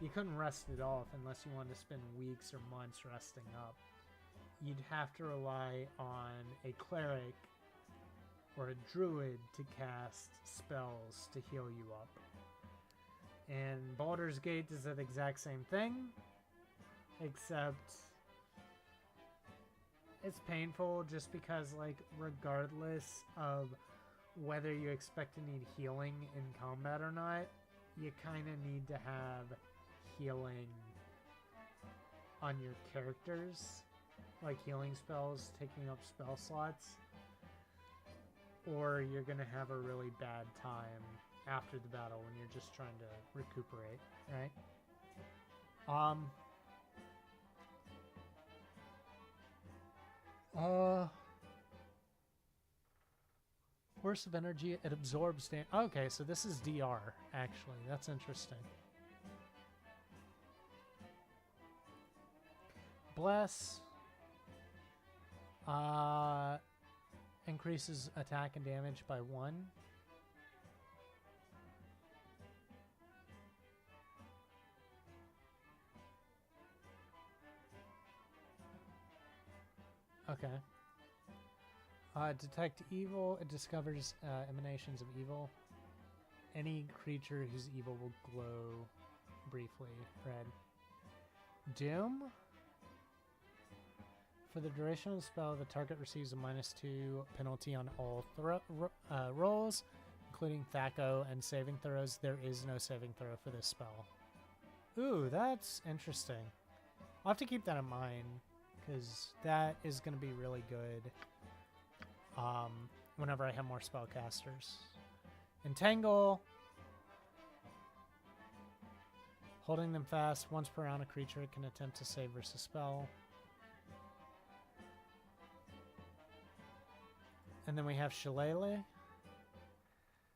you couldn't rest it off unless you wanted to spend weeks or months resting up. You'd have to rely on a cleric or a druid to cast spells to heal you up. And Baldur's Gate does that exact same thing, except it's painful just because, like, regardless of whether you expect to need healing in combat or not, you kind of need to have healing on your characters, like healing spells taking up spell slots, or you're gonna have a really bad time after the battle when you're just trying to recuperate, right? Burst of energy, it absorbs damage. Okay, so this is DR, actually. That's interesting. Bless increases attack and damage by 1. Okay. Detect evil. It discovers emanations of evil. Any creature whose evil will glow briefly. Red. Doom. For the duration of the spell, the target receives a -2 penalty on all rolls, including THAC0 and saving throws. There is no saving throw for this spell. Ooh, that's interesting. I'll have to keep that in mind, because that is going to be really good whenever I have more spellcasters. Entangle. Holding them fast. Once per round, a creature can attempt to save versus spell. And then we have Shillelagh.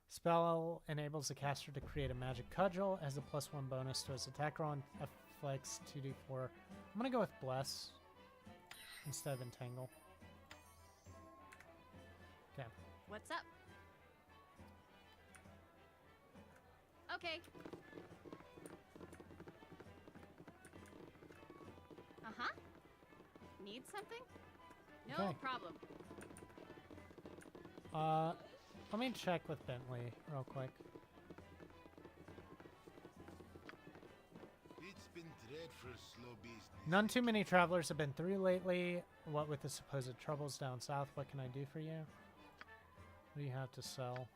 Spell enables the caster to create a magic cudgel, has a +1 bonus to its attack roll and afflicts 2d4. I'm going to go with Bless instead of Entangle. Okay. What's up? Okay. Uh-huh. Need something? No Okay. problem. Let me check with Bentley real quick. It's been dreadful slow business. None too many travelers have been through lately. What with the supposed troubles down south, what can I do for you? What do you have to sell?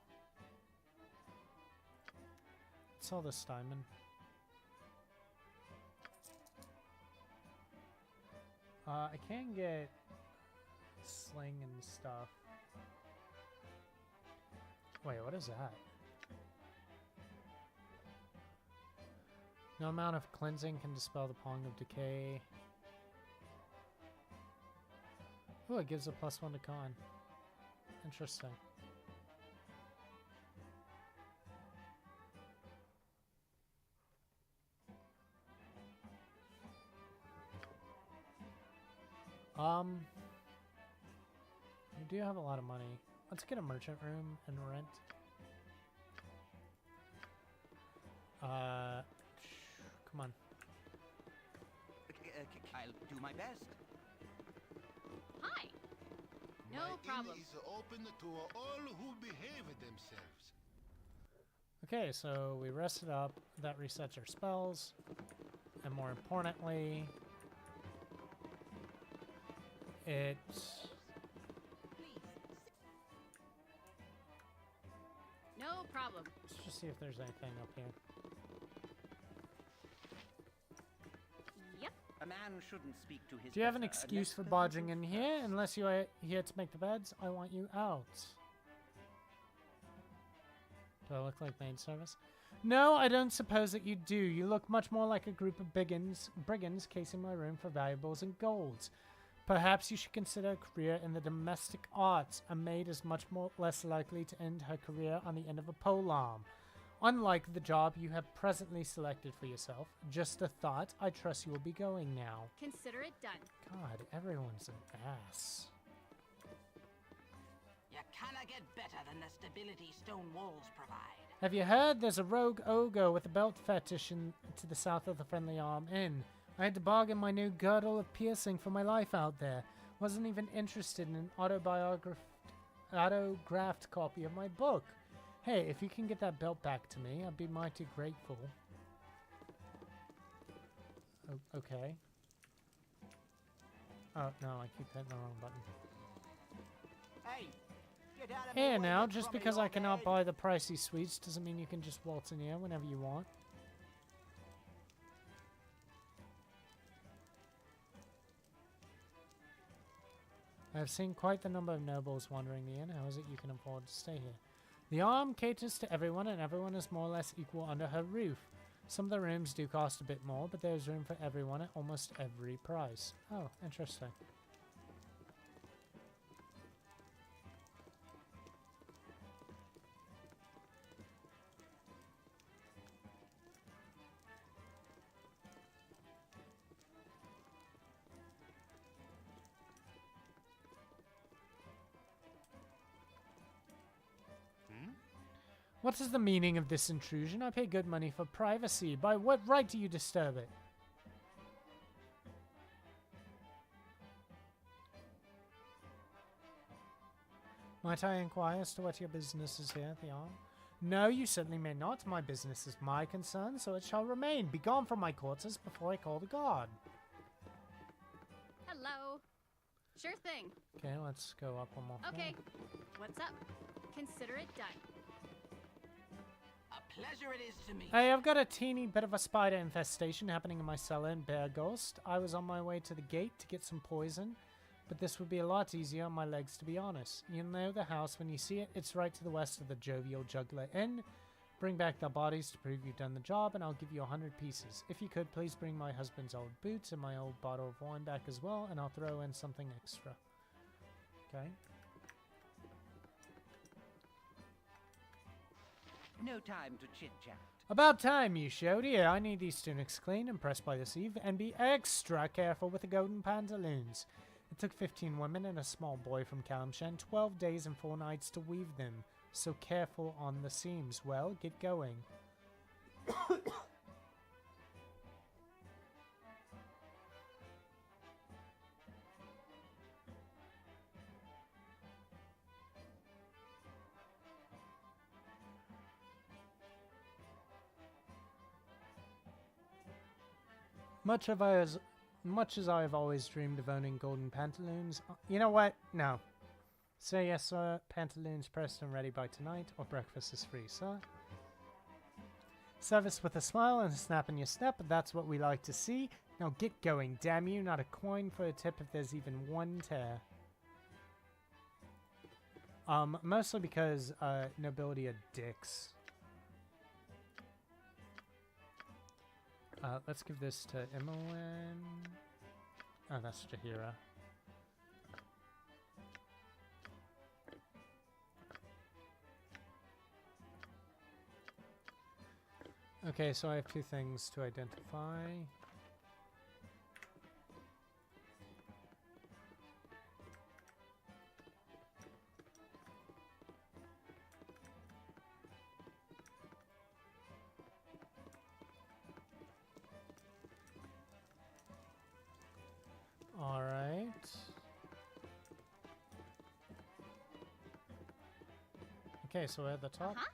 Sell this diamond. I can get sling and stuff. Wait, what is that? No amount of cleansing can dispel the Pong of Decay. Oh, it gives a +1 to con. Interesting. We do have a lot of money. Let's get a merchant room and rent. Come on. I'll do my best. Hi. No My problem. inn is open to all who behave themselves. Okay, so we rested up. That resets our spells. And more importantly, it problem? Let's just see if there's anything up here. Yep. A man shouldn't speak to his Do you have an better excuse for unless barging present in here? first. Unless you are here to make the beds, I want you out. Do I look like maid service? No, I don't suppose that you do. You look much more like a group of brigands casing my room for valuables and golds. Perhaps you should consider a career in the domestic arts. A maid is much less likely to end her career on the end of a polearm. Unlike the job you have presently selected for yourself. Just a thought. I trust you will be going now. Consider it done. God, everyone's an ass. You cannot get better than the stability stone walls provide. Have you heard? There's a rogue ogre with a belt fetish to the south of the Friendly Arm Inn. I had to bargain my new girdle of piercing for my life out there. Wasn't even interested in an autographed copy of my book. Hey, if you can get that belt back to me, I'd be mighty grateful. Okay. Oh, no, I keep hitting the wrong button. Hey, get out of my Here way, now, you just crummy because I old cannot egg. buy the pricey sweets doesn't mean you can just waltz in here whenever you want. I have seen quite the number of nobles wandering the inn. How is it you can afford to stay here? The Arm caters to everyone, and everyone is more or less equal under her roof. Some of the rooms do cost a bit more, but there's room for everyone at almost every price. Oh, interesting. What is the meaning of this intrusion? I pay good money for privacy. By what right do you disturb it? Might I inquire as to what your business is here at the Arm? No, you certainly may not. My business is my concern, so it shall remain. Be gone from my quarters before I call the guard. Hello. Sure thing. Okay, let's go up one more floor. Okay. What's up? Consider it done. A pleasure it is to me. Hey, I've got a teeny bit of a spider infestation happening in my cellar in Bear Ghost. I was on my way to the gate to get some poison, but this would be a lot easier on my legs, to be honest. You'll know the house when you see it. It's right to the west of the Jovial Juggler Inn. Bring back the bodies to prove you've done the job, and I'll give you 100 pieces. If you could, please bring my husband's old boots and my old bottle of wine back as well, and I'll throw in something extra. Okay. No time to chit-chat. About time you showed. Here, I need these tunics clean and pressed by this eve, and be extra careful with the golden pantaloons. It took 15 women and a small boy from Kalimshan 12 days and 4 nights to weave them. So careful on the seams. Well, get going. Much as I have always dreamed of owning golden pantaloons, you know what? No. Say yes, sir. Pantaloons pressed and ready by tonight, or breakfast is free, sir. Service with a smile and a snap in your step. That's what we like to see. Now get going, damn you. Not a coin for a tip if there's even one tear. Mostly because nobility are dicks. Let's give this to Imoen. Oh, that's Jahira. Okay, so I have 2 things to identify. All right. Okay, so we're at the top. Uh-huh.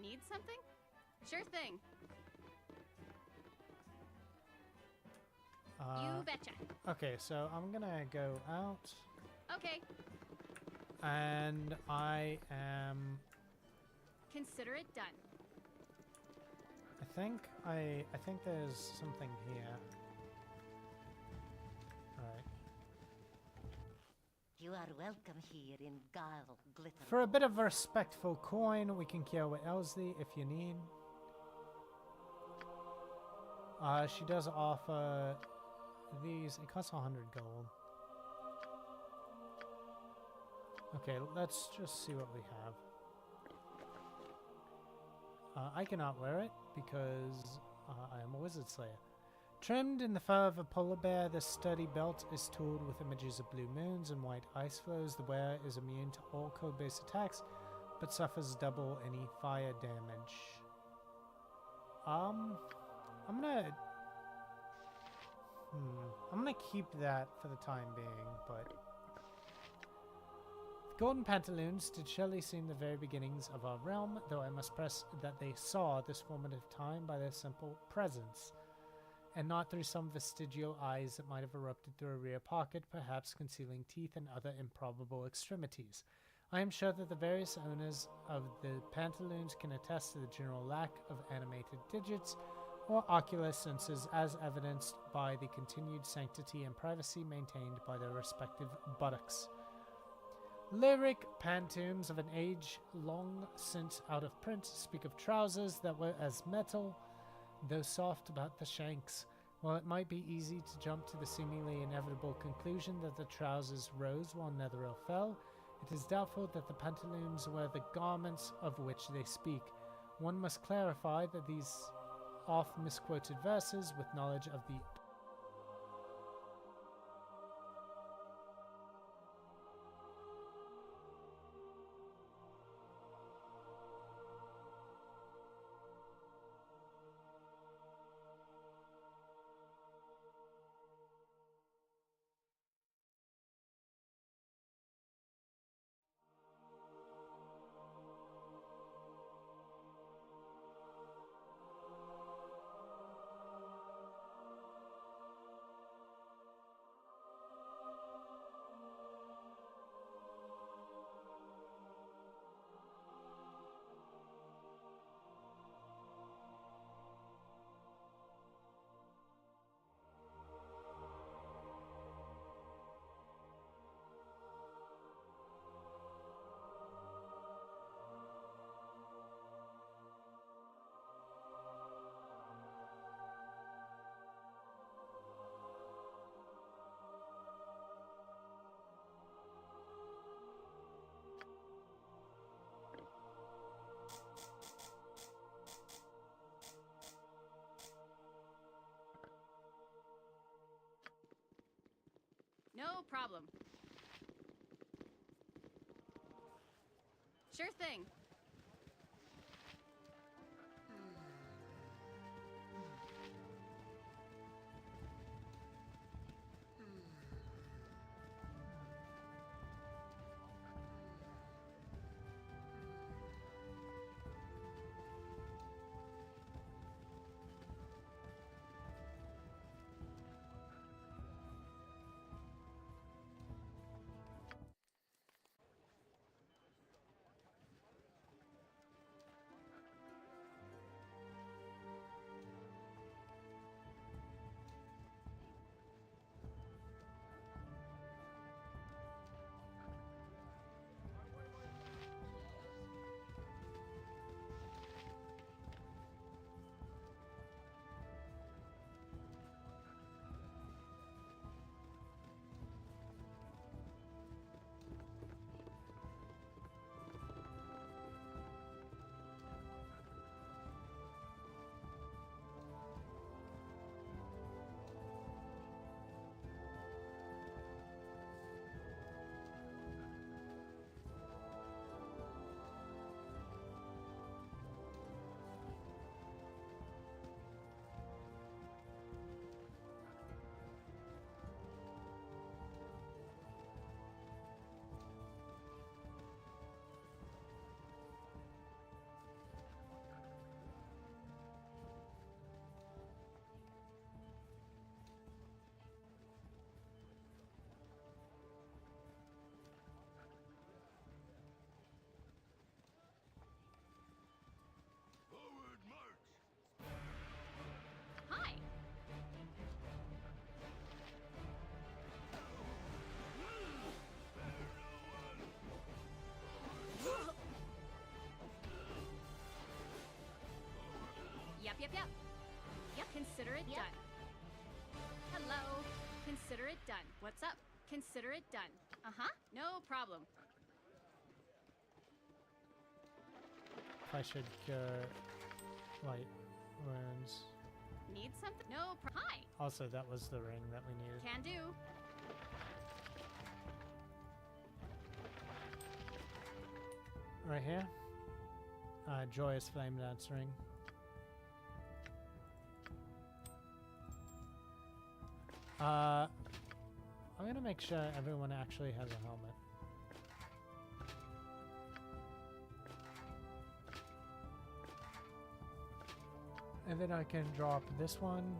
Need something? Sure thing. You betcha. Okay, so I'm gonna go out. Okay. And I am... Consider it done. I think there's something here. Alright. You are welcome here in Guile Glitter. For a bit of a respectful coin, we can cure with Elsley if you need. She does offer these. It costs 100 gold. Okay, let's just see what we have. I cannot wear it because I am a wizard slayer. Trimmed in the fur of a polar bear, this sturdy belt is tooled with images of blue moons and white ice flows. The wearer is immune to all code-based attacks, but suffers double any fire damage. I'm gonna keep that for the time being, but... The golden pantaloons did surely seem the very beginnings of our realm, though I must press that they saw this formative time by their simple presence, and not through some vestigial eyes that might have erupted through a rear pocket, perhaps concealing teeth and other improbable extremities. I am sure that the various owners of the pantaloons can attest to the general lack of animated digits or ocular senses, as evidenced by the continued sanctity and privacy maintained by their respective buttocks. Lyric pantoums of an age long since out of print speak of trousers that were as metal, though soft about the shanks. While it might be easy to jump to the seemingly inevitable conclusion that the trousers rose while Netheril fell, it is doubtful that the pantaloons were the garments of which they speak. One must clarify that these oft misquoted verses with knowledge of the No problem. Sure thing. Yep. Yep. Consider it done. Hello. Consider it done. What's up? Consider it done. Uh-huh. No problem. If I should cure light wounds. Need something? No Hi. Also, that was the ring that we needed. Can do. Right here. Joyous Flame Dance ring. I'm gonna make sure everyone actually has a helmet. And then I can drop this one.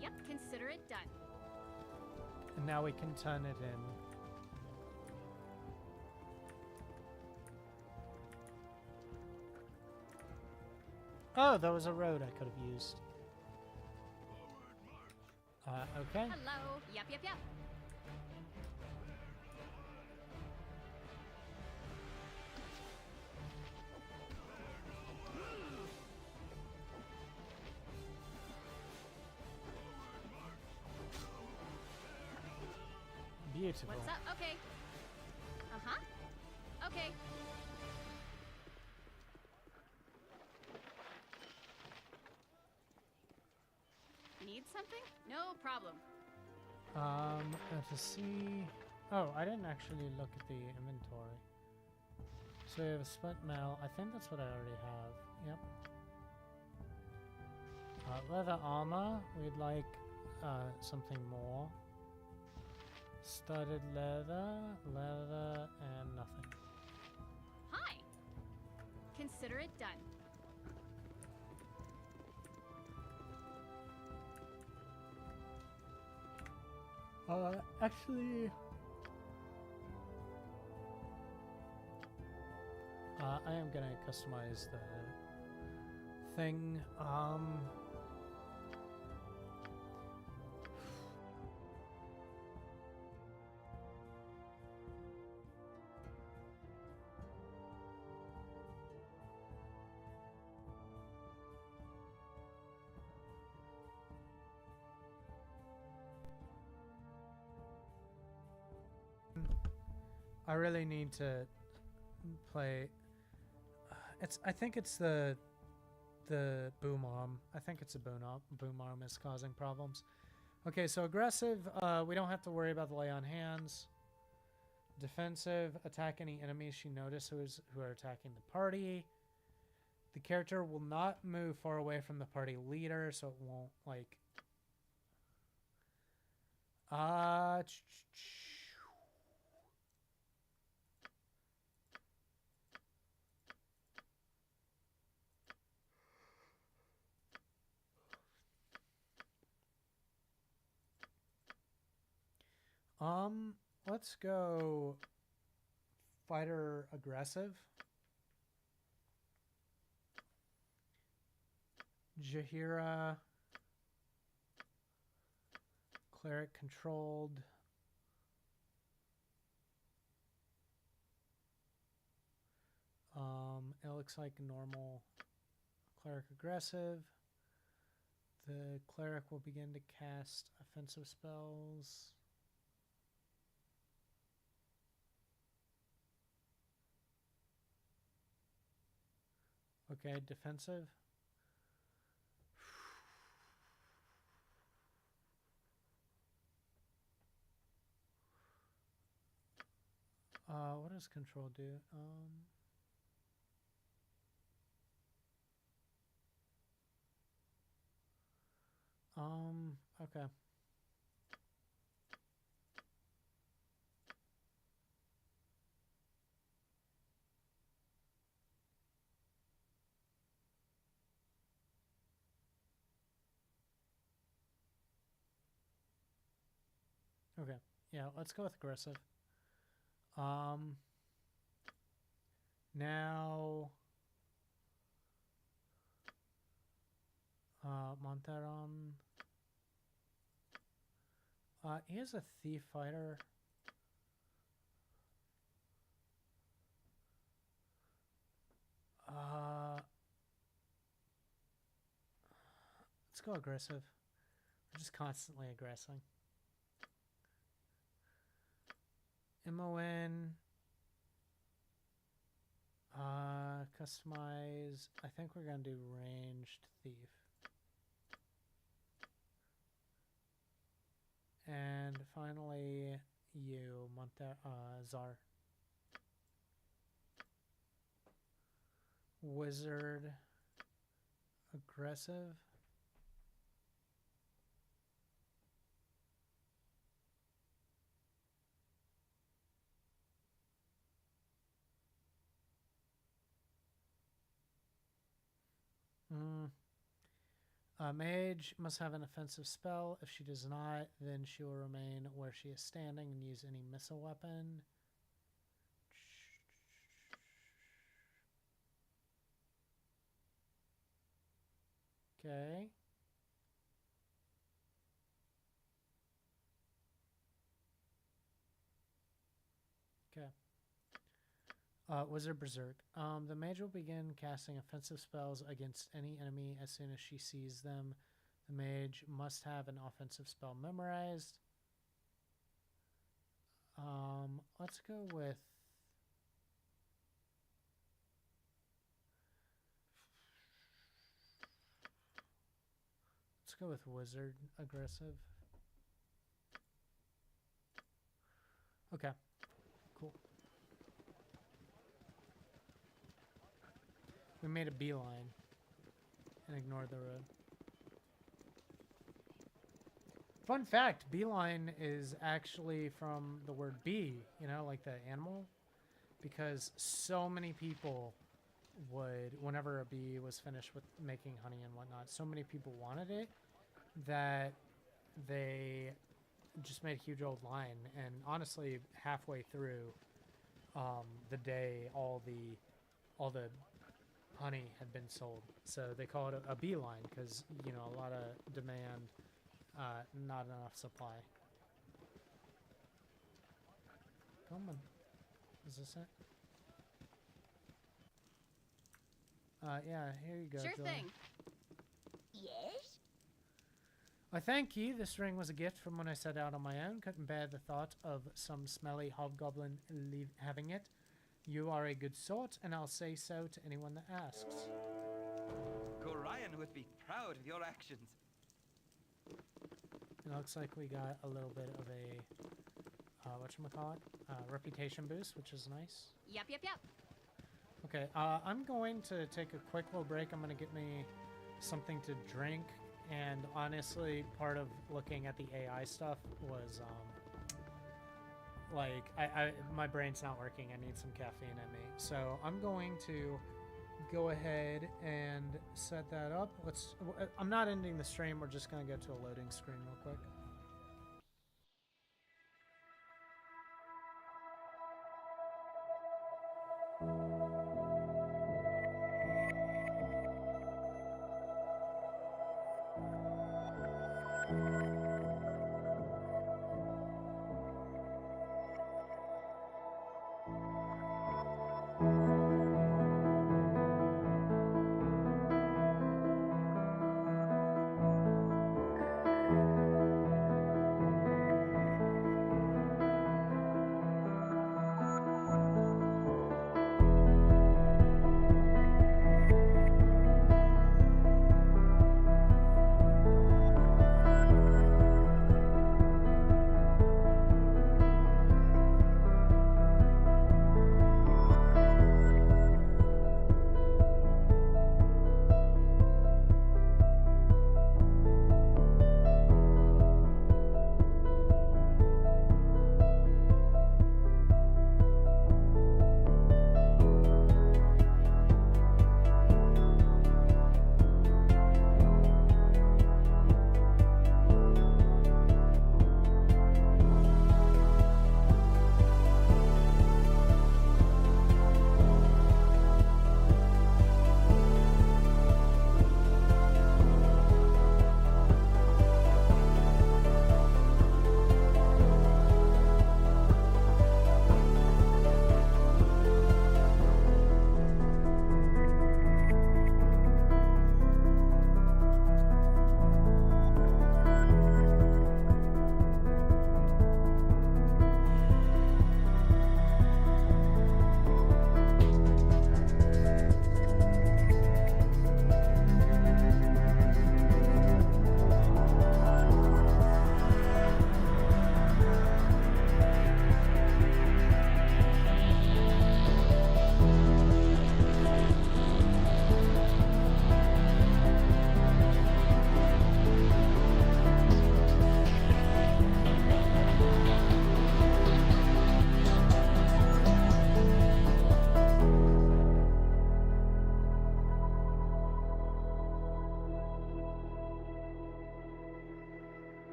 Yep, consider it done. And now we can turn it in. Oh, there was a road I could have used. Okay. Hello. Yep. Beautiful. What's up? Okay. Uh-huh. Okay. Need something? No problem. To see... Oh, I didn't actually look at the inventory. So we have a split mail. I think that's what I already have. Yep. Leather armor. We'd like something more. Studded leather, and nothing. Hi. Consider it done. Actually, I am gonna customize the thing. I really need to play. I think it's the boom arm. I think it's a boom arm is causing problems. Okay, so aggressive. We don't have to worry about the lay on hands. Defensive. Attack any enemies she notices who are attacking the party. The character will not move far away from the party leader, so it won't like. Let's go fighter aggressive. Jahira cleric controlled. It looks like normal cleric aggressive. The cleric will begin to cast offensive spells. Okay, defensive. What does control do? Okay. Okay. Yeah, let's go with aggressive. Now Montaron. He is a thief fighter. Let's go aggressive. We're just constantly aggressing. MON. Customize. I think we're going to do ranged thief. And finally, you, Czar. Wizard. Aggressive. Mage must have an offensive spell. If she does not, then she will remain where she is standing and use any missile weapon. Okay. Okay. Wizard Berserk. The mage will begin casting offensive spells against any enemy as soon as she sees them. The mage must have an offensive spell memorized. Let's go with... Let's go with Wizard Aggressive. Okay. Cool. We made a beeline and ignored the road. Fun fact, beeline is actually from the word bee, you know, like the animal. Because so many people would, whenever a bee was finished with making honey and whatnot, so many people wanted it that they just made a huge old line. And honestly, halfway through the day, all the honey had been sold, so they call it a beeline because, you know, a lot of demand, not enough supply. Come on, is this it? Yeah, here you go. Sure Julia. thing. Yes? I thank you. This ring was a gift from when I set out on my own. Couldn't bear the thought of some smelly hobgoblin having it. You are a good sort, and I'll say so to anyone that asks. Gorion would be proud of your actions. It looks like we got a little bit of a, whatchamacallit, reputation boost, which is nice. Yep. Okay, I'm going to take a quick little break. I'm going to get me something to drink, and honestly, part of looking at the AI stuff was, like, my brain's not working. I need some caffeine in me. So I'm going to go ahead and set that up. I'm not ending the stream. We're just going to go to a loading screen real quick.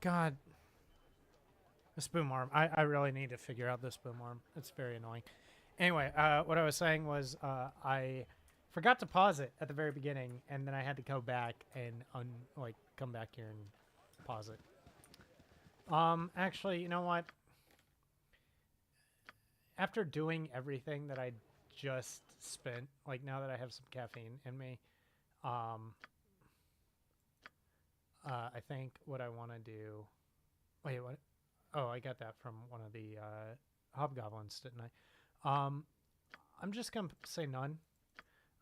God. This boom arm. I really need to figure out this boom arm. It's very annoying. Anyway, what I was saying was I forgot to pause it at the very beginning, and then I had to go back and come back here and pause it. Actually, you know what? After doing everything that I just spent, like now that I have some caffeine in me, I think what I want to do... Wait, what? Oh, I got that from one of the hobgoblins, didn't I? I'm just going to say none.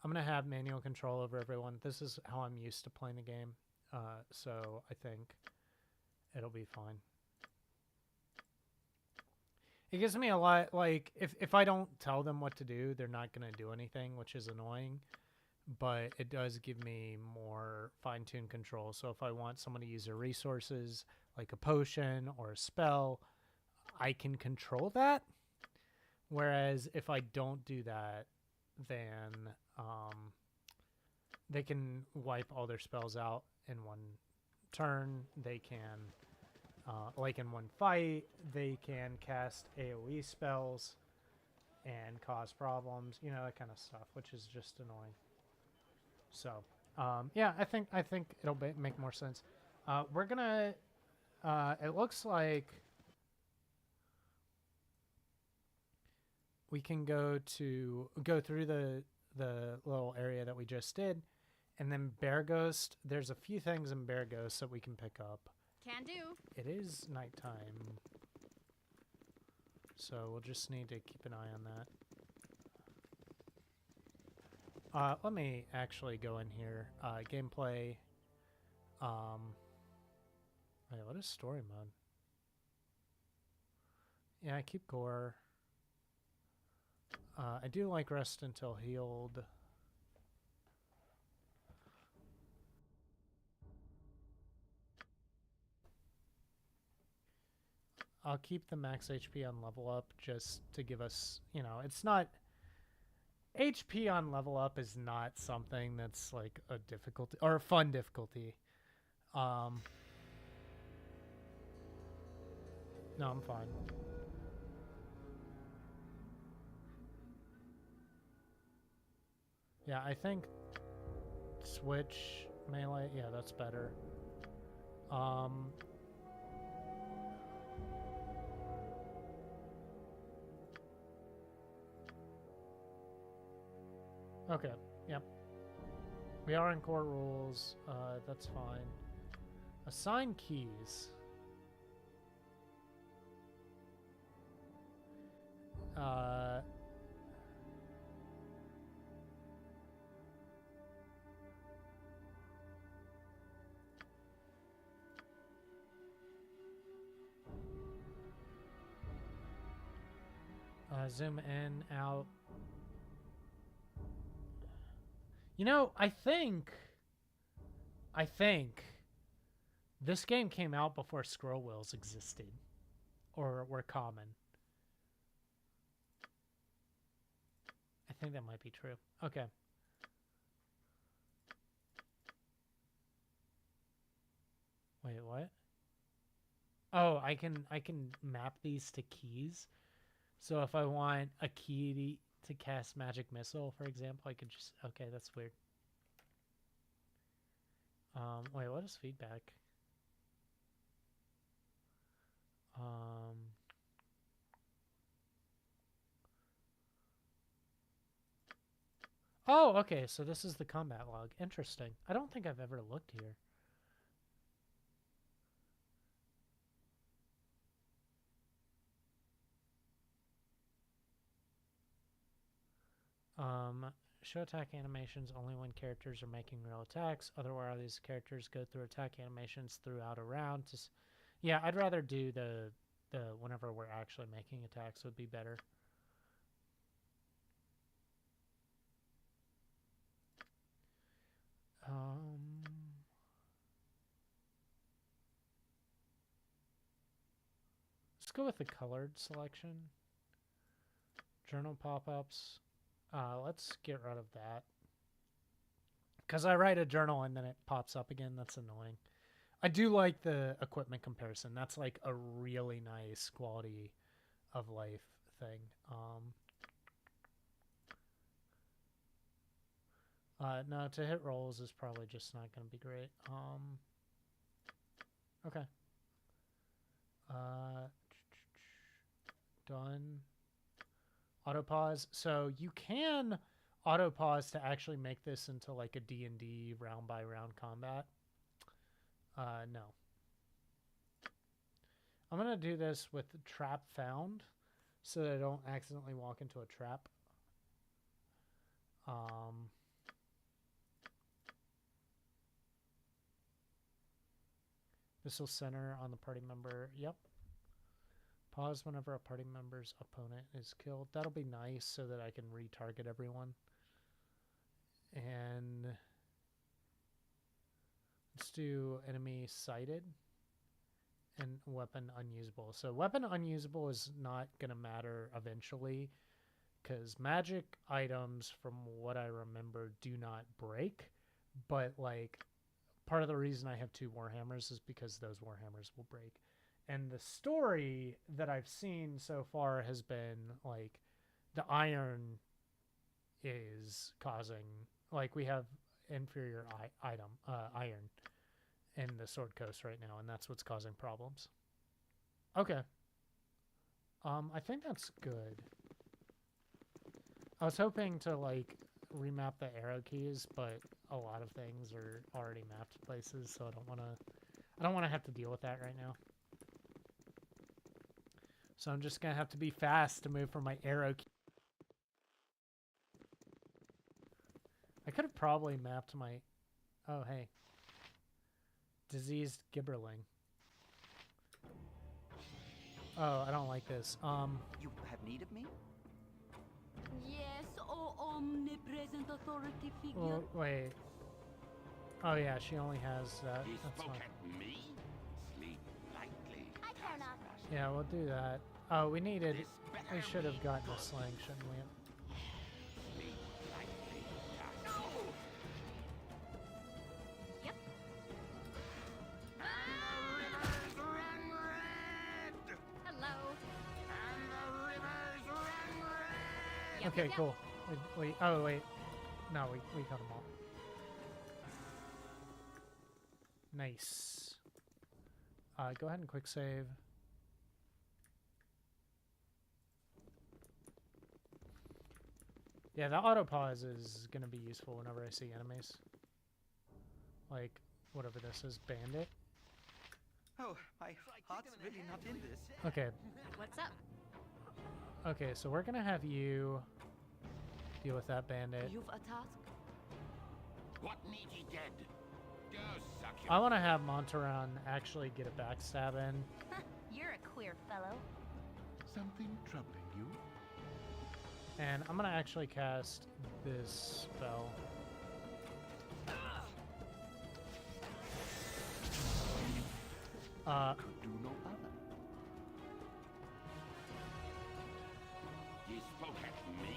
I'm going to have manual control over everyone. This is how I'm used to playing the game, so I think it'll be fine. It gives me a lot, like, if I don't tell them what to do, they're not going to do anything, which is annoying. But it does give me more fine-tuned control. So if I want someone to use their resources, like a potion or a spell, I can control that. Whereas if I don't do that, then they can wipe all their spells out in one turn. They can, like in one fight, they can cast AoE spells and cause problems, you know, that kind of stuff, which is just annoying. So, yeah, I think it'll make more sense. We're gonna, it looks like we can go through the little area that we just did, and then Bear Ghost. There's a few things in Bear Ghost that we can pick up. Can do. It is nighttime, so we'll just need to keep an eye on that. Let me actually go in here. Gameplay. Wait, what is story mode? Yeah, I keep gore. I do like rest until healed. I'll keep the max HP on level up just to give us, you know, it's not... HP on level up is not something that's like a difficulty or a fun difficulty. No, I'm fine. Yeah, I think switch melee. Yeah, that's better. Okay, yep. We are in core rules. That's fine. Assign keys. Zoom in, out. You know, I think this game came out before scroll wheels existed or were common. I think that might be true. Okay. Wait, what? Oh, I can map these to keys. So if I want a key to cast magic missile, for example, I could just, okay, that's weird. Wait, what is feedback? Oh, okay, so this is the combat log. Interesting. I don't think I've ever looked here. Show attack animations only when characters are making real attacks. Otherwise, these characters go through attack animations throughout a round. Yeah, I'd rather do the whenever we're actually making attacks would be better. Let's go with the colored selection. Journal pop-ups. Let's get rid of that. Because I write a journal and then it pops up again. That's annoying. I do like the equipment comparison. That's like a really nice quality of life thing. No, to hit rolls is probably just not going to be great. Okay. Done. Auto pause. So you can auto pause to actually make this into like a D&D round by round combat. No. I'm going to do this with trap found so that I don't accidentally walk into a trap. This will center on the party member. Yep. Pause whenever a party member's opponent is killed. That'll be nice so that I can retarget everyone. And let's do enemy sighted and weapon unusable. So weapon unusable is not going to matter eventually because magic items, from what I remember, do not break. But like part of the reason I have 2 Warhammers is because those Warhammers will break. And the story that I've seen so far has been like the iron is causing, like we have inferior iron in the Sword Coast right now, and that's what's causing problems. Okay. I think that's good. I was hoping to like remap the arrow keys, but a lot of things are already mapped places, so I don't want to have to deal with that right now. So I'm just going to have to be fast to move from my arrow key. I could have probably mapped my... Oh, hey. Diseased Gibberling. Oh, I don't like this. You have need of me? Yes, oh omnipresent authority figure. Oh, wait. Oh, yeah, she only has that. He That's spoke fine. at me? Sleep lightly. I care not. Yeah, we'll do that. Oh, we needed... We should have gotten a sling, shouldn't we? Sleep lightly. Yep. Hello. And the rivers run red. Yep, Okay, yep. cool. Wait, oh, wait. No, we cut them all. Nice. Go ahead and quick save. Yeah, the auto pause is going to be useful whenever I see enemies. Like, whatever this is, bandit. Oh, my heart's really not in this. Okay. What's up? Okay, so we're going to have you deal with that bandit. You've a task? What needs ye dead? Go suck your... I want to have Montaran actually get a backstab in. You're a queer fellow. Something troubling you? And I'm going to actually cast this spell. Could do no other. Ye spoke at me?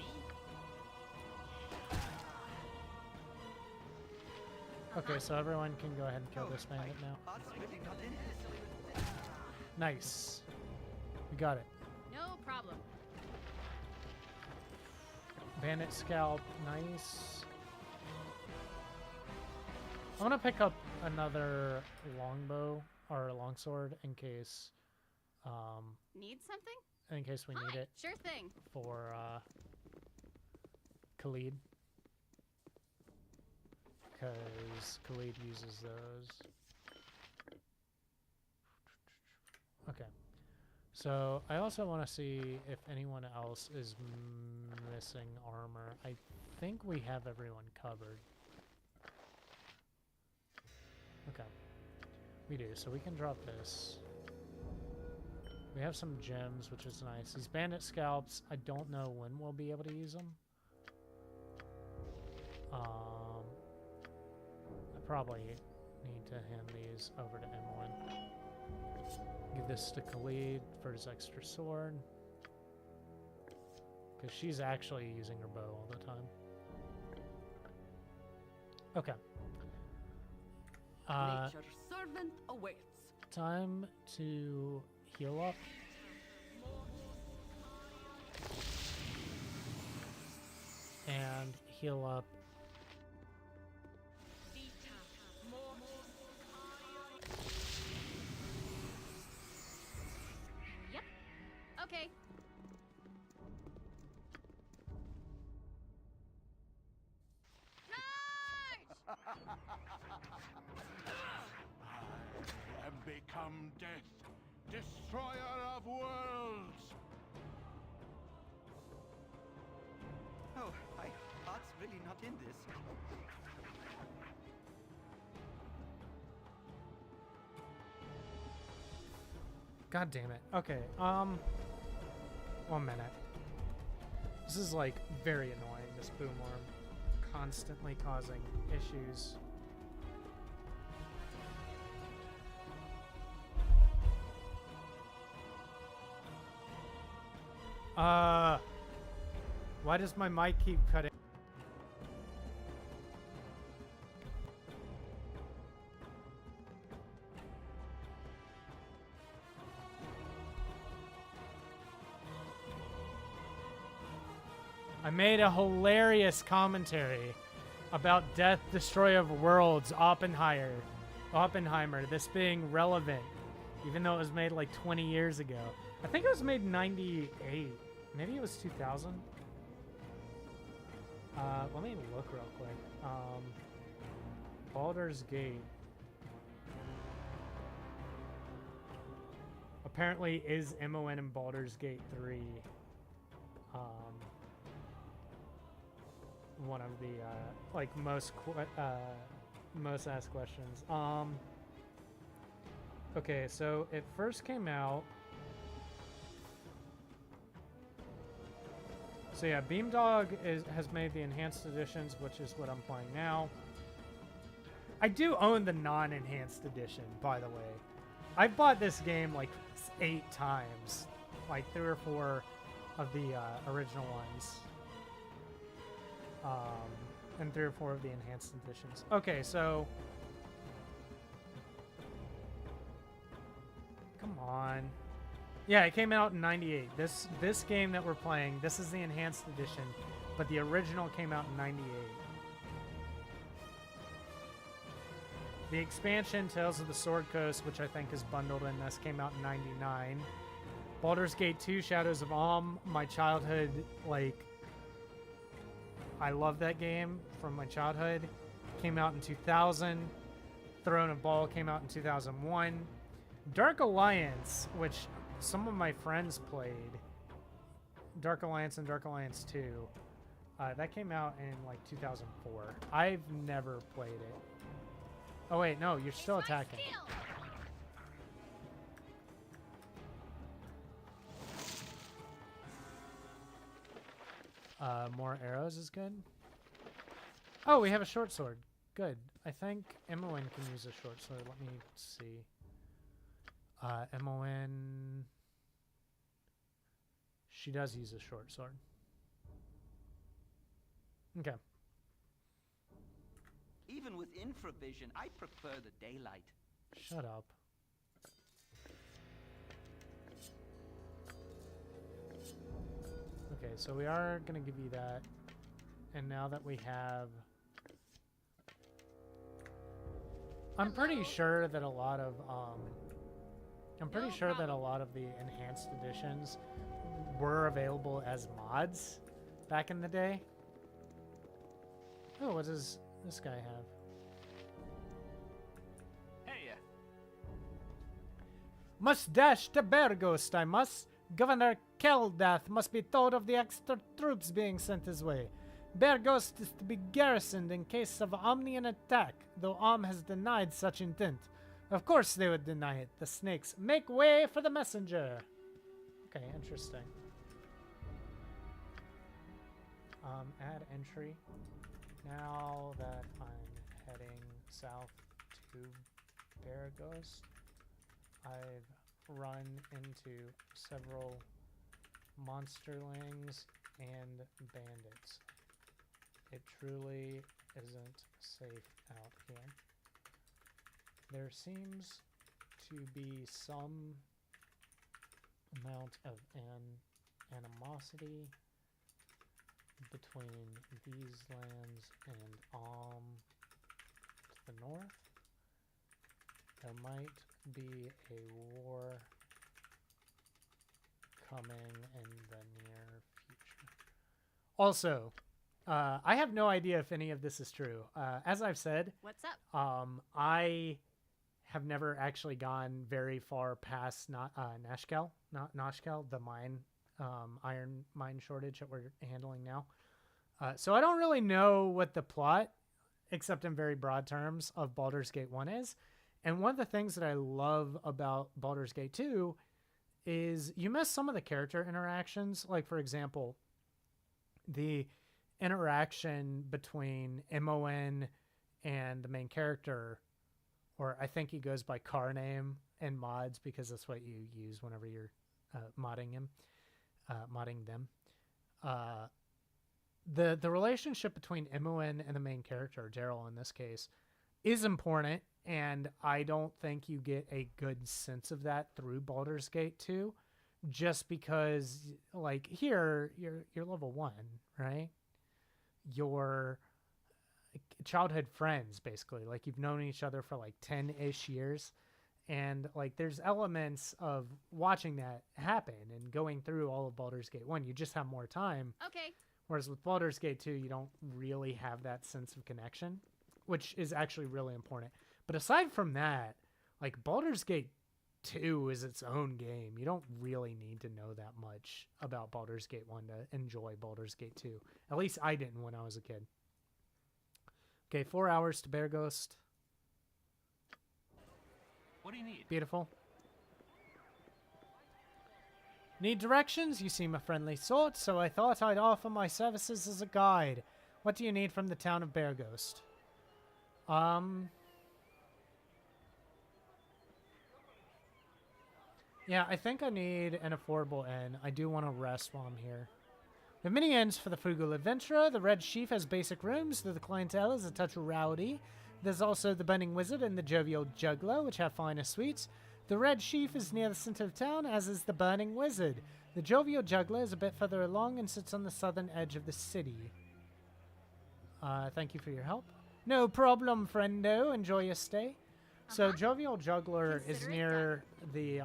Okay, so everyone can go ahead and kill this bandit now. Heart's really not in this. Nice. We got it. No problem. Bandit scalp, nice. I'm gonna pick up another longbow or longsword in case Need something? we need it Sure thing. for Khalid. Because Khalid uses those. Okay. So I also want to see if anyone else is missing armor. I think we have everyone covered. Okay. We do. So we can drop this. We have some gems, which is nice. These bandit scalps, I don't know when we'll be able to use them. I probably need to hand these over to Emlyn. Give this to Khalid for his extra sword. Because she's actually using her bow all the time. Okay. Nature's servant awaits. Time to heal up. And heal up. Yep. Okay. Charge! I am become death, destroyer of worlds. Oh, my heart's really not in this. God damn it. Okay, 1 minute. This is like very annoying, this boom worm. Constantly causing issues. Why does my mic keep cutting? I made a hilarious commentary about Death, Destroyer of Worlds, Oppenheimer, this being relevant, even though it was made like 20 years ago. I think it was made in 98. Maybe it was 2000. Let me look real quick. Baldur's Gate. Apparently is MON in Baldur's Gate 3. One of the like most asked questions. Okay, so it first came out. So yeah, Beamdog has made the enhanced editions, which is what I'm playing now. I do own the non-enhanced edition, by the way. I've bought this game like 8 times, like 3 or 4 of the original ones. And 3 or 4 of the enhanced editions. Okay, so come on. Yeah, it came out in 98. This game that we're playing, this is the enhanced edition, but the original came out in 98. The expansion, Tales of the Sword Coast, which I think is bundled in this, came out in 99. Baldur's Gate 2, Shadows of Alm, my childhood, like, I love that game from my childhood. Came out in 2000. Throne of Ball came out in 2001. Dark Alliance, which some of my friends played. Dark Alliance and Dark Alliance 2. That came out in, like, 2004. I've never played it. Oh, wait, no, you're still attacking. More arrows is good. Oh, we have a short sword. Good. I think Emmowen can use a short sword. Let me see. Emmowen... She does use a short sword. Okay. Even with infravision, I prefer the daylight. Shut up. Okay, so we are going to give you that. And now that we have... I'm pretty sure that a lot of the enhanced editions were available as mods back in the day. Oh, what does this guy have? Hey. Must dash to Berghost, I must. Governor Keldath must be told of the extra troops being sent his way. Berghost is to be garrisoned in case of Omnian attack, though Om has denied such intent. Of course they would deny it. The snakes make way for the messenger. Okay, interesting. Add entry. Now that I'm heading south to Berghost, I've run into several monsterlings and bandits. It truly isn't safe out here. There seems to be some amount of animosity between these lands and to the north. There might be a war coming in the near future. Also, I have no idea if any of this is true. As I've said, what's up? I have never actually gone very far past Nashkel, the mine, iron mine shortage that we're handling now. So I don't really know what the plot, except in very broad terms, of Baldur's Gate 1 is. And one of the things that I love about Baldur's Gate 2 is you miss some of the character interactions. Like, for example, the interaction between Emmowen and the main character, or I think he goes by car name in mods because that's what you use whenever you're modding them. The relationship between Emmowen and the main character, Daryl in this case, is important, and I don't think you get a good sense of that through Baldur's Gate 2, just because, like, here you're level 1, right? You're childhood friends, basically. Like, you've known each other for like 10-ish years, and like there's elements of watching that happen and going through all of Baldur's Gate 1. You just have more time. Okay. Whereas with Baldur's Gate 2, you don't really have that sense of connection, which is actually really important. But aside from that, like, Baldur's Gate 2 is its own game. You don't really need to know that much about Baldur's Gate 1 to enjoy Baldur's Gate 2. At least I didn't when I was a kid. Okay, 4 hours to Berghost. What do you need? Beautiful. Need directions? You seem a friendly sort, so I thought I'd offer my services as a guide. What do you need from the town of Berghost? Yeah, I think I need an affordable inn. I do want to rest while I'm here. There are many inns for the frugal adventurer. The Red Chief has basic rooms, though the clientele is a touch rowdy. There's also the Burning Wizard and the Jovial Juggler, which have finer suites. The Red Chief is near the center of town, as is the Burning Wizard. The Jovial Juggler is a bit further along and sits on the southern edge of the city. Thank you for your help. No problem, friendo. Enjoy your stay. So Jovial Juggler is Consider it near the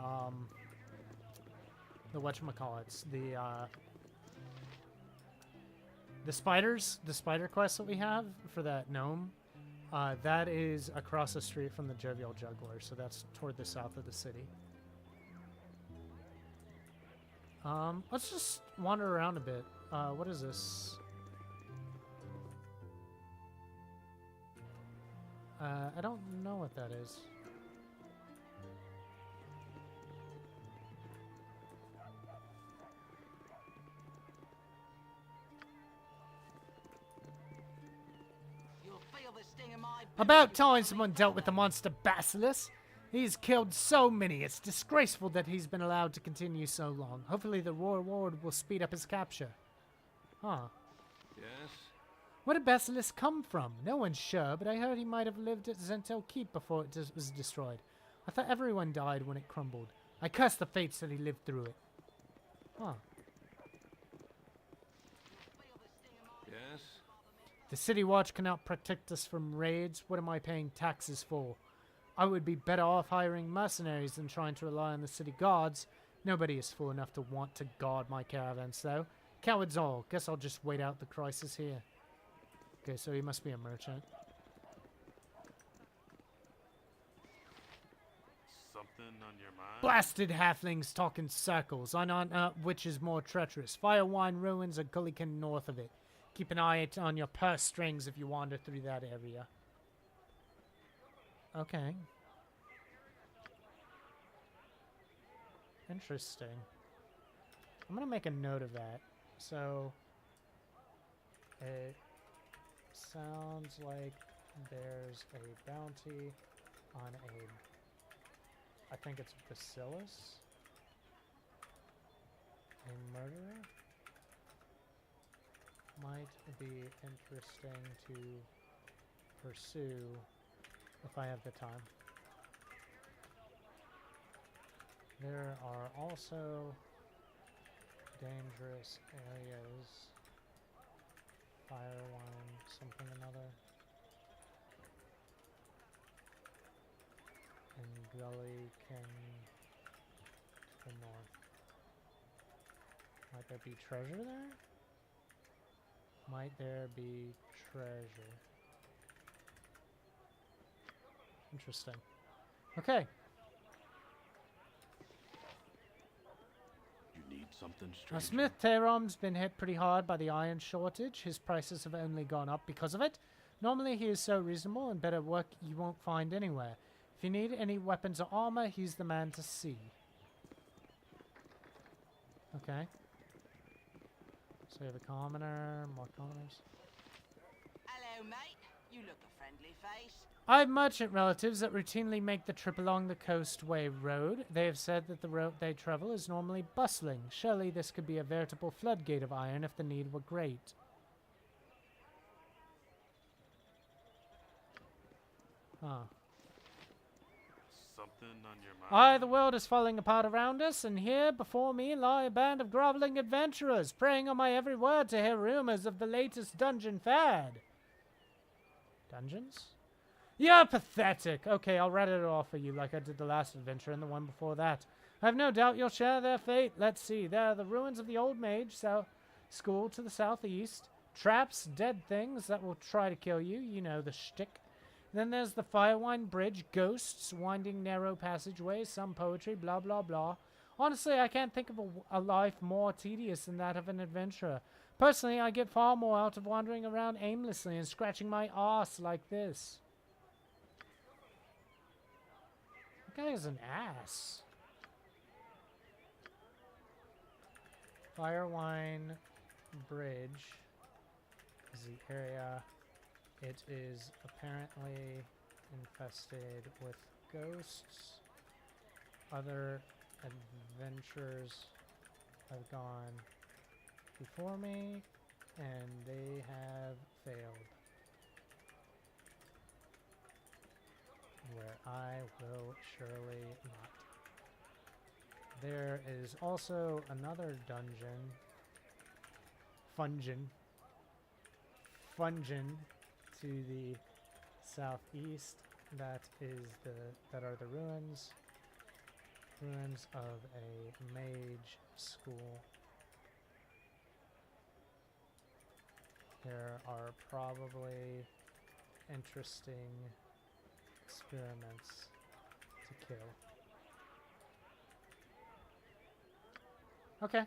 whatchamacallits, the spiders, the spider quest that we have for that gnome. That is across the street from the Jovial Juggler, so that's toward the south of the city. Let's just wander around a bit. What is this? I don't know what that is. You'll feel the sting of my About time someone dealt with the monster Basilisk. He's killed so many, it's disgraceful that he's been allowed to continue so long. Hopefully the reward will speed up his capture. Huh. Yes? Where did Basilisk come from? No one's sure, but I heard he might have lived at Zentel Keep before it was destroyed. I thought everyone died when it crumbled. I curse the fates that he lived through it. Huh. Yes? The City Watch cannot protect us from raids. What am I paying taxes for? I would be better off hiring mercenaries than trying to rely on the city guards. Nobody is fool enough to want to guard my caravans, though. Cowards all. Guess I'll just wait out the crisis here. Okay, so he must be a merchant. Something on your mind? Blasted halflings talk in circles. I don't know which is more treacherous. Firewine ruins or Gulliken north of it. Keep an eye on your purse strings if you wander through that area. Okay. Interesting. I'm gonna make a note of that. So, it sounds like there's a bounty on I think it's Bacillus, a murderer. Might be interesting to pursue if I have the time. There are also dangerous areas. Firewine, something another. And Gully can to the north. Might there be treasure there? Might there be treasure? Interesting. Okay. You need something Now, strange. Smith Tehrom's been hit pretty hard by the iron shortage. His prices have only gone up because of it. Normally he is so reasonable and better work you won't find anywhere. If you need any weapons or armor, he's the man to see. Okay. So we have a commoner, more commoners. Hello, mate. You look a friendly face. I have merchant relatives that routinely make the trip along the Coastway Road. They have said that the route they travel is normally bustling. Surely this could be a veritable floodgate of iron if the need were great. Huh. Something on your mind? Aye, the world is falling apart around us, and here before me lie a band of groveling adventurers, preying on my every word to hear rumors of the latest dungeon fad. Dungeons? You're pathetic. Okay, I'll write it off for you like I did the last adventure and the one before that. I have no doubt you'll share their fate. Let's see. There are the ruins of the old mage school to the southeast. Traps, dead things that will try to kill you. You know the shtick. Then there's the Firewine Bridge, ghosts, winding narrow passageways, some poetry, blah, blah, blah. Honestly, I can't think of a life more tedious than that of an adventurer. Personally, I get far more out of wandering around aimlessly and scratching my arse like this. That guy is an ass. Firewine Bridge is the area. It is apparently infested with ghosts. Other adventures have gone before me, and they have failed. Where I will surely not. There is also another dungeon. Fungin to the southeast. that are the ruins. Ruins of a mage school. There are probably interesting experiments to kill. Okay.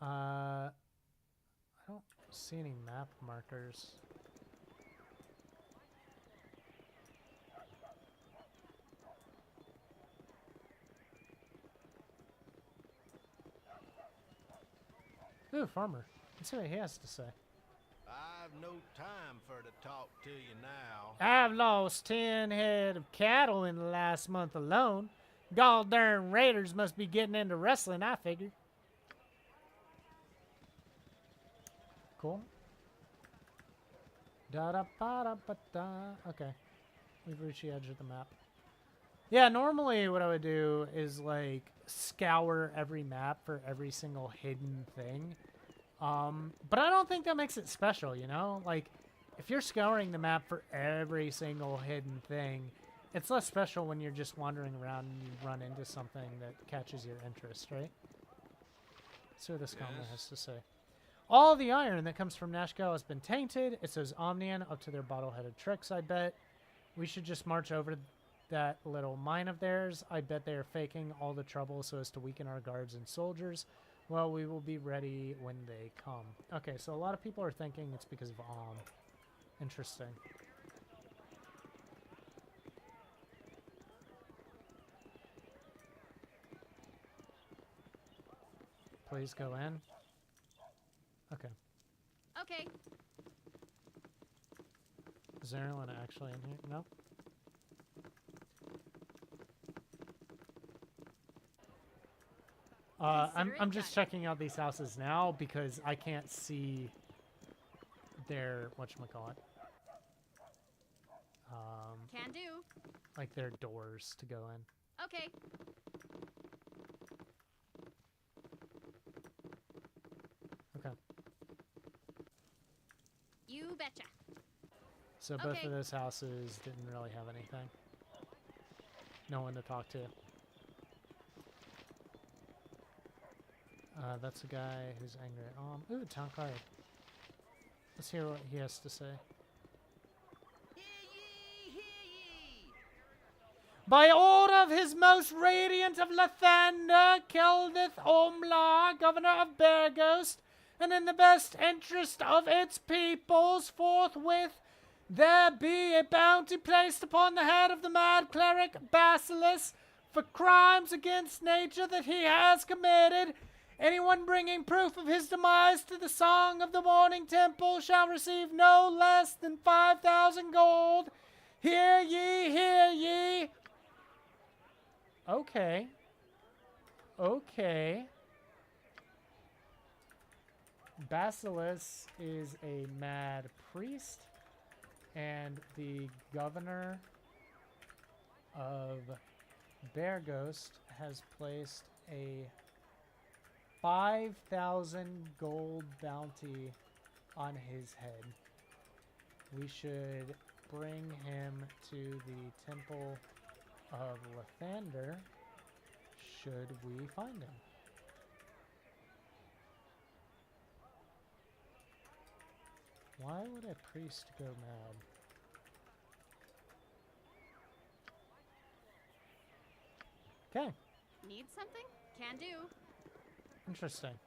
I don't see any map markers. Ooh, farmer. Let's see what he has to say. I've no time for to talk to you now. I've lost 10 head of cattle in the last month alone. God darn raiders must be getting into wrestling, I figure. Cool. Da-da-ba-da-ba-da. Okay. We've reached the edge of the map. Yeah, normally what I would do is, like, scour every map for every single hidden thing. But I don't think that makes it special, you know? Like, if you're scouring the map for every single hidden thing, it's less special when you're just wandering around and you run into something that catches your interest, right? Let's see what this comment has to say. All the iron that comes from Nashkel has been tainted. It says Omnian up to their bottle-headed tricks, I bet. We should just march over that little mine of theirs. I bet they are faking all the trouble so as to weaken our guards and soldiers. Well, we will be ready when they come. Okay, so a lot of people are thinking it's because of Interesting. Please go in. Okay. Okay. Is there anyone actually in here? No? I'm just checking out these houses now because I can't see their whatchamacallit. Can do. Like their doors to go in. Okay. Okay. You betcha. So both of those houses didn't really have anything. No one to talk to. That's a guy who's angry at ooh, town card. Let's hear what he has to say. By order of his most radiant of Lathander, Keldith Omlar, governor of Bearghost, and in the best interest of its peoples, forthwith there be a bounty placed upon the head of the mad cleric Basilisk for crimes against nature that he has committed. Anyone bringing proof of his demise to the Song of the Morning Temple shall receive no less than 5,000 gold. Hear ye, hear ye. Okay. Okay. Basilisk is a mad priest, and the governor of Bearghost has placed a 5,000 gold bounty on his head. We should bring him to the Temple of Lathander should we find him. Why would a priest go mad? Okay. Need something? Can do. Interesting.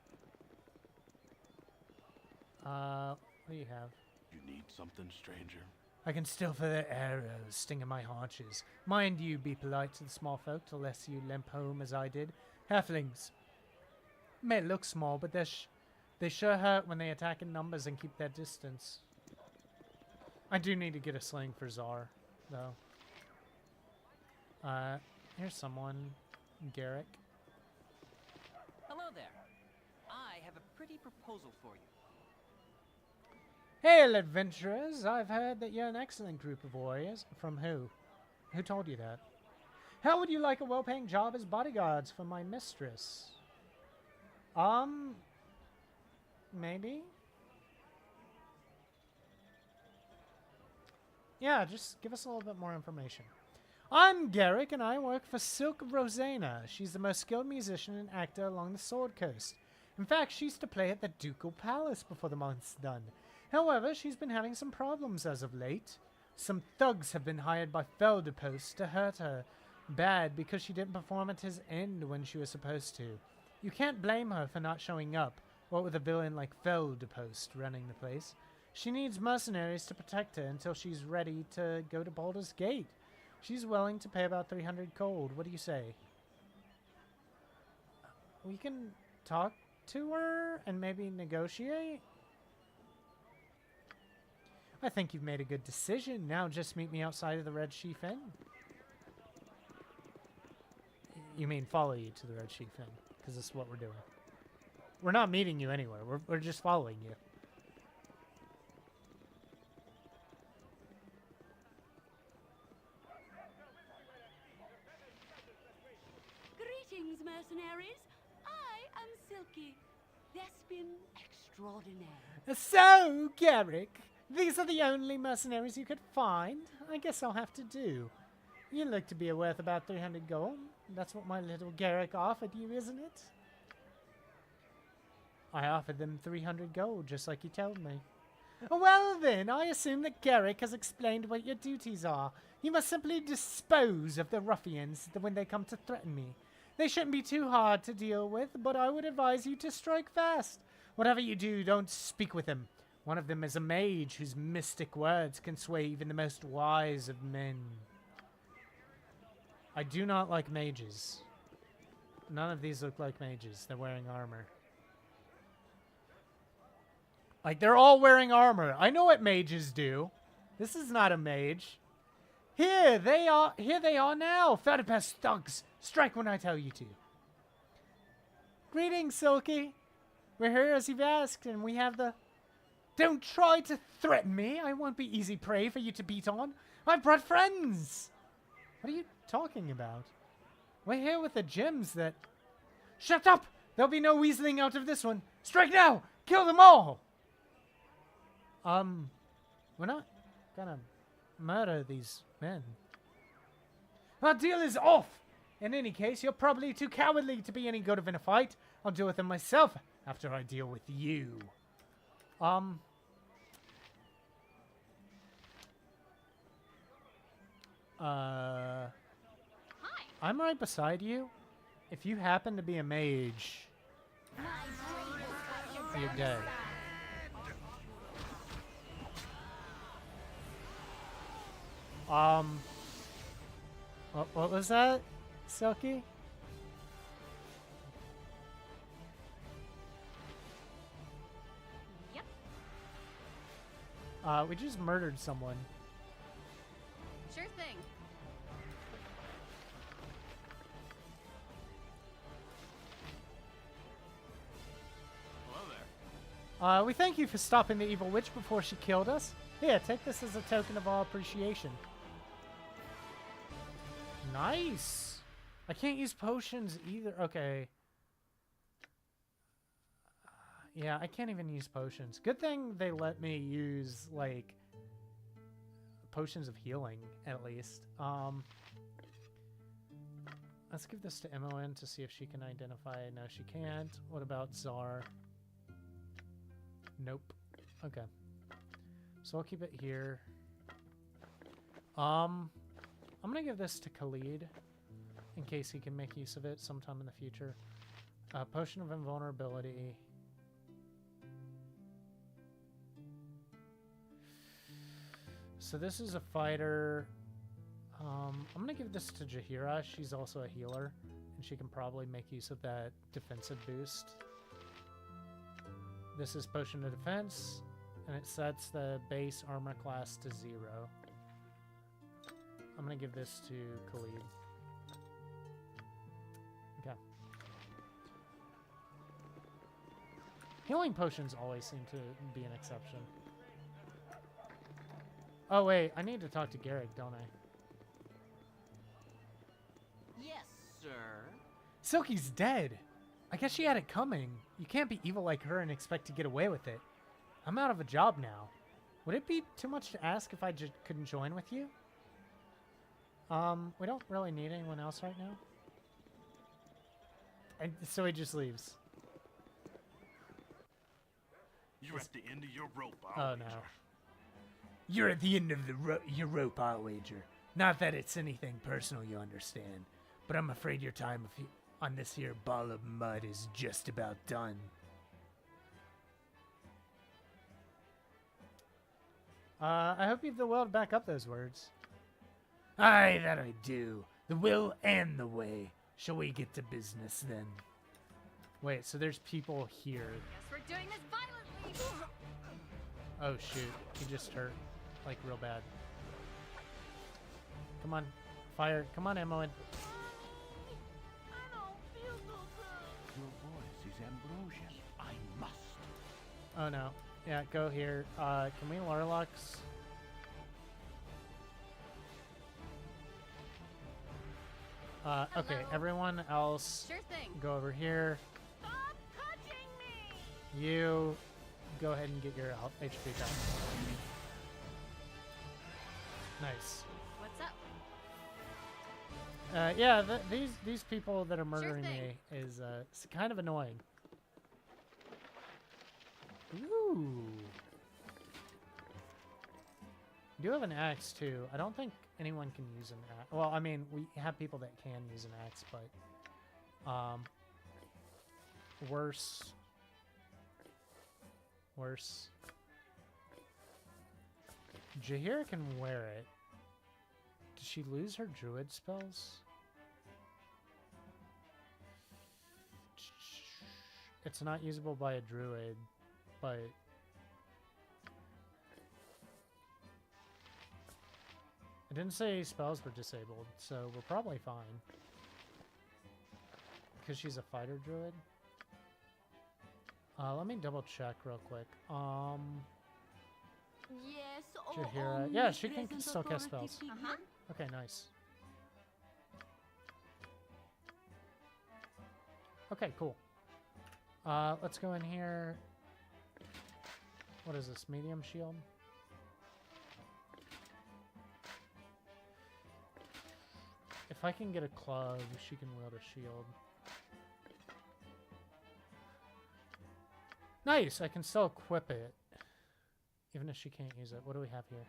What do you have? You need something, stranger? I can still feel the arrows stinging my haunches. Mind you, be polite to the small folk, lest you limp home as I did. Halflings may look small, but they sure hurt when they attack in numbers and keep their distance. I do need to get a sling for Czar, though. Here's someone. Garrick. Hello there. I have a pretty proposal for you. Hail, adventurers! I've heard that you're an excellent group of warriors. From who? Who told you that? How would you like a well-paying job as bodyguards for my mistress? Maybe? Yeah, just give us a little bit more information. I'm Garrick, and I work for Silk Rosanna. She's the most skilled musician and actor along the Sword Coast. In fact, she used to play at the Ducal Palace before the month's done. However, she's been having some problems as of late. Some thugs have been hired by Felderpost to hurt her bad because she didn't perform at his end when she was supposed to. You can't blame her for not showing up, what with a villain like Felderpost running the place. She needs mercenaries to protect her until she's ready to go to Baldur's Gate. She's willing to pay about 300 gold. What do you say? We can talk to her and maybe negotiate? I think you've made a good decision. Now just meet me outside of the Red Sheaf Inn. You mean follow you to the Red Sheaf Inn, because this is what we're doing. We're not meeting you anywhere. We're just following you. Greetings, mercenaries. I am Silky, Thespian extraordinaire. So, Garrick, these are the only mercenaries you could find? I guess I'll have to do. You look to be worth about 300 gold. That's what my little Garrick offered you, isn't it? I offered them 300 gold, just like you told me. Well then, I assume that Garrick has explained what your duties are. You must simply dispose of the ruffians when they come to threaten me. They shouldn't be too hard to deal with, but I would advise you to strike fast. Whatever you do, don't speak with them. One of them is a mage whose mystic words can sway even the most wise of men. I do not like mages. None of these look like mages. They're wearing armor. Like, they're all wearing armor. I know what mages do. This is not a mage. Here they are now. Felderpost thugs. Strike when I tell you to. Greetings, Silky. We're here as you've asked, and we have the... Don't try to threaten me. I won't be easy prey for you to beat on. I've brought friends. What are you talking about? We're here with the gems that... Shut up! There'll be no weaseling out of this one. Strike now! Kill them all! We're not gonna murder these men. Our deal is off! In any case, you're probably too cowardly to be any good in a fight. I'll deal with them myself after I deal with you. Hi. I'm right beside you. If you happen to be a mage, you're dead. What was that, Silky? Yep. We just murdered someone. Sure thing. Hello there. We thank you for stopping the evil witch before she killed us. Here, take this as a token of our appreciation. Nice! I can't use potions either. Okay. Yeah, I can't even use potions. Good thing they let me use, like, potions of healing, at least. Let's give this to Emmoen to see if she can identify. No, she can't. What about Czar? Nope. Okay. So I'll keep it here. I'm gonna give this to Khalid in case he can make use of it sometime in the future. Potion of invulnerability. So this is a fighter. I'm gonna give this to Jaheira. She's also a healer, and she can probably make use of that defensive boost. This is Potion of Defense, and it sets the base armor class to 0. I'm gonna give this to Khalid. Okay. Healing potions always seem to be an exception. Oh wait, I need to talk to Garrick, don't I? Yes, sir. Silky's dead. I guess she had it coming. You can't be evil like her and expect to get away with it. I'm out of a job now. Would it be too much to ask if I just couldn't join with you? We don't really need anyone else right now. And so he just leaves. You're at the end of your rope, Oh no. You're at the end of your rope, I'll wager. Not that it's anything personal, you understand. But I'm afraid your time on this here ball of mud is just about done. I hope you have the will to back up those words. Aye, that I do. The will and the way. Shall we get to business then? Wait, so there's people here. Guess we're doing this violently. Oh shoot, he just hurt, like real bad. Come on, fire. Come on, Emma. Your voice is ambrosia. I must. Oh no. Yeah, go here. Can we Lorelux? Okay, everyone else Sure thing. go over here. Stop touching me! You go ahead and get your HP back. Nice. What's up? Yeah, these people that are murdering thing. me is it's kind of annoying. Ooh. You do have an axe too. I don't think anyone can use an axe. Well, I mean, we have people that can use an axe, but worse. Jahira can wear it. Did she lose her druid spells? It's not usable by a druid, but it didn't say spells were disabled, so we're probably fine. Because she's a fighter druid. Let me double check real quick. Yes, Jahira. Yeah, she can still cast spells. Uh-huh. Okay, nice. Okay, cool. Let's go in here. What is this? Medium shield? If I can get a club, she can wield a shield. Nice! I can still equip it. Even if she can't use it. What do we have here?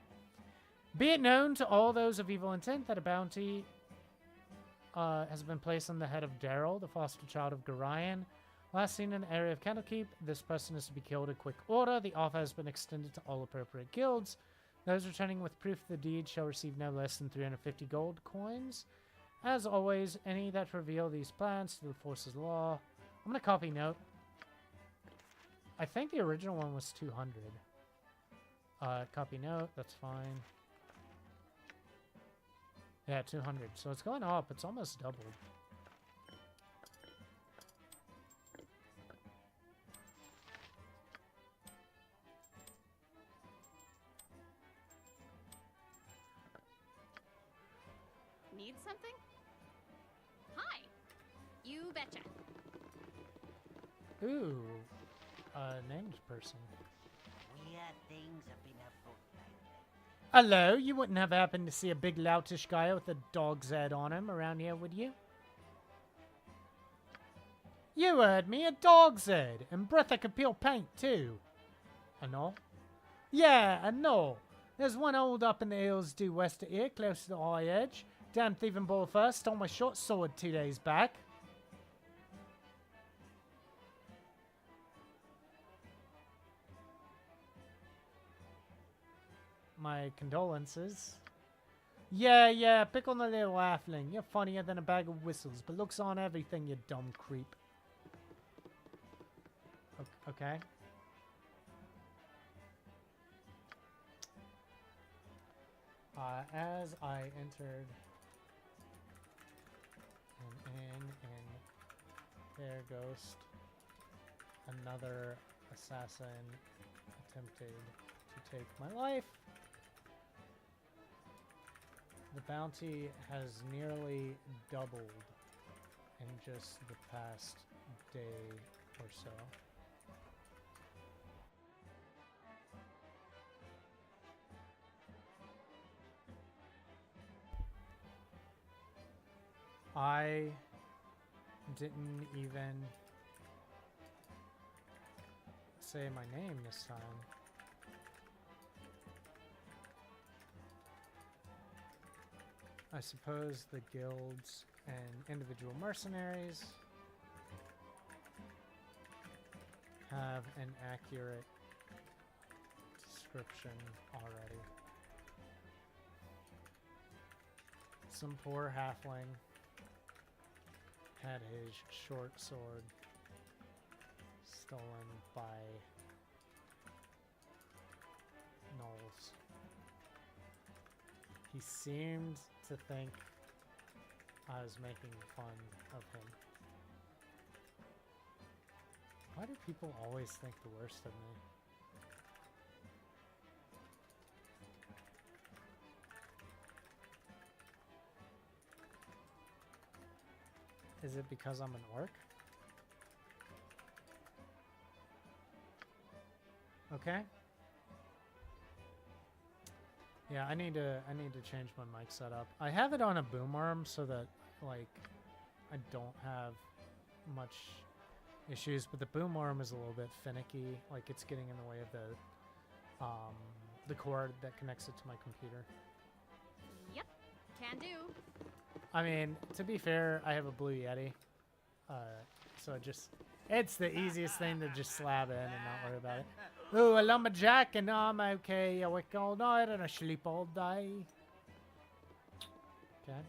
Be it known to all those of evil intent that a bounty has been placed on the head of Daryl, the foster child of Gorion. Last seen in the area of Candlekeep, this person is to be killed in quick order. The offer has been extended to all appropriate guilds. Those returning with proof of the deed shall receive no less than 350 gold coins. As always, any that reveal these plans to the forces of law. I'm going to copy note. I think the original one was 200. Copy note, that's fine. Yeah, 200. So it's going up. It's almost doubled. Need something? Hi. You betcha. Ooh. Named person. Weird things have been afoot lately. Hello, you wouldn't have happened to see a big loutish guy with a dog's head on him around here, would you? You heard me, a dog's head, and breath that could peel paint, too. I know. Yeah, I know. There's one old up in the hills due west of here, close to the high edge. Damn thieving bull first stole my short sword 2 days back. My condolences. Yeah, pick on the little halfling. You're funnier than a bag of whistles, but looks on everything, you dumb creep. Okay. As I entered an inn in Fair Ghost, another assassin attempted to take my life. The bounty has nearly doubled in just the past day or so. I didn't even say my name this time. I suppose the guilds and individual mercenaries have an accurate description already. Some poor halfling had his short sword stolen by gnolls. He seemed to think I was making fun of him. Why do people always think the worst of me? Is it because I'm an orc? Okay. Yeah, I need to change my mic setup. I have it on a boom arm so that like I don't have much issues, but the boom arm is a little bit finicky. Like it's getting in the way of the cord that connects it to my computer. Yep, can do. I mean, to be fair, I have a Blue Yeti, so it's the easiest thing to just slab in and not worry about it. Ooh, a lumberjack, and I'm okay. I work all night and I sleep all day. Okay.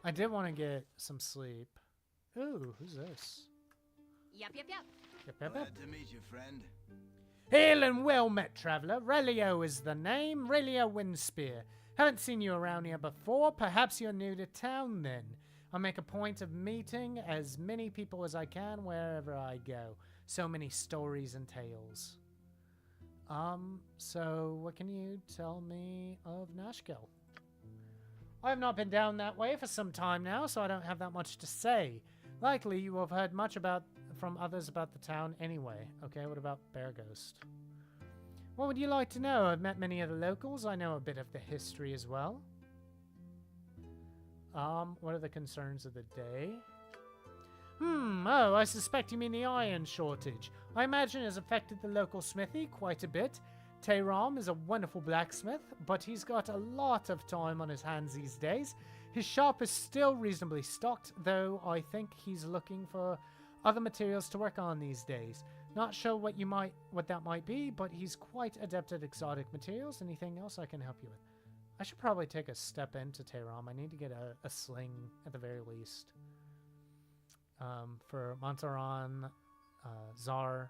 I did want to get some sleep. Ooh, who's this? Yep. Glad to meet you, friend. Hail and well met, traveler. Relio is the name. Relio Windspear. Haven't seen you around here before. Perhaps you're new to town then. I'll make a point of meeting as many people as I can wherever I go. So many stories and tales. So what can you tell me of Nashkel? I have not been down that way for some time now, so I don't have that much to say. Likely you will have heard much from others about the town anyway. Okay, what about Bear Ghost? What would you like to know? I've met many of the locals. I know a bit of the history as well. What are the concerns of the day? Oh, I suspect you mean the iron shortage. I imagine it has affected the local smithy quite a bit. Tehram is a wonderful blacksmith, but he's got a lot of time on his hands these days. His shop is still reasonably stocked, though I think he's looking for other materials to work on these days. Not sure what that might be, but he's quite adept at exotic materials. Anything else I can help you with? I should probably take a step into Tehram. I need to get a sling at the very least. For Montaran, Zar,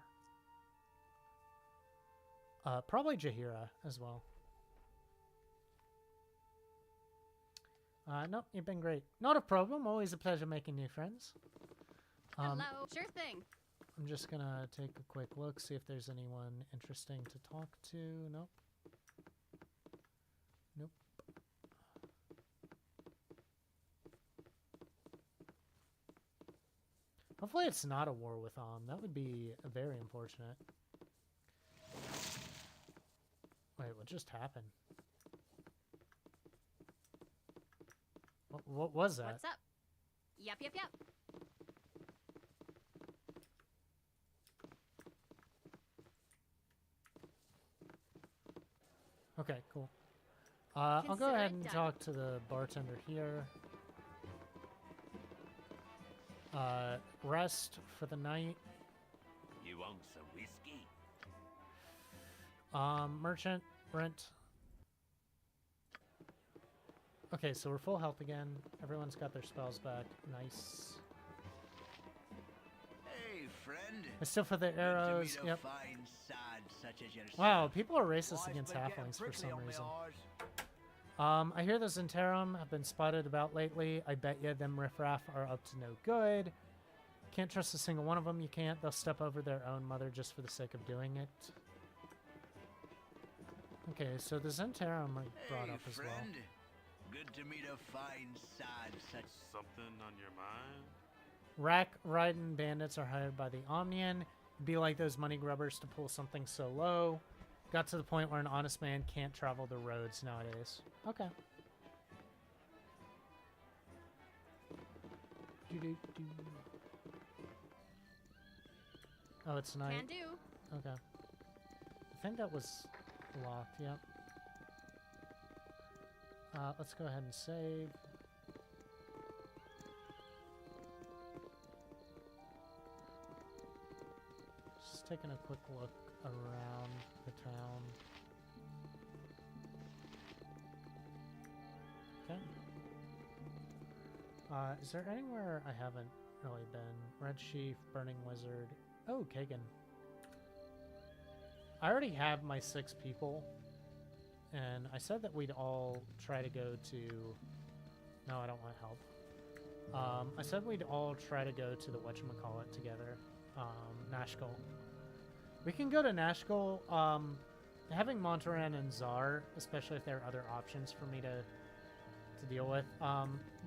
probably Jaheira as well. Nope, you've been great. Not a problem. Always a pleasure making new friends. Hello. Sure thing. I'm just gonna take a quick look, see if there's anyone interesting to talk to. Nope. Nope. Hopefully it's not a war with That would be very unfortunate. Wait, what just happened? What was that? What's up? Yep. Okay, cool. I'll go ahead and talk to the bartender here. Rest for the night. You want some whiskey? Merchant, rent. Okay, so we're full health again. Everyone's got their spells back. Nice. Hey, friend. I still for the arrows. Yep. Wow, people are racist against halflings for some reason. I hear those in Tehram have been spotted about lately. I bet you them riffraff are up to no good. Can't trust a single one of them. You can't. They'll step over their own mother just for the sake of doing it. Okay, so the Zentarum are brought up as well. Good to meet a fine sod such. Something on your mind? Rack riding bandits are hired by the Omnian. It'd be like those money grubbers to pull something so low. Got to the point where an honest man can't travel the roads nowadays. Okay. Oh, it's night. Can do. Okay. I think that was locked, yep. Let's go ahead and save. Just taking a quick look around the town. Okay. Is there anywhere I haven't really been? Red Sheaf, Burning Wizard. Oh, Kagan. I already have my 6 people, and I said that we'd all try to go to... No, I don't want help. I said we'd all try to go to the whatchamacallit together. Nashkel. We can go to Nashkel. Having Montaran and Czar, especially if there are other options for me to deal with,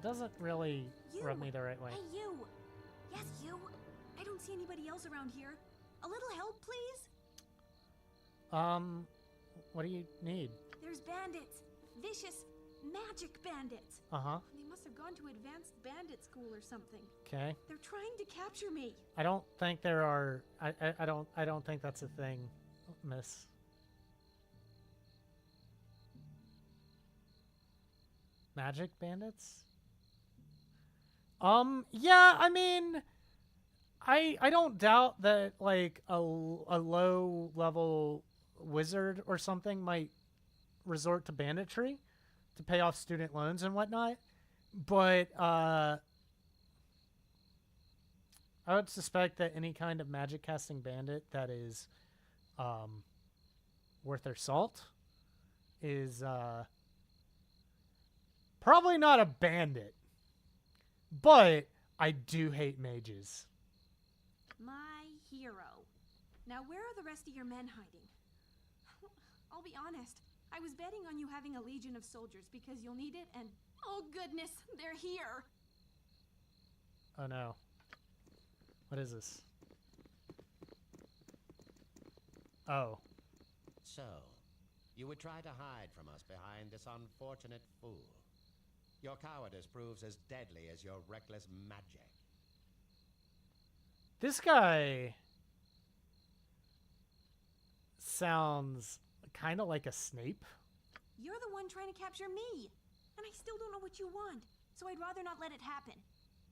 doesn't really rub me the right way. Hey, you! Yes, you! I don't see anybody else around here. A little help, please? What do you need? There's bandits. Vicious, magic bandits. Uh-huh. They must have gone to advanced bandit school or something. Okay. They're trying to capture me. I don't think there are... I don't think that's a thing, miss. Magic bandits? Yeah, I mean... I don't doubt that, like, a low-level wizard or something might resort to banditry to pay off student loans and whatnot, but I would suspect that any kind of magic casting bandit that is worth their salt is probably not a bandit, but I do hate mages. My hero. Now, where are the rest of your men hiding? I'll be honest. I was betting on you having a legion of soldiers because you'll need it, and oh goodness, they're here. Oh no. What is this? Oh. So, you would try to hide from us behind this unfortunate fool. Your cowardice proves as deadly as your reckless magic. This guy sounds kind of like a Snape. You're the one trying to capture me, and I still don't know what you want, so I'd rather not let it happen.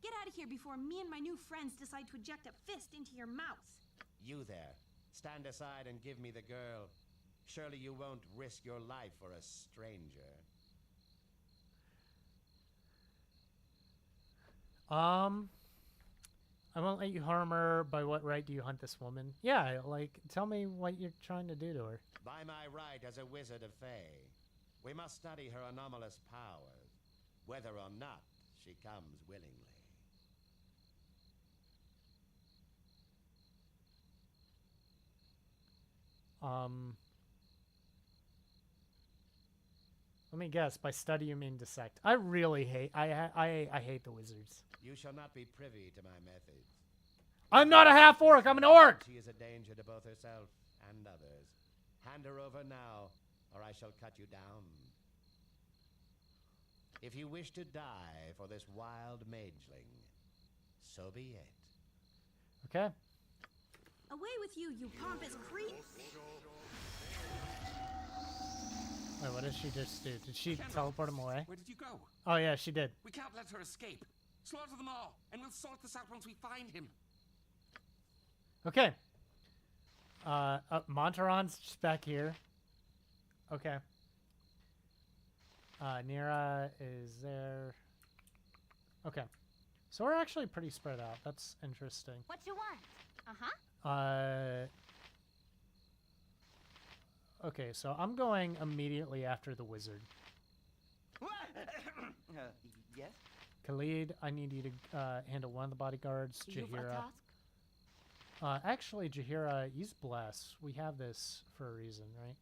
Get out of here before me and my new friends decide to eject a fist into your mouth. You there, stand aside and give me the girl. Surely you won't risk your life for a stranger. I won't let you harm her. By what right do you hunt this woman? Yeah, like, tell me what you're trying to do to her. By my right as a wizard of Fae, we must study her anomalous powers, whether or not she comes willingly. Let me guess. By study you mean dissect. I really hate. I hate the wizards. You shall not be privy to my methods. I'm not a half-orc. I'm an orc. She is a danger to both herself and others. Hand her over now, or I shall cut you down. If you wish to die for this wild mageling, so be it. Okay. Away with you, you pompous creep! Wait, what did she just do? Did she teleport him away? Where did you go? Oh yeah, she did. We can't let her escape. Slaughter them all, and we'll sort this out once we find him. Okay. Montaran's just back here. Okay. Nira is there. Okay. So we're actually pretty spread out. That's interesting. What you want? Okay, so I'm going immediately after the wizard. Yes? Khalid, I need you to handle one of the bodyguards. Jahira. Actually, Jahira, use Bless. We have this for a reason, right?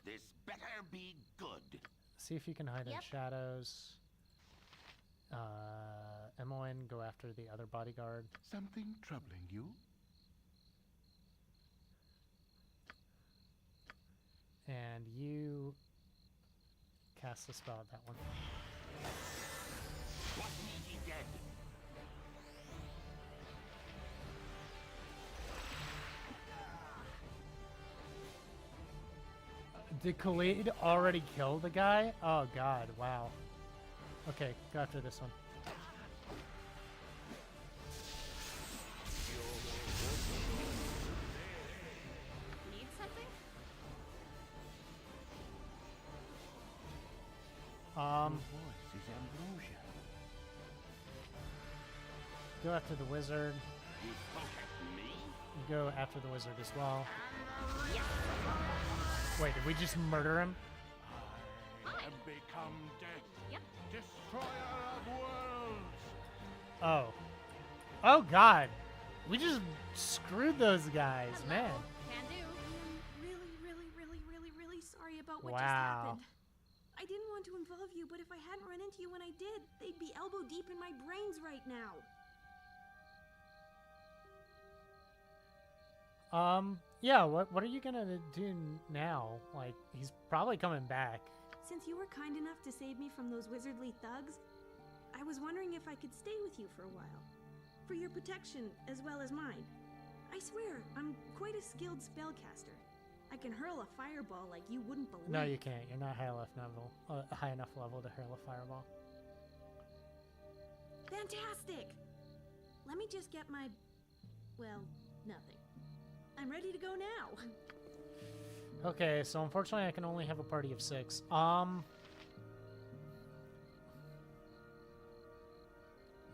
This better be good. See if you can hide in shadows. Emmeline, go after the other bodyguard. Something troubling you? And you, cast a spell at that one. What need he dead? Did Khalid already kill the guy? Oh god, wow. Okay, go after this one. Need something? Voice is ambrosia. Go after the wizard. You spoke at me? Go after the wizard as well. Wait, did we just murder him? I have become death. Yep. Destroyer of worlds. Oh. Oh god. We just screwed those guys, man. Can do. I'm really sorry about what Wow. just happened. I didn't want to involve you, but if I hadn't run into you when I did, they'd be elbow deep in my brains right now. Yeah, what are you gonna do now? Like, he's probably coming back. Since you were kind enough to save me from those wizardly thugs, I was wondering if I could stay with you for a while. For your protection, as well as mine. I swear, I'm quite a skilled spellcaster. I can hurl a fireball like you wouldn't believe. No, you can't. You're not high enough level to hurl a fireball. Fantastic! Let me just get my... well, nothing. I'm ready to go now. Okay, so unfortunately I can only have a party of 6.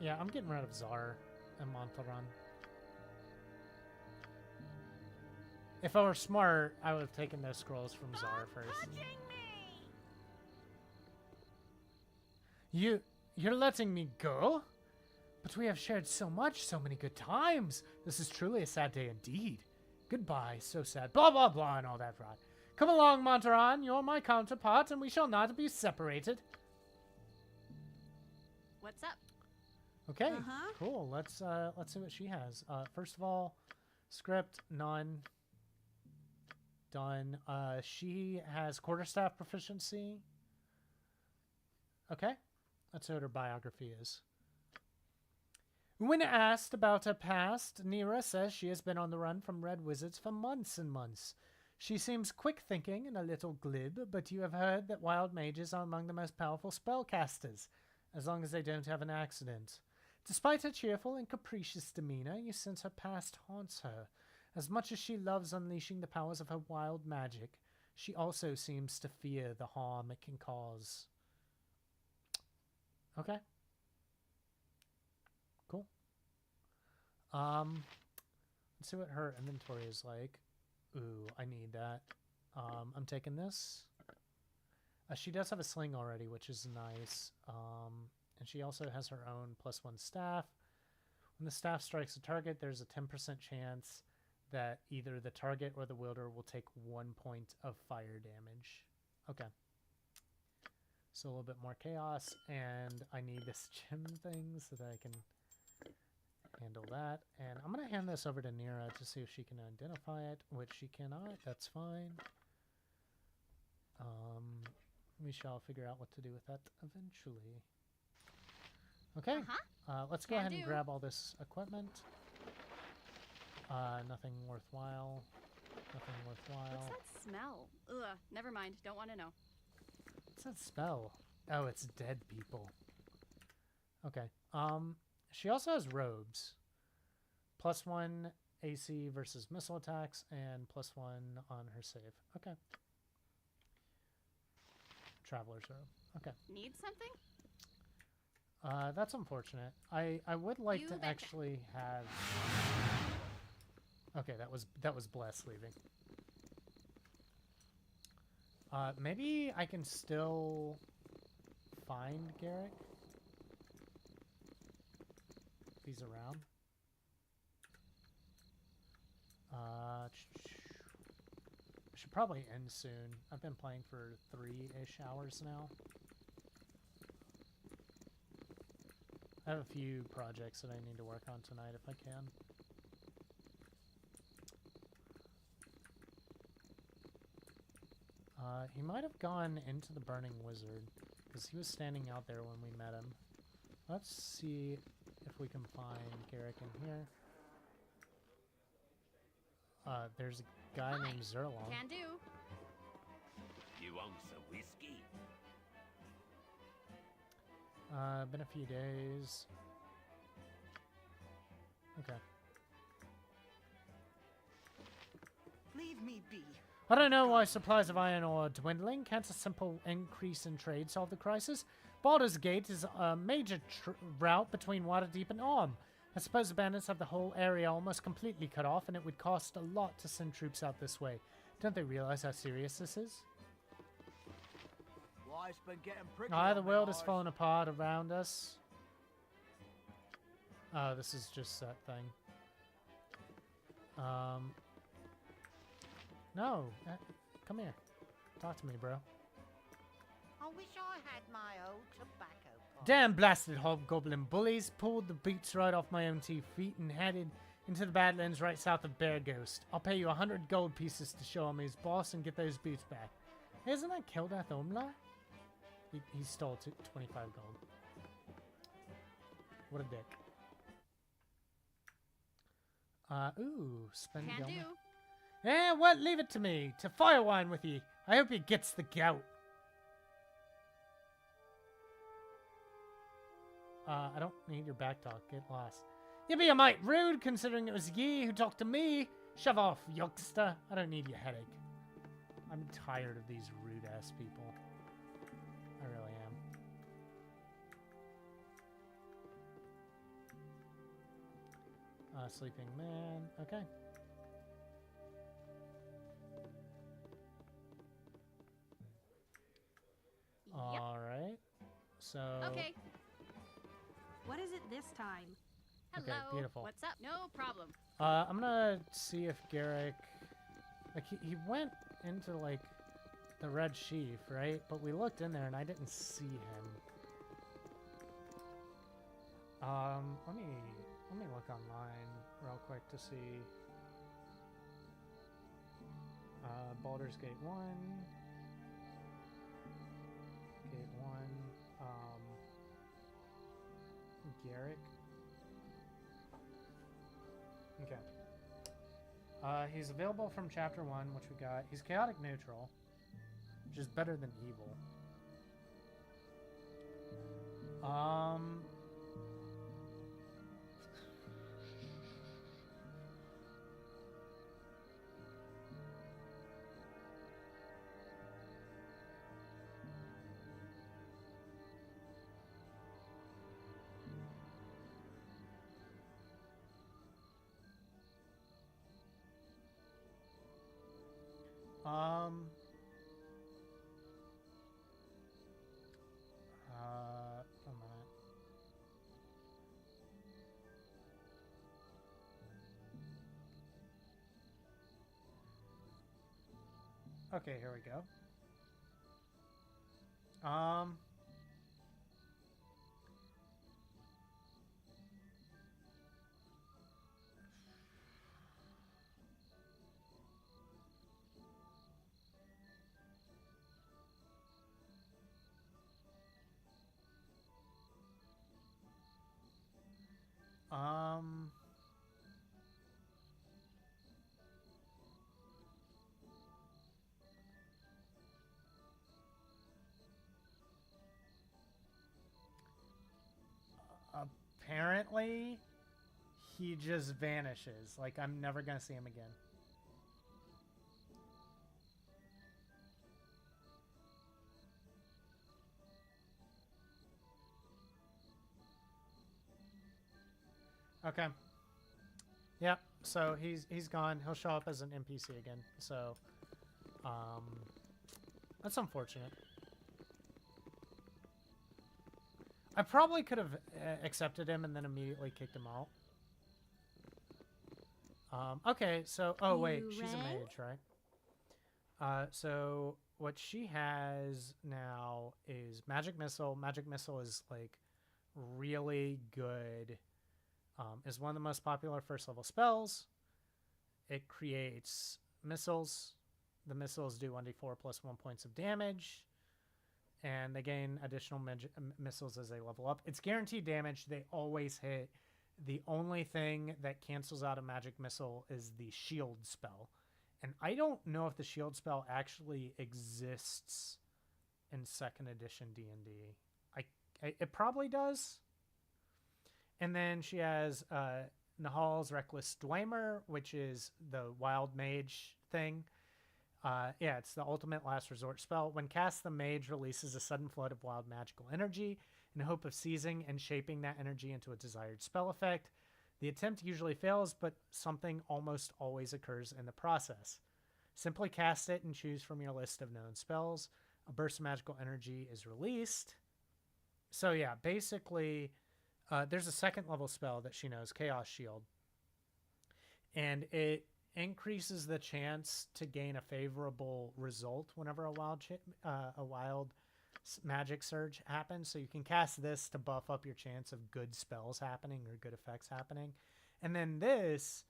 Yeah, I'm getting rid of Zar and Montaran. If I were smart, I would have taken those scrolls from Zar first. You're letting me go? But we have shared so much, so many good times. This is truly a sad day indeed. Goodbye, so sad. Blah, blah, blah, and all that rot. Come along, Montaran. You're my counterpart, and we shall not be separated. What's up? Okay, cool. Let's see what she has. First of all, script, none. Done. She has quarterstaff proficiency. Okay, let's see what her biography is. When asked about her past, Nira says she has been on the run from red wizards for months and months. She seems quick-thinking and a little glib, but you have heard that wild mages are among the most powerful spellcasters, as long as they don't have an accident. Despite her cheerful and capricious demeanor, you sense her past haunts her. As much as she loves unleashing the powers of her wild magic, she also seems to fear the harm it can cause. Okay. Cool. Let's see what her inventory is like. Ooh, I need that. I'm taking this. She does have a sling already, which is nice. And she also has her own +1 staff. When the staff strikes a target, there's a 10% chance that either the target or the wielder will take 1 point of fire damage. Okay. So a little bit more chaos, and I need this gem thing so that I can handle that. And I'm going to hand this over to Nira to see if she can identify it, which she cannot. That's fine. We shall figure out what to do with that eventually. Okay, let's go ahead and grab all this equipment. Nothing worthwhile. Nothing worthwhile. What's that smell? Ugh, never mind. Don't want to know. What's that spell? Oh, it's dead people. Okay. She also has robes. +1 AC versus missile attacks and +1 on her save. Okay. Traveler's robe. Okay. Need something? That's unfortunate. I would like to actually have... Okay, that was Bless leaving. Maybe I can still find Garrick if he's around. I should probably end soon. I've been playing for 3-ish hours now. I have a few projects that I need to work on tonight if I can. He might have gone into the Burning Wizard, because he was standing out there when we met him. Let's see if we can find Garrick in here. There's a guy named Zerlong. Can do. You want some whiskey? Been a few days. Okay. Leave me be. I don't know why supplies of iron ore are dwindling. Can't a simple increase in trade solve the crisis? Baldur's Gate is a major route between Waterdeep and Orm. I suppose the bandits have the whole area almost completely cut off, and it would cost a lot to send troops out this way. Don't they realize how serious this is? Life's been getting pretty. The world is falling apart around us. Oh, this is just that thing. No. Come here. Talk to me, bro. I wish I had my old tobacco pot. Damn blasted hobgoblin bullies pulled the boots right off my own 2 feet and headed into the Badlands right south of Bear Ghost. I'll pay you 100 gold pieces to show him his boss and get those boots back. Hey, isn't that Keldath Omla? He stole 25 gold. What a dick. Ooh, spend Can do. Eh, what? Leave it to me. To Firewine with ye. I hope he gets the gout. I don't need your back talk. Get lost. You be a mite rude, considering it was ye who talked to me. Shove off, youngster. I don't need your headache. I'm tired of these rude-ass people. I really am. Sleeping man. Okay. Yep. Alright. So... Okay. What is it this time? Hello. Okay, beautiful. What's up? No problem. I'm gonna see if Garrick... Like, he went into, like, the Red Sheaf, right? But we looked in there and I didn't see him. Let me look online real quick to see. Baldur's Gate 1. Gate 1. Garrick. Okay. He's available from Chapter 1, which we got. He's chaotic neutral, which is better than evil. A minute. Okay, here we go. Apparently, he just vanishes. Like, I'm never gonna see him again. Okay. Yep. So he's gone. He'll show up as an NPC again. So, that's unfortunate. I probably could have accepted him and then immediately kicked him out. Okay, so... Oh, wait. She's a mage, right? So what she has now is Magic Missile. Magic Missile is, like, really good. Is one of the most popular first-level spells. It creates missiles The missiles do 1d4 plus 1 points of damage. And they gain additional missiles as they level up. It's guaranteed damage. They always hit. The only thing that cancels out a magic missile is the shield spell. And I don't know if the shield spell actually exists in 2nd edition D&D. It probably does. And then she has Nahal's Reckless Dwemer, which is the wild mage thing. Yeah, it's the ultimate last resort spell. When cast, the mage releases a sudden flood of wild magical energy in the hope of seizing and shaping that energy into a desired spell effect. The attempt usually fails, but something almost always occurs in the process. Simply cast it and choose from your list of known spells. A burst of magical energy is released. So yeah, basically, there's a 2nd level spell that she knows, Chaos Shield. And it increases the chance to gain a favorable result whenever a wild magic surge happens. So you can cast this to buff up your chance of good spells happening or good effects happening. And then this,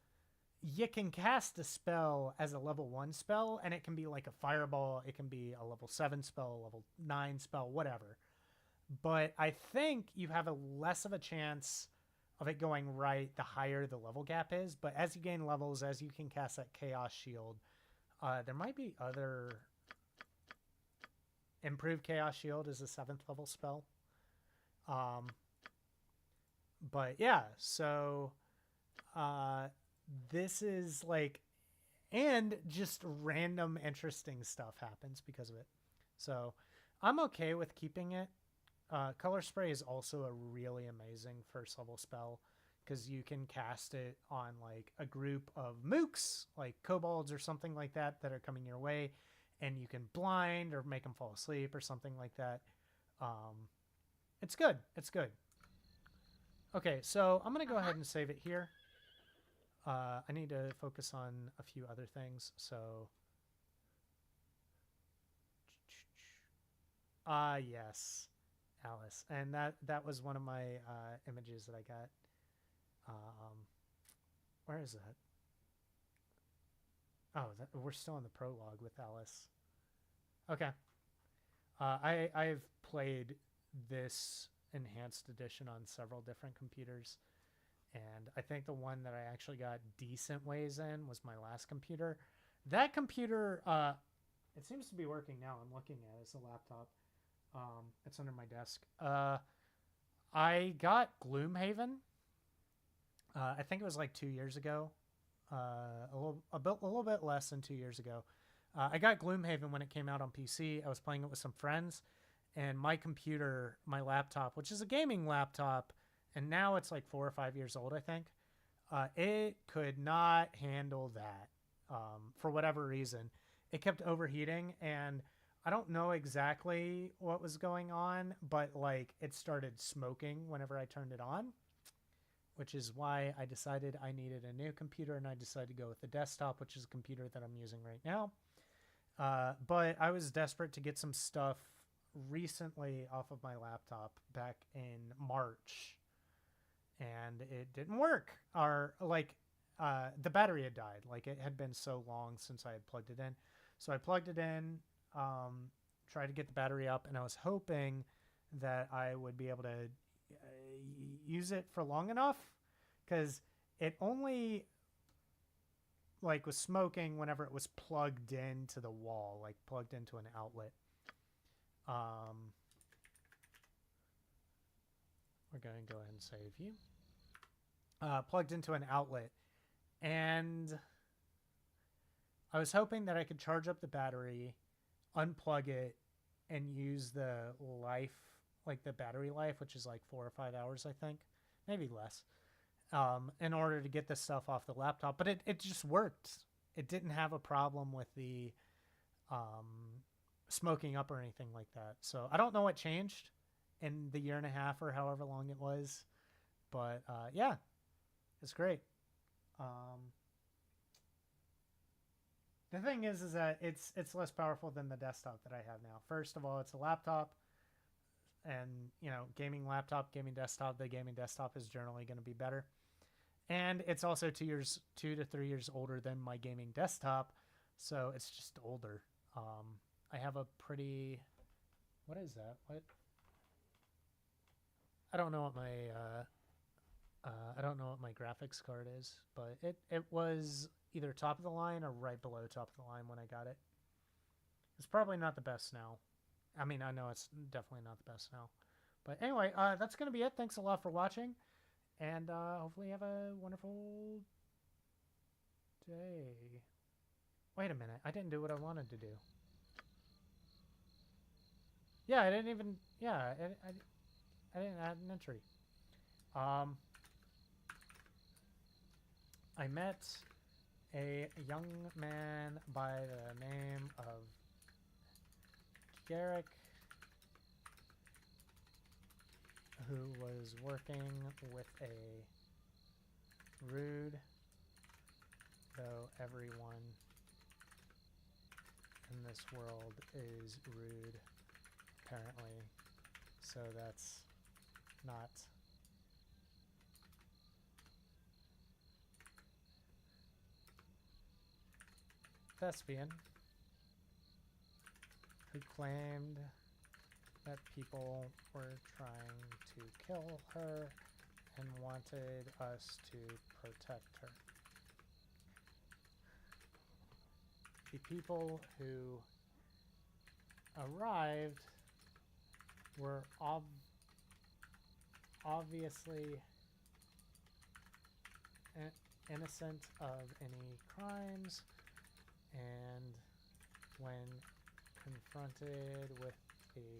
you can cast a spell as a level 1 spell, and it can be like a fireball, it can be a level 7 spell, a level 9 spell, whatever. But I think you have a less of a chance of it going right the higher the level gap is. But as you gain levels, as you can cast that Chaos Shield, there might be other... Improved Chaos Shield is a 7th level spell. But yeah, so this is like... And just random interesting stuff happens because of it. So I'm okay with keeping it. Color Spray is also a really amazing 1st level spell because you can cast it on like a group of mooks, like kobolds or something like that are coming your way, and you can blind or make them fall asleep or something like that. It's good. It's good. Okay, so I'm going to go ahead and save it here. I need to focus on a few other things, so... yes. Alice, and that was one of my images that I got. Where is that? Oh, we're still in the prologue with Alice. Okay. I've played this enhanced edition on several different computers, and I think the one that I actually got decent ways in was my last computer. That computer, it seems to be working now. I'm looking at it. It's a laptop. It's under my desk. I got Gloomhaven. I think it was like 2 years ago. A little bit less than 2 years ago. I got Gloomhaven when it came out on PC. I was playing it with some friends, and my computer, my laptop, which is a gaming laptop, and now it's like 4 or 5 years old, I think. It could not handle that for whatever reason. It kept overheating, and I don't know exactly what was going on, but like it started smoking whenever I turned it on, which is why I decided I needed a new computer, and I decided to go with the desktop, which is a computer that I'm using right now. But I was desperate to get some stuff recently off of my laptop back in March, and it didn't work. The battery had died. Like, it had been so long since I had plugged it in. So I plugged it in, tried to get the battery up, and I was hoping that I would be able to use it for long enough, because it only like was smoking whenever it was plugged into the wall, like plugged into an outlet. We're going to go ahead and save you. Plugged into an outlet, and I was hoping that I could charge up the battery, unplug it, and use the life, like the battery life, which is like 4 or 5 hours, I think, maybe less, in order to get this stuff off the laptop. But it just worked. It didn't have a problem with the smoking up or anything like that. So I don't know what changed in the year and a half or however long it was, but yeah, it's great. The thing is that it's less powerful than the desktop that I have now. First of all, it's a laptop, and gaming laptop, gaming desktop. The gaming desktop is generally going to be better, and it's also 2 to 3 years older than my gaming desktop. So it's just older. I have a pretty... What is that? What? I don't know what my graphics card is, but it was either top of the line or right below top of the line when I got it. It's probably not the best now. I mean, I know it's definitely not the best now. But anyway, that's going to be it. Thanks a lot for watching, and hopefully you have a wonderful day. Wait a minute. I didn't do what I wanted to do. Yeah, I didn't even... Yeah, I didn't add an entry. I met a young man by the name of Garrick, who was working with a rude, though everyone in this world is rude, apparently, so that's not thespian, who claimed that people were trying to kill her and wanted us to protect her. The people who arrived were obviously innocent of any crimes, and when confronted with the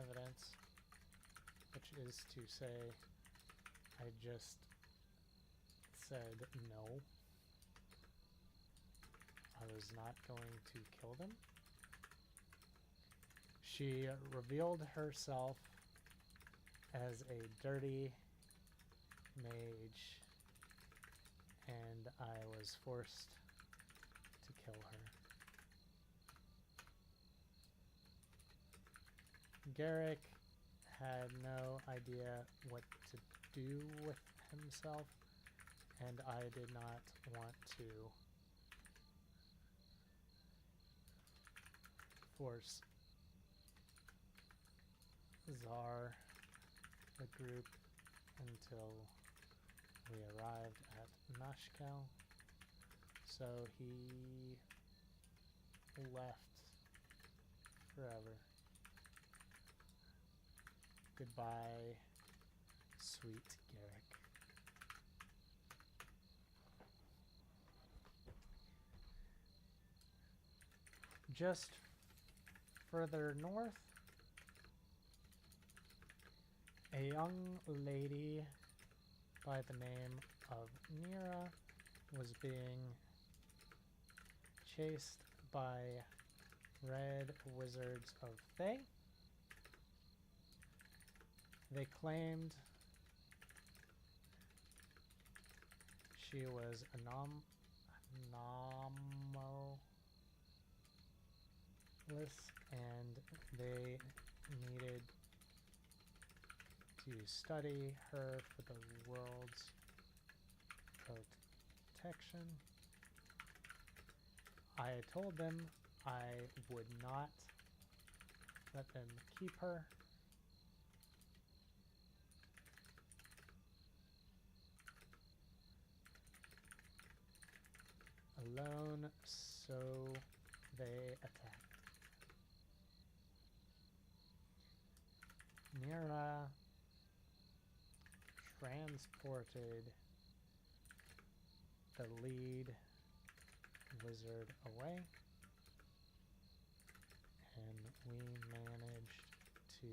evidence, which is to say, I just said no, I was not going to kill them. She revealed herself as a dirty mage, and I was forced to kill her. Garrick had no idea what to do with himself, and I did not want to force Czar the group until we arrived at Mashkel, so he left forever. Goodbye, sweet Garrick. Just further north, a young lady by the name of Nira was being chased by red wizards of Thay. They claimed she was anomalous, and they needed to study her for the world's protection. I told them I would not let them keep her. Alone, so they attacked. Nira transported the lead wizard away, and we managed to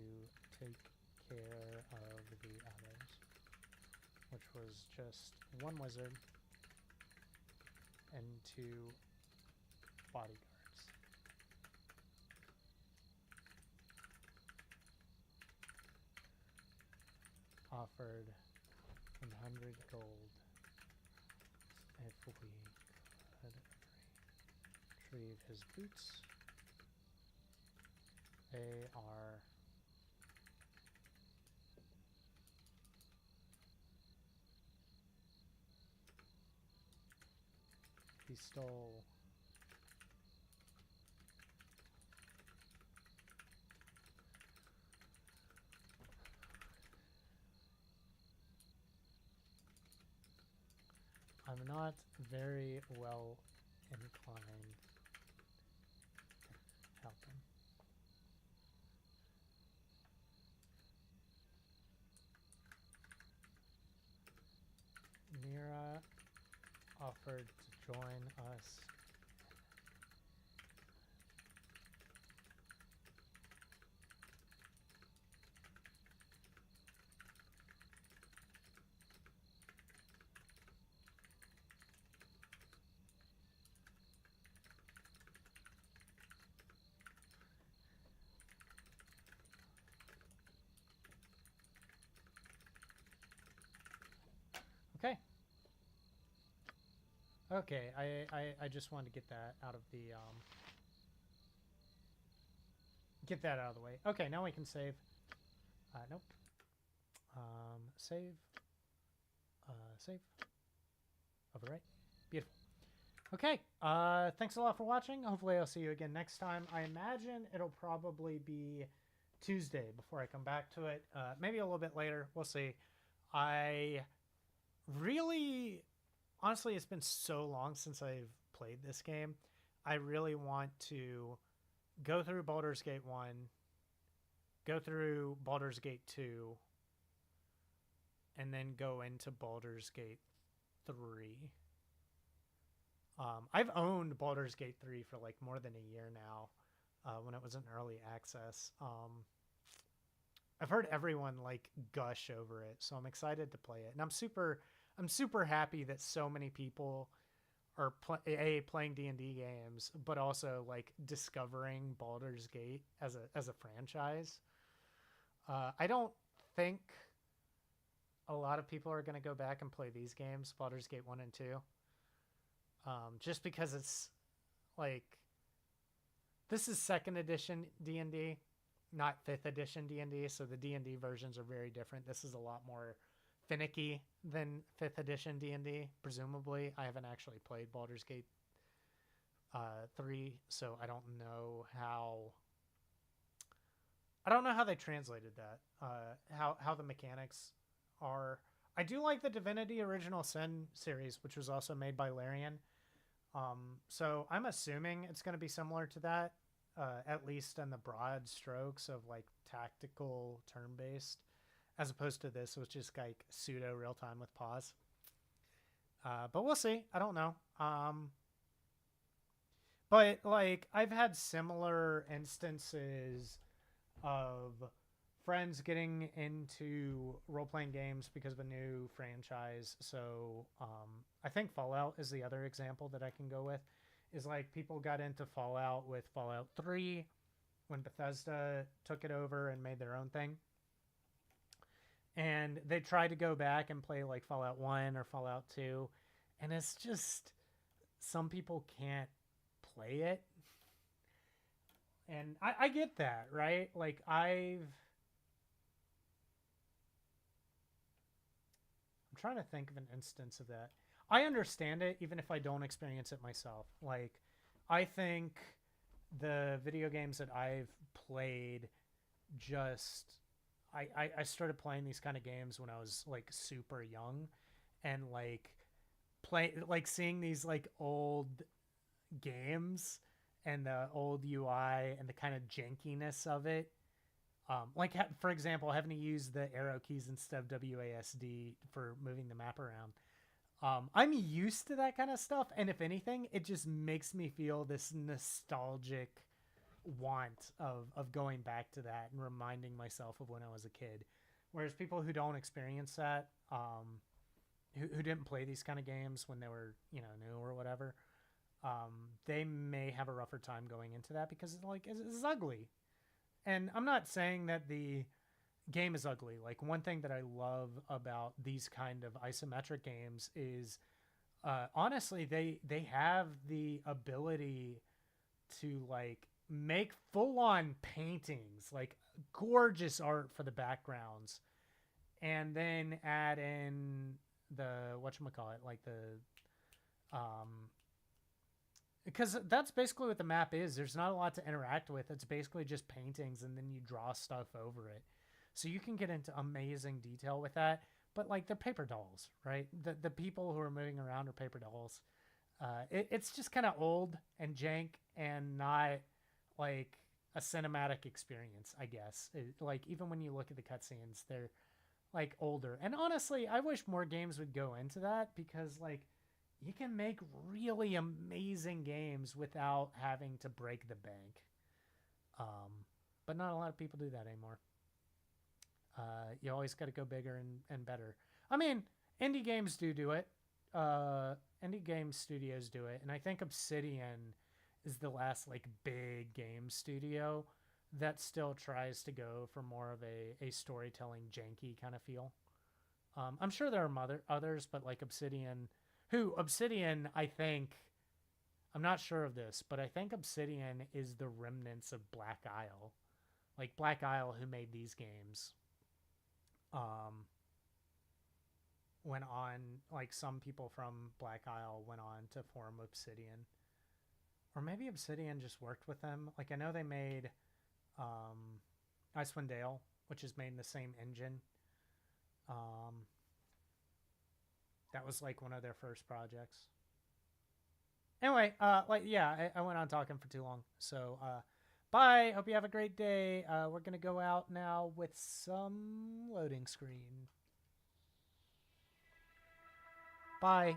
take care of the others, which was just one wizard and 2 bodyguards. Offered 100 gold if we could retrieve his boots. They are he stole I'm not very well inclined to help him. Mira offered to join us. Okay. Okay, I just wanted to get that out of the way. Okay, now we can save. Nope. Save. Save. Overwrite. Beautiful. Okay. Thanks a lot for watching. Hopefully I'll see you again next time. I imagine it'll probably be Tuesday before I come back to it. Maybe a little bit later. We'll see. I really, honestly, it's been so long since I've played this game. I really want to go through Baldur's Gate 1, go through Baldur's Gate 2, and then go into Baldur's Gate 3. I've owned Baldur's Gate 3 for like more than a year now, when it was in early access. I've heard everyone like gush over it, so I'm excited to play it. And I'm super happy that so many people are playing D&D games, but also like discovering Baldur's Gate as a franchise. I don't think a lot of people are going to go back and play these games, Baldur's Gate 1 and 2. Just because it's like, this is 2nd edition D&D, not 5th edition D&D, so the D&D versions are very different. This is a lot more finicky than 5th edition D&D, presumably. I haven't actually played Baldur's Gate 3, so I don't know how they translated that, how the mechanics are. I do like the Divinity Original Sin series, which was also made by Larian. So I'm assuming it's going to be similar to that, at least in the broad strokes of like tactical turn-based, as opposed to this, which is like pseudo real-time with pause. But we'll see. I don't know. But like, I've had similar instances of friends getting into role-playing games because of a new franchise. So I think Fallout is the other example that I can go with, is like people got into Fallout with Fallout 3 when Bethesda took it over and made their own thing. And they tried to go back and play like Fallout 1 or Fallout 2. And it's just, some people can't play it. And I get that, right? Like I'm trying to think of an instance of that. I understand it, even if I don't experience it myself. Like, I think the video games that I've played, I started playing these kind of games when I was like super young, and like seeing these like old games and the old UI and the kind of jankiness of it. Like, for example, having to use the arrow keys instead of WASD for moving the map around. I'm used to that kind of stuff, and if anything, it just makes me feel this nostalgic want of going back to that and reminding myself of when I was a kid. Whereas people who don't experience that, who didn't play these kind of games when they were, new or whatever, they may have a rougher time going into that because it's ugly. And I'm not saying that the game is ugly. Like, one thing that I love about these kind of isometric games is, honestly, they have the ability to like make full-on paintings, like gorgeous art for the backgrounds, and then add in the whatchamacallit, like the because that's basically what the map is. There's not a lot to interact with. It's basically just paintings, and then you draw stuff over it. So you can get into amazing detail with that, but like they're paper dolls, right? The people who are moving around are paper dolls. It's just kind of old and jank and not like a cinematic experience, I guess. Like even when you look at the cutscenes, they're like older. And honestly, I wish more games would go into that, because like you can make really amazing games without having to break the bank. But not a lot of people do that anymore. You always got to go bigger and better. I mean, indie games do it. Indie game studios do it. And I think Obsidian is the last like big game studio that still tries to go for more of a storytelling janky kind of feel. I'm sure there are others, but like Obsidian, I think, I'm not sure of this, but I think Obsidian is the remnants of Black Isle. Like Black Isle, who made these games, went on, like some people from Black Isle went on to form Obsidian. Or maybe Obsidian just worked with them. Like I know they made Icewind Dale, which is made in the same engine. That was like one of their first projects. Anyway, I went on talking for too long. So bye. Hope you have a great day. We're gonna go out now with some loading screen. Bye.